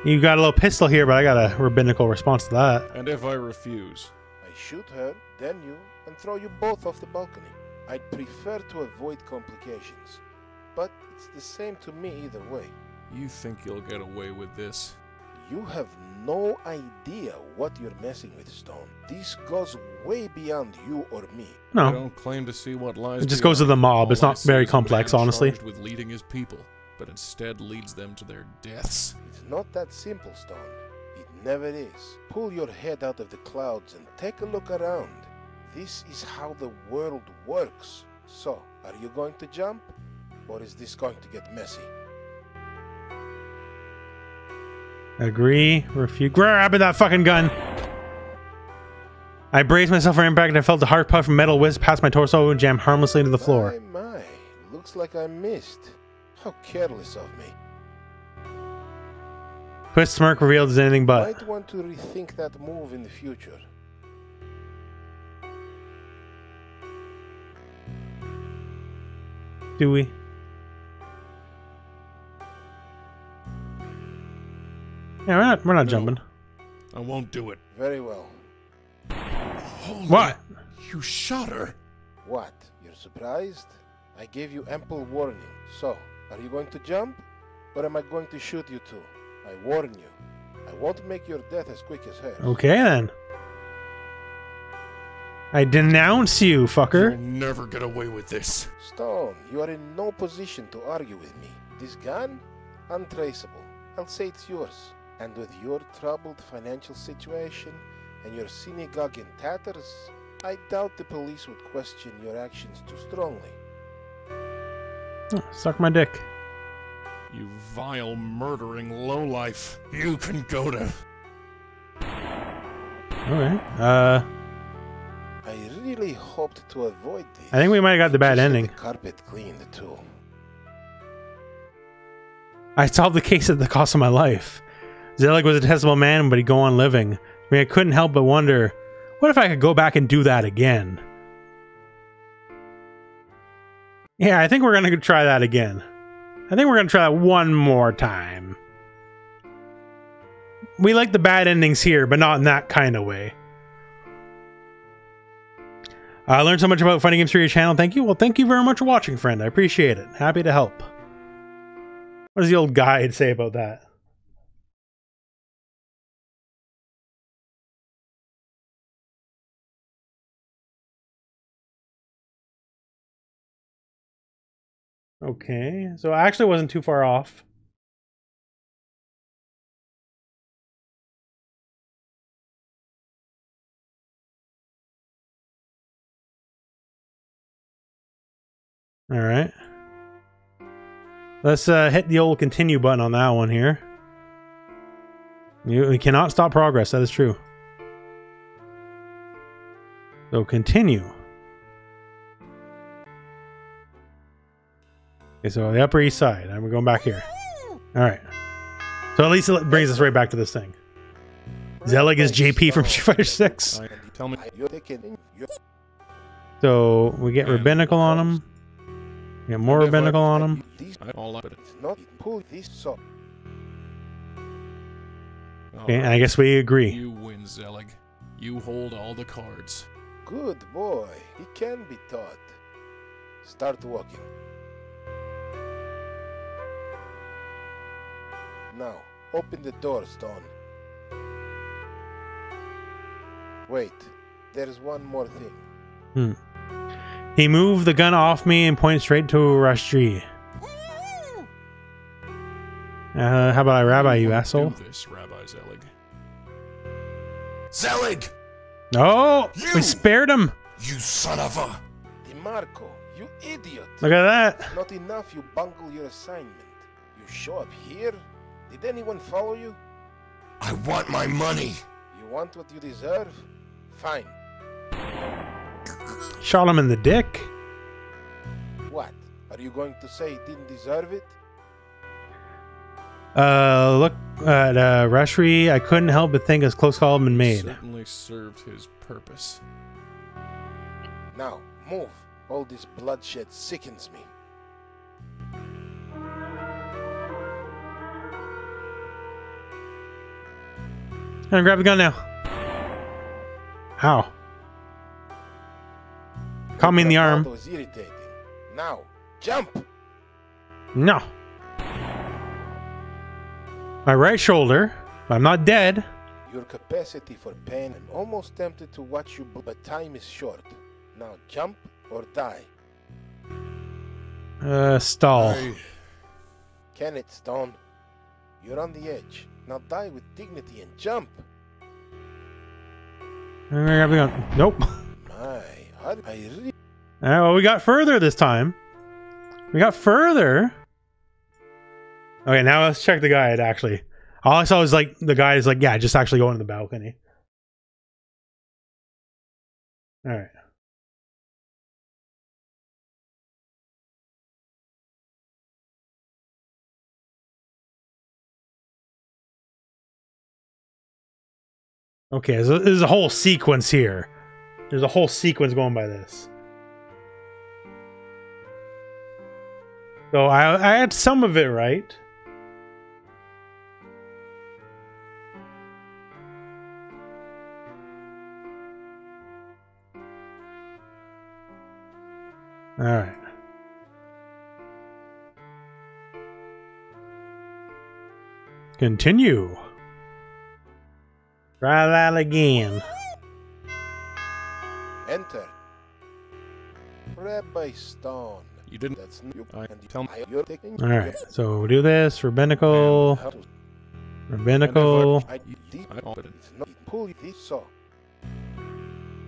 [SPEAKER 1] You got a little pistol here, but I got a rabbinical response to that.
[SPEAKER 3] And if I refuse?
[SPEAKER 7] I shoot her, then you, and throw you both off the balcony. I'd prefer to avoid complications, but it's the same to me either way.
[SPEAKER 3] You think you'll get away with this?
[SPEAKER 7] You have no idea what you're messing with, Stone. This goes way beyond you or me.
[SPEAKER 1] No.
[SPEAKER 3] I don't claim to see what lies.
[SPEAKER 1] It just goes to the mob.
[SPEAKER 3] All
[SPEAKER 1] it's not very complex, honestly.
[SPEAKER 3] Charged with leading his people, but instead leads them to their deaths.
[SPEAKER 7] It's not that simple, Stone. It never is. Pull your head out of the clouds and take a look around. This is how the world works. So, are you going to jump? Or is this going to get messy?
[SPEAKER 1] Agree. Refuse. Grab that fucking gun. I braced myself for impact and I felt the heart puff of metal whiz past my torso and jam harmlessly into the floor.
[SPEAKER 7] My. Looks like I missed. How careless of me.
[SPEAKER 1] Twist smirk revealed as anything but.
[SPEAKER 7] Might want to rethink that move in the future.
[SPEAKER 1] Do we? Yeah, we're not jumping.
[SPEAKER 3] I won't do it.
[SPEAKER 7] Very well.
[SPEAKER 3] Holy,
[SPEAKER 1] what?
[SPEAKER 3] You shot her.
[SPEAKER 7] What? You're surprised? I gave you ample warning. So, are you going to jump? Or am I going to shoot you too? I warn you. I won't make your death as quick as hers.
[SPEAKER 1] Okay then. I denounce you, fucker.
[SPEAKER 3] You'll never get away with this.
[SPEAKER 7] Stone, you are in no position to argue with me. This gun? Untraceable. I'll say it's yours. And with your troubled financial situation and your synagogue in tatters, I doubt the police would question your actions too strongly.
[SPEAKER 1] Oh, suck my dick.
[SPEAKER 3] You vile, murdering lowlife. You can go to...
[SPEAKER 1] Okay.
[SPEAKER 7] I really hoped to avoid this.
[SPEAKER 1] I think we might have got the bad
[SPEAKER 7] Just
[SPEAKER 1] ending.
[SPEAKER 7] the carpet cleaned too.
[SPEAKER 1] I solved the case at the cost of my life. Zelig was a detestable man, but he'd go on living. I mean, I couldn't help but wonder, what if I could go back and do that again? Yeah, I think we're going to try that again. I think we're going to try that one more time. We like the bad endings here, but not in that kind of way. I learned so much about fighting games through your channel. Thank you. Well, thank you very much for watching, friend. I appreciate it. Happy to help. What does the old guide say about that? Okay, so I actually wasn't too far off. All right. Let's hit the old continue button on that one here. We cannot stop progress, that is true. So continue. Okay, so the Upper East Side, and we're going back here. Alright. So at least it brings us right back to this thing. Zelig is JP from Street Fighter 6.
[SPEAKER 3] Tell me.
[SPEAKER 1] So we get Rabbinical on him. We get more Rabbinical on him. Okay, and I guess we agree.
[SPEAKER 3] You win, Zelig. You hold all the cards.
[SPEAKER 7] Good boy. He can be taught. Start walking. Now, open the door, Stone. Wait, there's one more thing.
[SPEAKER 1] He moved the gun off me and pointed straight to Rashtree. How about I Rabbi you, asshole?
[SPEAKER 3] Do this, Rabbi Zelig.
[SPEAKER 9] Zelig!
[SPEAKER 1] Oh, we spared him.
[SPEAKER 9] You son of a...
[SPEAKER 7] DeMarco, you idiot.
[SPEAKER 1] Look at that.
[SPEAKER 7] Not enough you bungle your assignment. You show up here? Did anyone follow you?
[SPEAKER 9] I want my money.
[SPEAKER 7] You want what you deserve? Fine.
[SPEAKER 1] Shot him in the dick.
[SPEAKER 7] What? Are you going to say he didn't deserve it?
[SPEAKER 1] Look at Rashtree. I couldn't help but think his close call had been made.
[SPEAKER 3] Certainly served his purpose.
[SPEAKER 7] Now, move. All this bloodshed sickens me.
[SPEAKER 1] And grab the gun now. Ow. Caught me in the arm.
[SPEAKER 7] Was irritating. Now, jump!
[SPEAKER 1] No. My right shoulder. I'm not dead.
[SPEAKER 7] Your capacity for pain. I'm almost tempted to watch you, but time is short. Now, jump or die.
[SPEAKER 1] Stall.
[SPEAKER 7] Can it, Stone? You're on the edge. Now die with dignity and jump.
[SPEAKER 1] Grab the gun. Nope. Well, we got further this time. We got further. Okay, now let's check the guide, actually. All I saw was, like, the guy is like, yeah, just actually go into the balcony. Alright. Okay, so there's a whole sequence here. There's a whole sequence going by this. So I had some of it right. All right. Continue. Try that again.
[SPEAKER 7] Enter. Rabbi Stone.
[SPEAKER 3] You didn't.
[SPEAKER 7] That's new.
[SPEAKER 3] Tell me.
[SPEAKER 1] All right. So we'll do this. Rabbinical. Rabbinical. All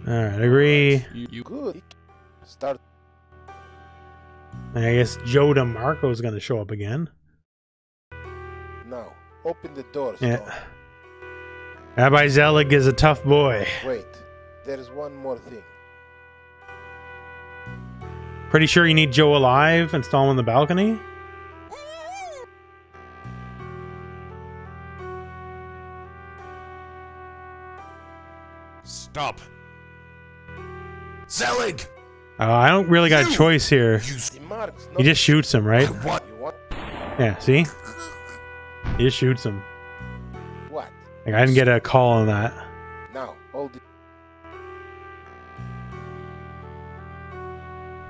[SPEAKER 1] right. Agree.
[SPEAKER 7] Good. Start.
[SPEAKER 1] I guess Joe DeMarco is going to show up again.
[SPEAKER 7] Now, open the door.
[SPEAKER 1] Yeah. Rabbi Zelig is a tough boy.
[SPEAKER 7] Wait, there's one more thing.
[SPEAKER 1] Pretty sure you need Joe alive. Install him on the balcony.
[SPEAKER 9] Stop. Zelig!
[SPEAKER 1] I don't really got a choice here. He just shoots him, right? Yeah, see? He just shoots him.
[SPEAKER 7] What?
[SPEAKER 1] Like, I didn't get a call on that.
[SPEAKER 7] Now, hold it.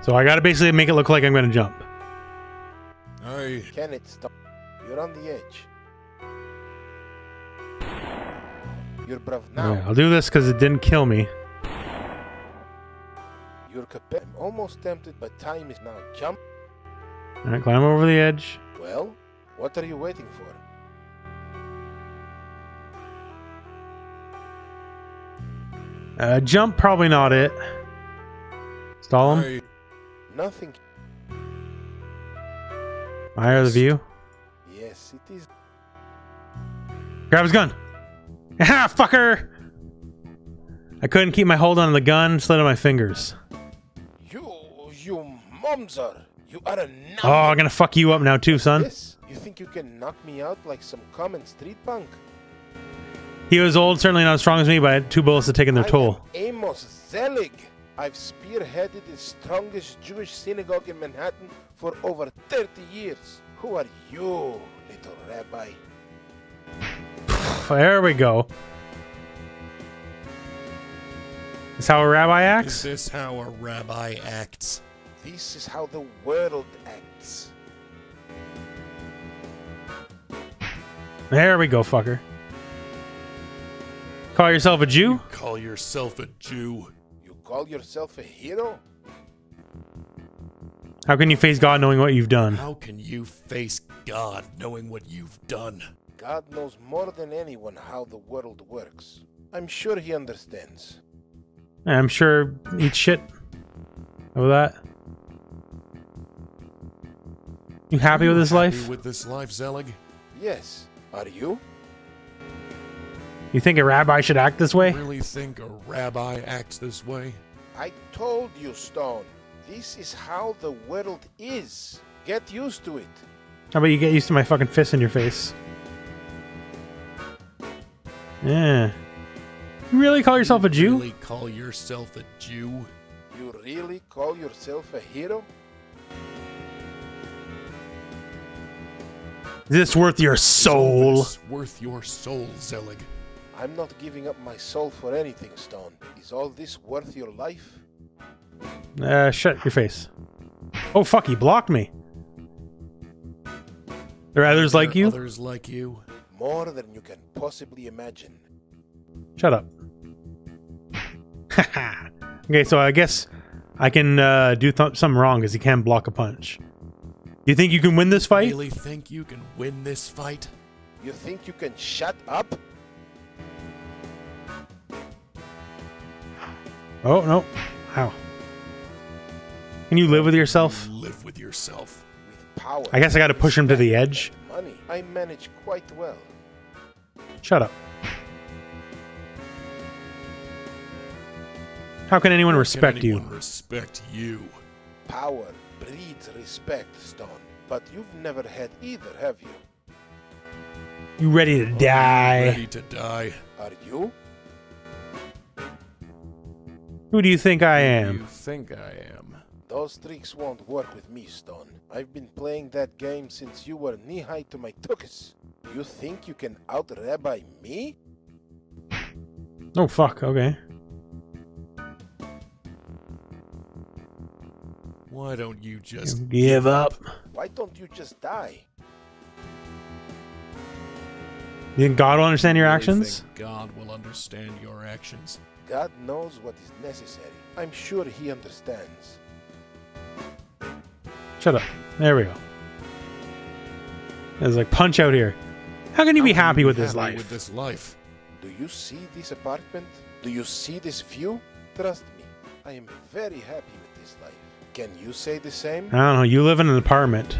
[SPEAKER 1] So I gotta basically make it look like I'm gonna jump.
[SPEAKER 7] Can it stop? You're on the edge. You're brave now.
[SPEAKER 1] Yeah, I'll do this because it didn't kill me.
[SPEAKER 7] You're I'm almost tempted, but time is now. Jump.
[SPEAKER 1] Alright, climb over the edge.
[SPEAKER 7] Well, what are you waiting for?
[SPEAKER 1] Jump, probably not it. Stall him.
[SPEAKER 7] Nothing.
[SPEAKER 1] Higher the view.
[SPEAKER 7] Yes, it is.
[SPEAKER 1] Grab his gun. Ha, fucker! I couldn't keep my hold on the gun, slid on my fingers.
[SPEAKER 7] You momser! You are a nothing.
[SPEAKER 1] Oh, I'm gonna fuck you up now too, son.
[SPEAKER 7] Yes? You think you can knock me out like some common street punk?
[SPEAKER 1] He was old, certainly not as strong as me, but I had 2 bullets had taken their toll.
[SPEAKER 7] Amos Zelig. I've spearheaded the strongest Jewish synagogue in Manhattan for over 30 years. Who are you, little rabbi?
[SPEAKER 1] There we go. Is how a rabbi acts?
[SPEAKER 10] Is this how a rabbi acts?
[SPEAKER 7] This is how the world acts.
[SPEAKER 1] There we go, fucker. Call yourself a Jew?
[SPEAKER 10] You call yourself a Jew?
[SPEAKER 7] You call yourself a hero?
[SPEAKER 1] How can you face God knowing what you've done?
[SPEAKER 10] How can you face God knowing what you've done?
[SPEAKER 7] God knows more than anyone how the world works. I'm sure he understands.
[SPEAKER 1] I'm sure eat shit over that. You happy with this life?
[SPEAKER 10] Happy with this life, Zelig?
[SPEAKER 7] Yes. Are you?
[SPEAKER 1] You think a rabbi should act this way?
[SPEAKER 10] You really think a rabbi acts this way?
[SPEAKER 7] I told you, Stone. This is how the world is. Get used to it.
[SPEAKER 1] How about you get used to my fucking fist in your face? Yeah. You really call yourself a Jew?
[SPEAKER 10] You really call yourself a Jew?
[SPEAKER 7] You really call yourself a hero?
[SPEAKER 1] Is this worth your soul?
[SPEAKER 10] Is this worth your soul, Zelig?
[SPEAKER 7] I'm not giving up my soul for anything, Stone. Is all this worth your life?
[SPEAKER 1] Shut your face. Oh, fuck, he blocked me. There are others like you?
[SPEAKER 10] Others like you?
[SPEAKER 7] More than you can possibly imagine.
[SPEAKER 1] Shut up. Okay, so I guess I can do something wrong because he can block a punch. Do you think you can win this fight?
[SPEAKER 10] You really think you can win this fight?
[SPEAKER 7] You think you can shut up?
[SPEAKER 1] Oh, no. How? Can you live with yourself?
[SPEAKER 10] Live with yourself.
[SPEAKER 7] With power.
[SPEAKER 1] I guess I gotta push him to the edge.
[SPEAKER 7] Money. I manage quite well.
[SPEAKER 1] Shut up. How can anyone respect you?
[SPEAKER 10] Respect you.
[SPEAKER 7] Power breeds respect, Stone. But you've never had either, have you?
[SPEAKER 1] You ready to die?
[SPEAKER 10] Ready to die.
[SPEAKER 7] Are you?
[SPEAKER 1] Who do you think I am?
[SPEAKER 10] Who do you think I am?
[SPEAKER 7] Those tricks won't work with me, Stone. I've been playing that game since you were knee-high to my tuchus. You think you can out-rabbi me?
[SPEAKER 1] Oh, fuck, okay.
[SPEAKER 10] Why don't you just
[SPEAKER 1] give up?
[SPEAKER 7] Why don't you just die?
[SPEAKER 1] You think God will understand your actions?
[SPEAKER 10] Think God will understand your actions.
[SPEAKER 7] God knows what is necessary. I'm sure he understands.
[SPEAKER 1] Shut up. There we go. There's like punch out here. How can you be happy with this life?
[SPEAKER 7] Do you see this apartment? Do you see this view? Trust me, I am very happy with this life. Can you say the same?
[SPEAKER 1] I don't know. You live in an apartment.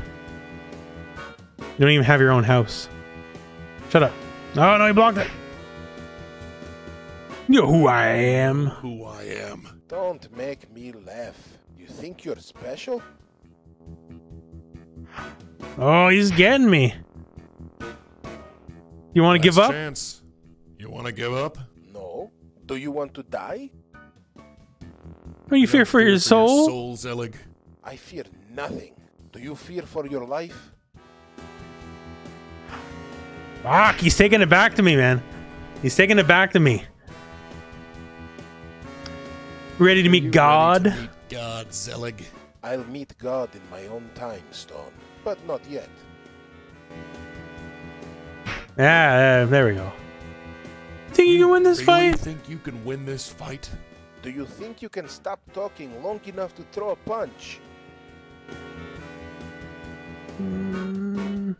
[SPEAKER 1] You don't even have your own house. Shut up. Oh, no, he blocked it. You know who I am.
[SPEAKER 10] Who I am.
[SPEAKER 7] Don't make me laugh. You think you're special?
[SPEAKER 1] Oh, he's getting me. You want to give up?
[SPEAKER 10] Chance. You want to give up?
[SPEAKER 7] No. Do you want to die?
[SPEAKER 1] Oh, you fear for your soul?
[SPEAKER 10] Zelig.
[SPEAKER 7] I fear nothing. Do you fear for your life?
[SPEAKER 1] Fuck, he's taking it back to me, man. He's taking it back to me. Ready to meet God?
[SPEAKER 10] Ready to meet God, Zelig.
[SPEAKER 7] I'll meet God in my own time, Stone, but not yet.
[SPEAKER 1] Yeah, there we go. Think you can win this fight?
[SPEAKER 3] Think you can win this fight?
[SPEAKER 7] Do you think you can stop talking long enough to throw a punch?
[SPEAKER 1] Can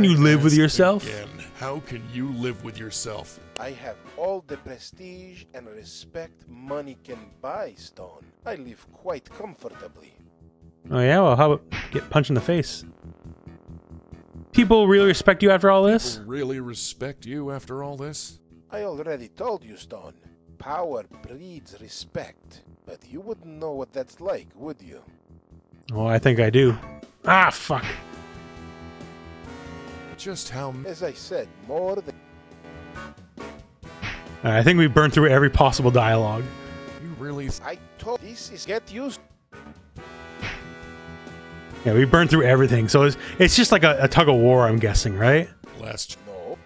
[SPEAKER 1] you live with yourself?
[SPEAKER 3] Again, how can you live with yourself?
[SPEAKER 7] I have all the prestige and respect money can buy, Stone. I live quite comfortably.
[SPEAKER 1] Oh yeah, well how about get punched in the face? People really respect you after all this?
[SPEAKER 3] People really respect you after all this?
[SPEAKER 7] I already told you, Stone. Power breeds respect. But you wouldn't know what that's like, would you?
[SPEAKER 1] Oh, I think I do. Ah, fuck.
[SPEAKER 3] Just how...
[SPEAKER 7] As I said, more than...
[SPEAKER 1] I think we burned through every possible dialogue.
[SPEAKER 3] You really...
[SPEAKER 7] I told this is get used...
[SPEAKER 1] Yeah, we burned through everything. So it's just like a tug of war, I'm guessing, right?
[SPEAKER 3] Last...
[SPEAKER 7] No.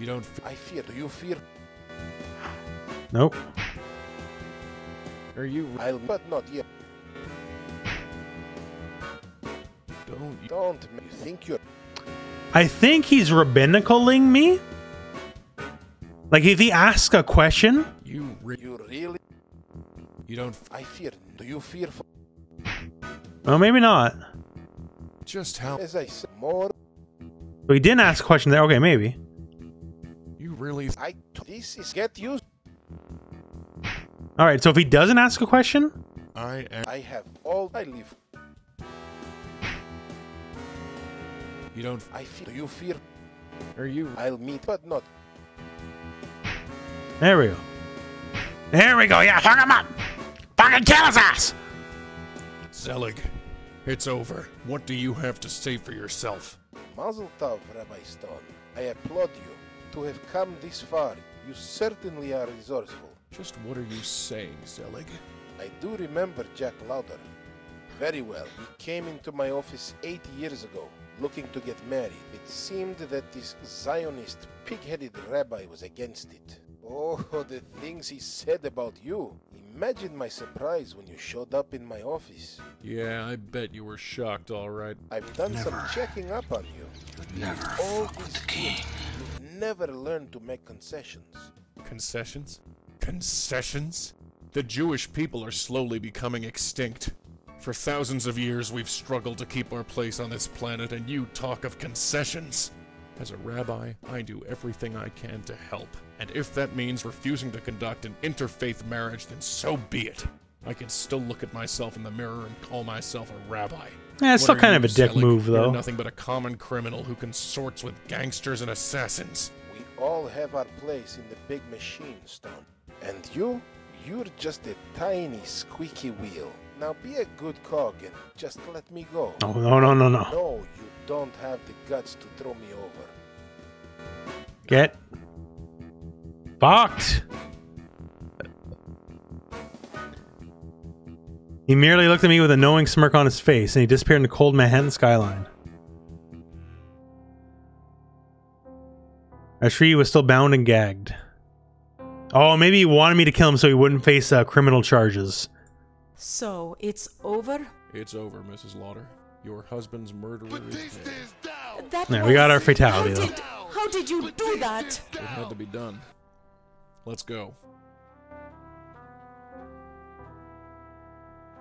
[SPEAKER 3] You don't...
[SPEAKER 7] I fear. Do you fear?
[SPEAKER 1] Nope.
[SPEAKER 3] Are you...
[SPEAKER 7] I'll... But not yet. Don't. You think you're...
[SPEAKER 1] I think he's rabbinicaling me. Like, if he asks a question...
[SPEAKER 7] You really...
[SPEAKER 3] You don't...
[SPEAKER 7] I fear. Do you fear for...
[SPEAKER 1] Well, maybe not.
[SPEAKER 3] Just how...
[SPEAKER 7] As I said, more...
[SPEAKER 1] But he didn't ask a question there. Okay, maybe.
[SPEAKER 3] You really...
[SPEAKER 7] This is get used...
[SPEAKER 1] Alright, so if he doesn't ask a question...
[SPEAKER 7] I have all... I live...
[SPEAKER 3] You don't...
[SPEAKER 7] I fear... Do you fear...
[SPEAKER 3] Are you...
[SPEAKER 7] I'll meet, but not...
[SPEAKER 1] There we go. There we go, yeah, fuck him up! Fucking kill his ass!
[SPEAKER 3] Zelig, it's over. What do you have to say for yourself?
[SPEAKER 7] Mazel tov, Rabbi Stone. I applaud you. To have come this far, you certainly are resourceful.
[SPEAKER 3] Just what are you saying, Zelig?
[SPEAKER 7] I do remember Jack Lauder. Very well. He came into my office 8 years ago, looking to get married. It seemed that this Zionist, pig-headed rabbi was against it. Oh, the things he said about you. Imagine my surprise when you showed up in my office.
[SPEAKER 3] Yeah, I bet you were shocked, all right.
[SPEAKER 7] I've done some checking up on you.
[SPEAKER 10] Never
[SPEAKER 7] all these years, you've never learned to make concessions.
[SPEAKER 3] Concessions? Concessions? The Jewish people are slowly becoming extinct. For thousands of years, we've struggled to keep our place on this planet, and you talk of concessions. As a rabbi, I do everything I can to help. And if that means refusing to conduct an interfaith marriage, then so be it. I can still look at myself in the mirror and call myself a rabbi.
[SPEAKER 1] Yeah, it's still kind of a dick move, though.
[SPEAKER 3] You're nothing but a common criminal who consorts with gangsters and assassins.
[SPEAKER 7] We all have our place in the big machine, Stone. And you're just a tiny squeaky wheel. Now be a good cog and just let me go.
[SPEAKER 1] Oh, no.
[SPEAKER 7] No, you don't have the guts to throw me over.
[SPEAKER 1] Get fucked. He merely looked at me with a knowing smirk on his face, and he disappeared in the cold Manhattan skyline. Ashri was still bound and gagged. Oh, maybe he wanted me to kill him so he wouldn't face criminal charges.
[SPEAKER 6] So, it's over?
[SPEAKER 3] It's over, Mrs. Lauder. Your husband's murderer is dead.
[SPEAKER 1] Yeah, we got our fatality, though.
[SPEAKER 6] How did you do that?
[SPEAKER 3] It had to be done. Let's go.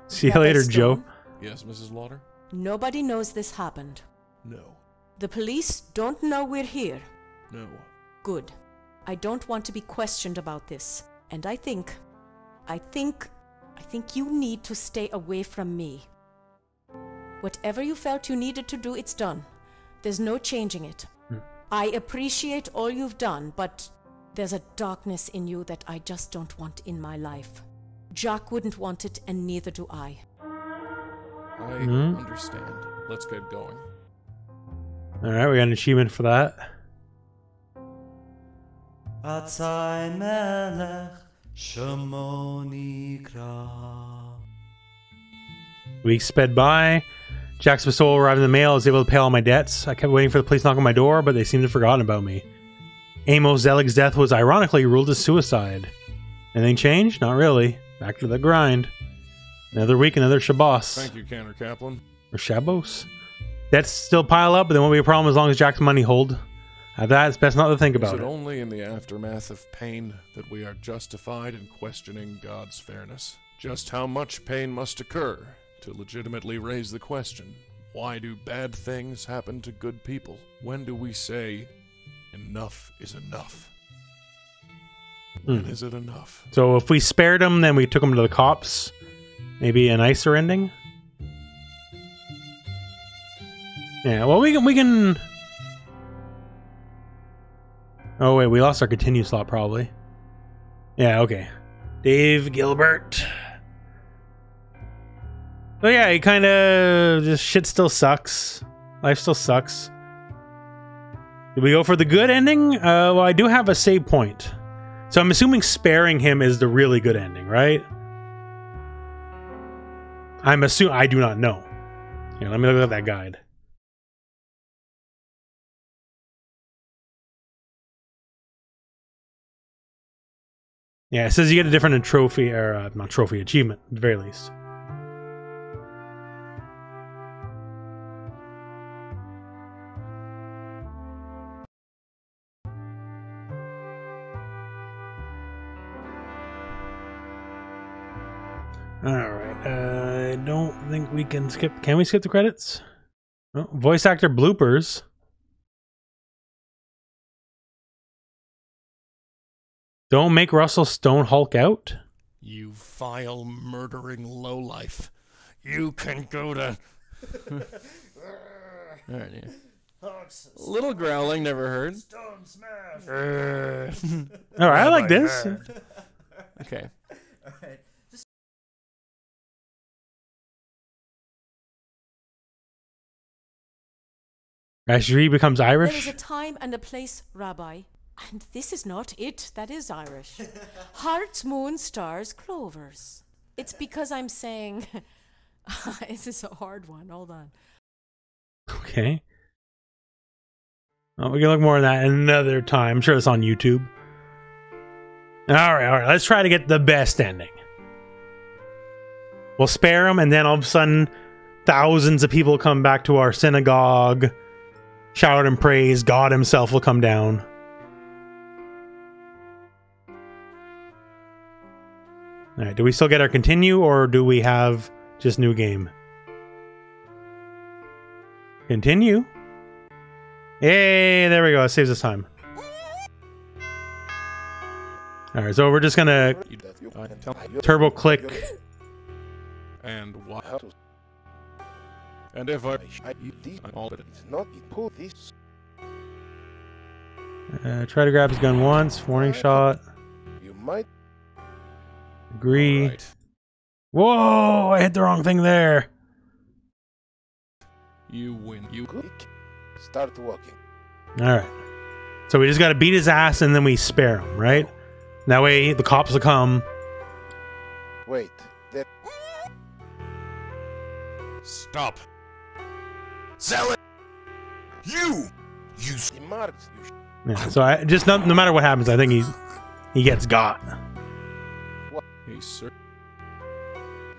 [SPEAKER 1] See you later, Joe.
[SPEAKER 3] Yes, Mrs. Lauder?
[SPEAKER 6] Nobody knows this happened.
[SPEAKER 3] No.
[SPEAKER 6] The police don't know we're here.
[SPEAKER 3] No.
[SPEAKER 6] Good. I don't want to be questioned about this. And I think you need to stay away from me. Whatever you felt you needed to do, it's done. There's no changing it. I appreciate all you've done, but there's a darkness in you that I just don't want in my life. Jack wouldn't want it, and neither do I.
[SPEAKER 3] I understand. Let's get going.
[SPEAKER 1] Alright, we got an achievement for that. Weeks sped by. Jack's pistol arrived in the mail. I was able to pay all my debts. I kept waiting for the police to knock on my door, but they seemed to have forgotten about me. Amos Zelig's death was ironically ruled as suicide. Anything changed? Not really. Back to the grind. Another week, another Shabbos.
[SPEAKER 3] Thank you, Cantor Kaplan.
[SPEAKER 1] Or Shabbos. Debts still pile up, but there won't be a problem as long as Jack's money hold. After that, it's best not to think about it.
[SPEAKER 3] Is it only in the aftermath of pain that we are justified in questioning God's fairness? Just how much pain must occur to legitimately raise the question, why do bad things happen to good people? When do we say, enough is enough? When is it enough?
[SPEAKER 1] So if we spared him, then we took him to the cops. Maybe a nicer ending? Yeah, well, we can... Oh, wait, we lost our continue slot, probably. Yeah, okay. Dave Gilbert. So yeah, he kind of... just shit still sucks. Life still sucks. Did we go for the good ending? Well, I do have a save point. So I'm assuming sparing him is the really good ending, right? I'm assuming... I do not know. Here, let me look at that guide. Yeah, it says you get a different trophy, or not trophy, achievement, at the very least. Alright, I don't think we can skip... Can we skip the credits? Oh, voice actor bloopers. Don't make Russell Stone Hulk out?
[SPEAKER 10] You vile, murdering lowlife. You can go to...
[SPEAKER 11] Alright, yeah. Little growling, never heard.
[SPEAKER 10] Stone smash!
[SPEAKER 1] Alright, I like this.
[SPEAKER 11] Okay.
[SPEAKER 2] Alright.
[SPEAKER 1] Ashri becomes Irish?
[SPEAKER 6] There is a time and a place, Rabbi. And this is not it that is Irish. Hearts, moon, stars, clovers. It's because I'm saying... This is a hard one. Hold on.
[SPEAKER 1] Okay. Oh, we can look more at that another time. I'm sure it's on YouTube. Alright. Let's try to get the best ending. We'll spare him, and then all of a sudden, thousands of people come back to our synagogue, shout and praise. God himself will come down. Alright, do we still get our continue, or do we have just new game? Continue. Hey, there we go. It saves us time. Alright, so we're just gonna turbo click.
[SPEAKER 3] And what? And if I
[SPEAKER 1] try to grab his gun once. Warning shot.
[SPEAKER 7] You might
[SPEAKER 1] agree. Right. Whoa! I hit the wrong thing there.
[SPEAKER 3] You win. You
[SPEAKER 7] start walking.
[SPEAKER 1] All right. So we just got to beat his ass and then we spare him, right? That way the cops will come.
[SPEAKER 7] Wait.
[SPEAKER 10] Stop. Sell it. You.
[SPEAKER 1] Yeah, so I just no matter what happens, I think he gets got.
[SPEAKER 3] Hey, sir.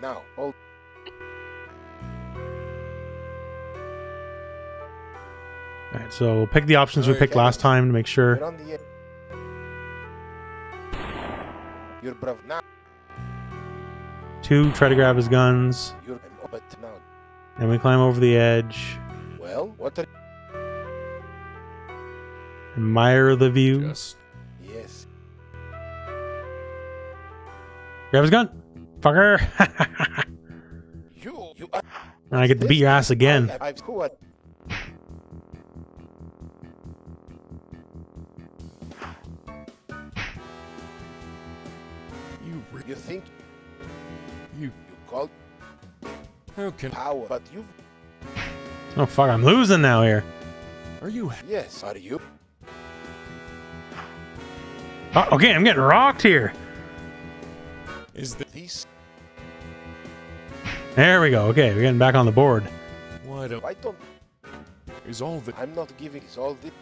[SPEAKER 7] Now, hold.
[SPEAKER 1] Alright, so we'll pick the options we picked last time to make sure.
[SPEAKER 7] You're brave now.
[SPEAKER 1] 2, try to grab his guns. Then we climb over the edge.
[SPEAKER 7] Well, what are...
[SPEAKER 1] Admire the view.
[SPEAKER 7] Yes.
[SPEAKER 1] Grab his gun. Fucker. And I get to beat your ass again.
[SPEAKER 7] You think
[SPEAKER 3] you
[SPEAKER 7] called power, but you...
[SPEAKER 1] Oh fuck, I'm losing now here.
[SPEAKER 3] Are you?
[SPEAKER 7] Yes, are you?
[SPEAKER 1] Oh, okay, I'm getting rocked here.
[SPEAKER 3] Is this?
[SPEAKER 1] There we go. Okay, we're getting back on the board.
[SPEAKER 3] What I don't.
[SPEAKER 7] Why don't?
[SPEAKER 3] Is all the.
[SPEAKER 7] I'm not giving. Is all the.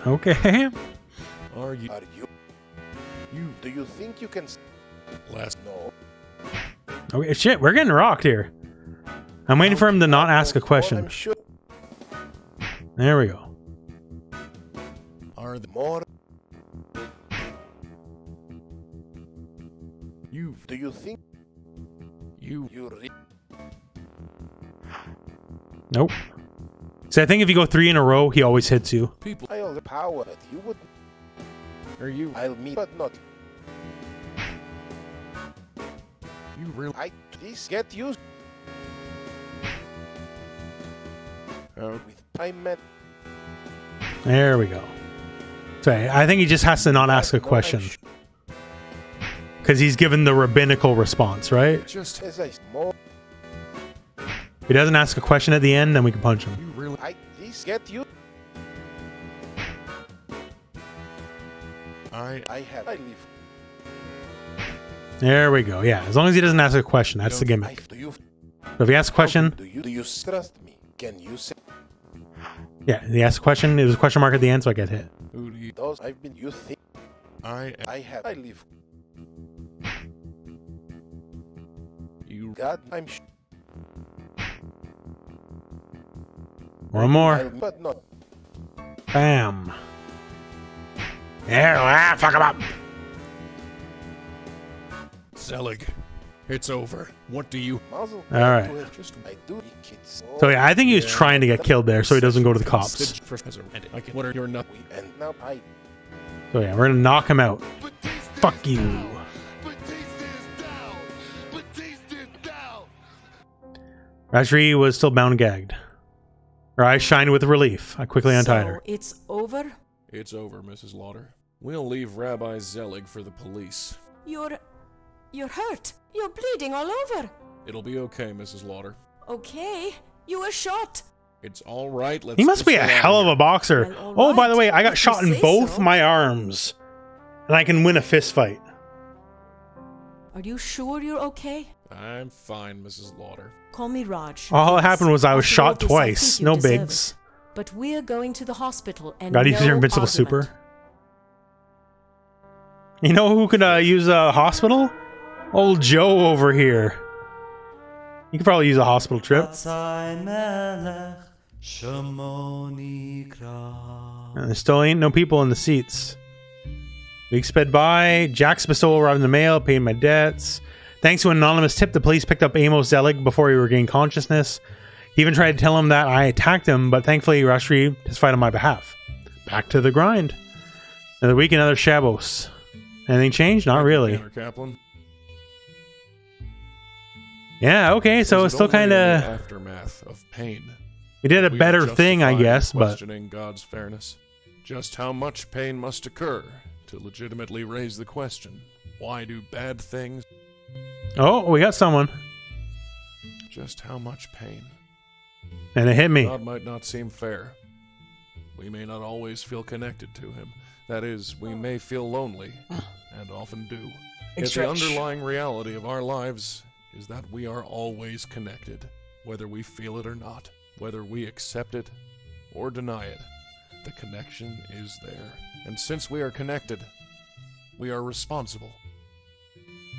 [SPEAKER 1] Okay.
[SPEAKER 3] Are you? You.
[SPEAKER 7] Do you think you can?
[SPEAKER 3] Last.
[SPEAKER 7] No.
[SPEAKER 1] Okay, shit, we're getting rocked here. I'm waiting for him to not ask a question.
[SPEAKER 7] I'm sure.
[SPEAKER 1] There we go.
[SPEAKER 7] Are the more?
[SPEAKER 3] You.
[SPEAKER 7] Do you think?
[SPEAKER 3] You.
[SPEAKER 1] Nope. So I think if you go 3 in a row, he always hits you.
[SPEAKER 3] People.
[SPEAKER 7] I all the power that you would.
[SPEAKER 3] Are you?
[SPEAKER 7] I'll meet, but not.
[SPEAKER 3] You really?
[SPEAKER 7] Please get used. With time, man.
[SPEAKER 1] There we go. So I think he just has to not ask a question. Because he's given the rabbinical response, right?
[SPEAKER 3] Just
[SPEAKER 7] as I more.
[SPEAKER 1] If he doesn't ask a question at the end, then we can punch him.
[SPEAKER 3] You really?
[SPEAKER 7] Please get you. I leave.
[SPEAKER 1] There we go. Yeah, as long as he doesn't ask a question, that's the gimmick. So if he asks a question,
[SPEAKER 7] Do you trust me? Can you say?
[SPEAKER 1] yeah, he asks a question. There's a question mark at the end, so I get hit.
[SPEAKER 3] Who do you?
[SPEAKER 7] Those I've been. You think? I leave.
[SPEAKER 3] You.
[SPEAKER 7] God, I'm.
[SPEAKER 1] One more.
[SPEAKER 7] But not.
[SPEAKER 1] Bam. Yeah, fuck him up.
[SPEAKER 3] Zelig, it's over. What do you?
[SPEAKER 1] All right.
[SPEAKER 7] I do, kids.
[SPEAKER 1] So yeah, I think he was trying to get killed there, so he doesn't go to the cops.
[SPEAKER 3] What are your nuts?
[SPEAKER 7] And now
[SPEAKER 1] So yeah, we're gonna knock him out. Fuck you. Rajri was still bound and gagged. Her eyes shined with relief. I quickly untied her.
[SPEAKER 6] It's over?
[SPEAKER 3] It's over, Mrs. Lauder. We'll leave Rabbi Zelig for the police.
[SPEAKER 6] You're hurt. You're bleeding all over.
[SPEAKER 3] It'll be okay, Mrs. Lauder.
[SPEAKER 6] Okay. You were shot.
[SPEAKER 3] It's all right. Let's.
[SPEAKER 1] He must be a hell of a boxer.
[SPEAKER 6] Well,
[SPEAKER 1] Oh, by the way, I got
[SPEAKER 6] If
[SPEAKER 1] shot
[SPEAKER 6] you
[SPEAKER 1] in
[SPEAKER 6] say
[SPEAKER 1] both
[SPEAKER 6] so.
[SPEAKER 1] my arms. And I can win a fist fight.
[SPEAKER 6] Are you sure you're okay?
[SPEAKER 3] I'm fine, Mrs. Lauder.
[SPEAKER 6] Call me Raj.
[SPEAKER 1] All that
[SPEAKER 6] please.
[SPEAKER 1] happened was I was
[SPEAKER 6] After all
[SPEAKER 1] shot
[SPEAKER 6] this, I
[SPEAKER 1] twice.
[SPEAKER 6] think you
[SPEAKER 1] No
[SPEAKER 6] deserve
[SPEAKER 1] bigs.
[SPEAKER 6] it. But we're going to the hospital and
[SPEAKER 1] Gotta use your
[SPEAKER 6] no
[SPEAKER 1] invincible
[SPEAKER 6] argument.
[SPEAKER 1] super. You know who could use a hospital? Old Joe over here. You could probably use a hospital trip. And there still ain't no people in the seats. Weeks sped by. Jack's bestowal arrived in the mail, paid my debts. Thanks to an anonymous tip, the police picked up Amos Zelig before he regained consciousness. He even tried to tell him that I attacked him, but thankfully Rashri testified on my behalf. Back to the grind. Another week, another Shabos. Anything changed? Not really.
[SPEAKER 3] Kaplan.
[SPEAKER 1] Yeah, okay, so it's still kind of
[SPEAKER 3] aftermath of pain.
[SPEAKER 1] We did a better thing, I guess, but
[SPEAKER 3] questioning God's fairness. Just how much pain must occur to legitimately raise the question? Why do bad things?
[SPEAKER 1] oh, we got someone,
[SPEAKER 3] Just how much pain?
[SPEAKER 1] and it hit me.
[SPEAKER 3] God might not seem fair. We may not always feel connected to him. That is, we may feel lonely, and often do. Yet the underlying reality of our lives is that we are always connected, whether we feel it or not, whether we accept it or deny it. The connection is there. And since we are connected, we are responsible.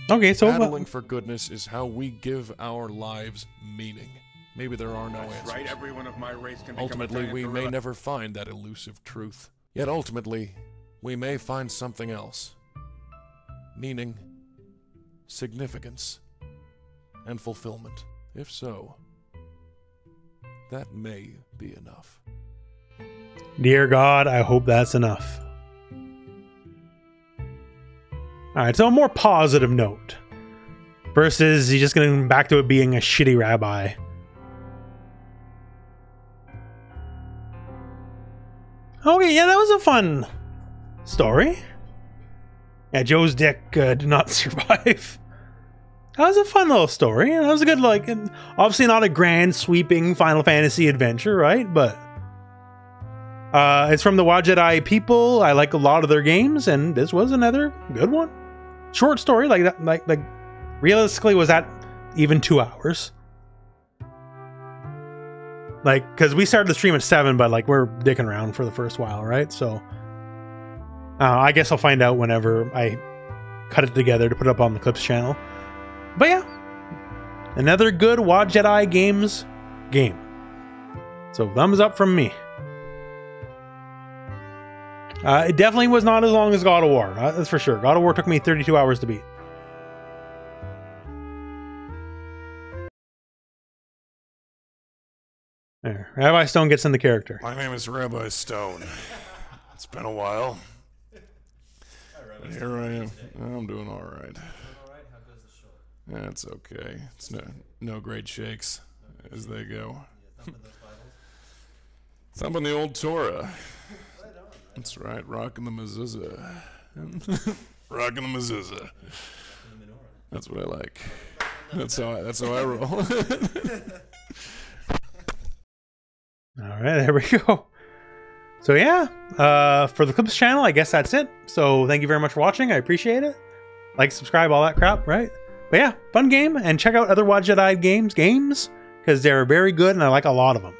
[SPEAKER 1] Okay, so
[SPEAKER 3] Battling for goodness is how we give our lives meaning. Maybe there are no answers.
[SPEAKER 12] Right, everyone of my race can
[SPEAKER 3] Ultimately, we may never find that elusive truth. Yet ultimately, we may find something else. Meaning, significance, and fulfillment. If so, that may be enough.
[SPEAKER 1] Dear God, I hope that's enough. Alright, so a more positive note. Versus he's just getting back to it being a shitty rabbi. Okay, yeah, that was a fun story. Yeah, Joe's dick did not survive. That was a fun little story. That was a good, like, obviously not a grand, sweeping Final Fantasy adventure, right? But it's from the Wadjet Eye people. I like a lot of their games, and this was another good one. Short story, like that, like realistically, was that even 2 hours? Like, because we started the stream at 7, but like we're dicking around for the first while, right? So I guess I'll find out whenever I cut it together to put it up on the Clips channel. But yeah, another good Wadjet Eye Games game. So thumbs up from me. It definitely was not as long as God of War, that's for sure. God of War took me 32 hours to beat. There, Rabbi Stone gets in the character.
[SPEAKER 3] My name is Rabbi Stone. It's been a while. But here I am. I'm doing all right. That's okay. It's no great shakes as they go. Thumping the old Torah. That's right, rocking the mezuzah. Rocking the mezuzah. That's what I like. That's how I roll.
[SPEAKER 1] All right, there we go. So yeah, for the Clips channel, I guess that's it. So thank you very much for watching. I appreciate it. Like, subscribe, all that crap, right? But yeah, fun game, and check out other Wadjet Eye games, because they're very good, and I like a lot of them.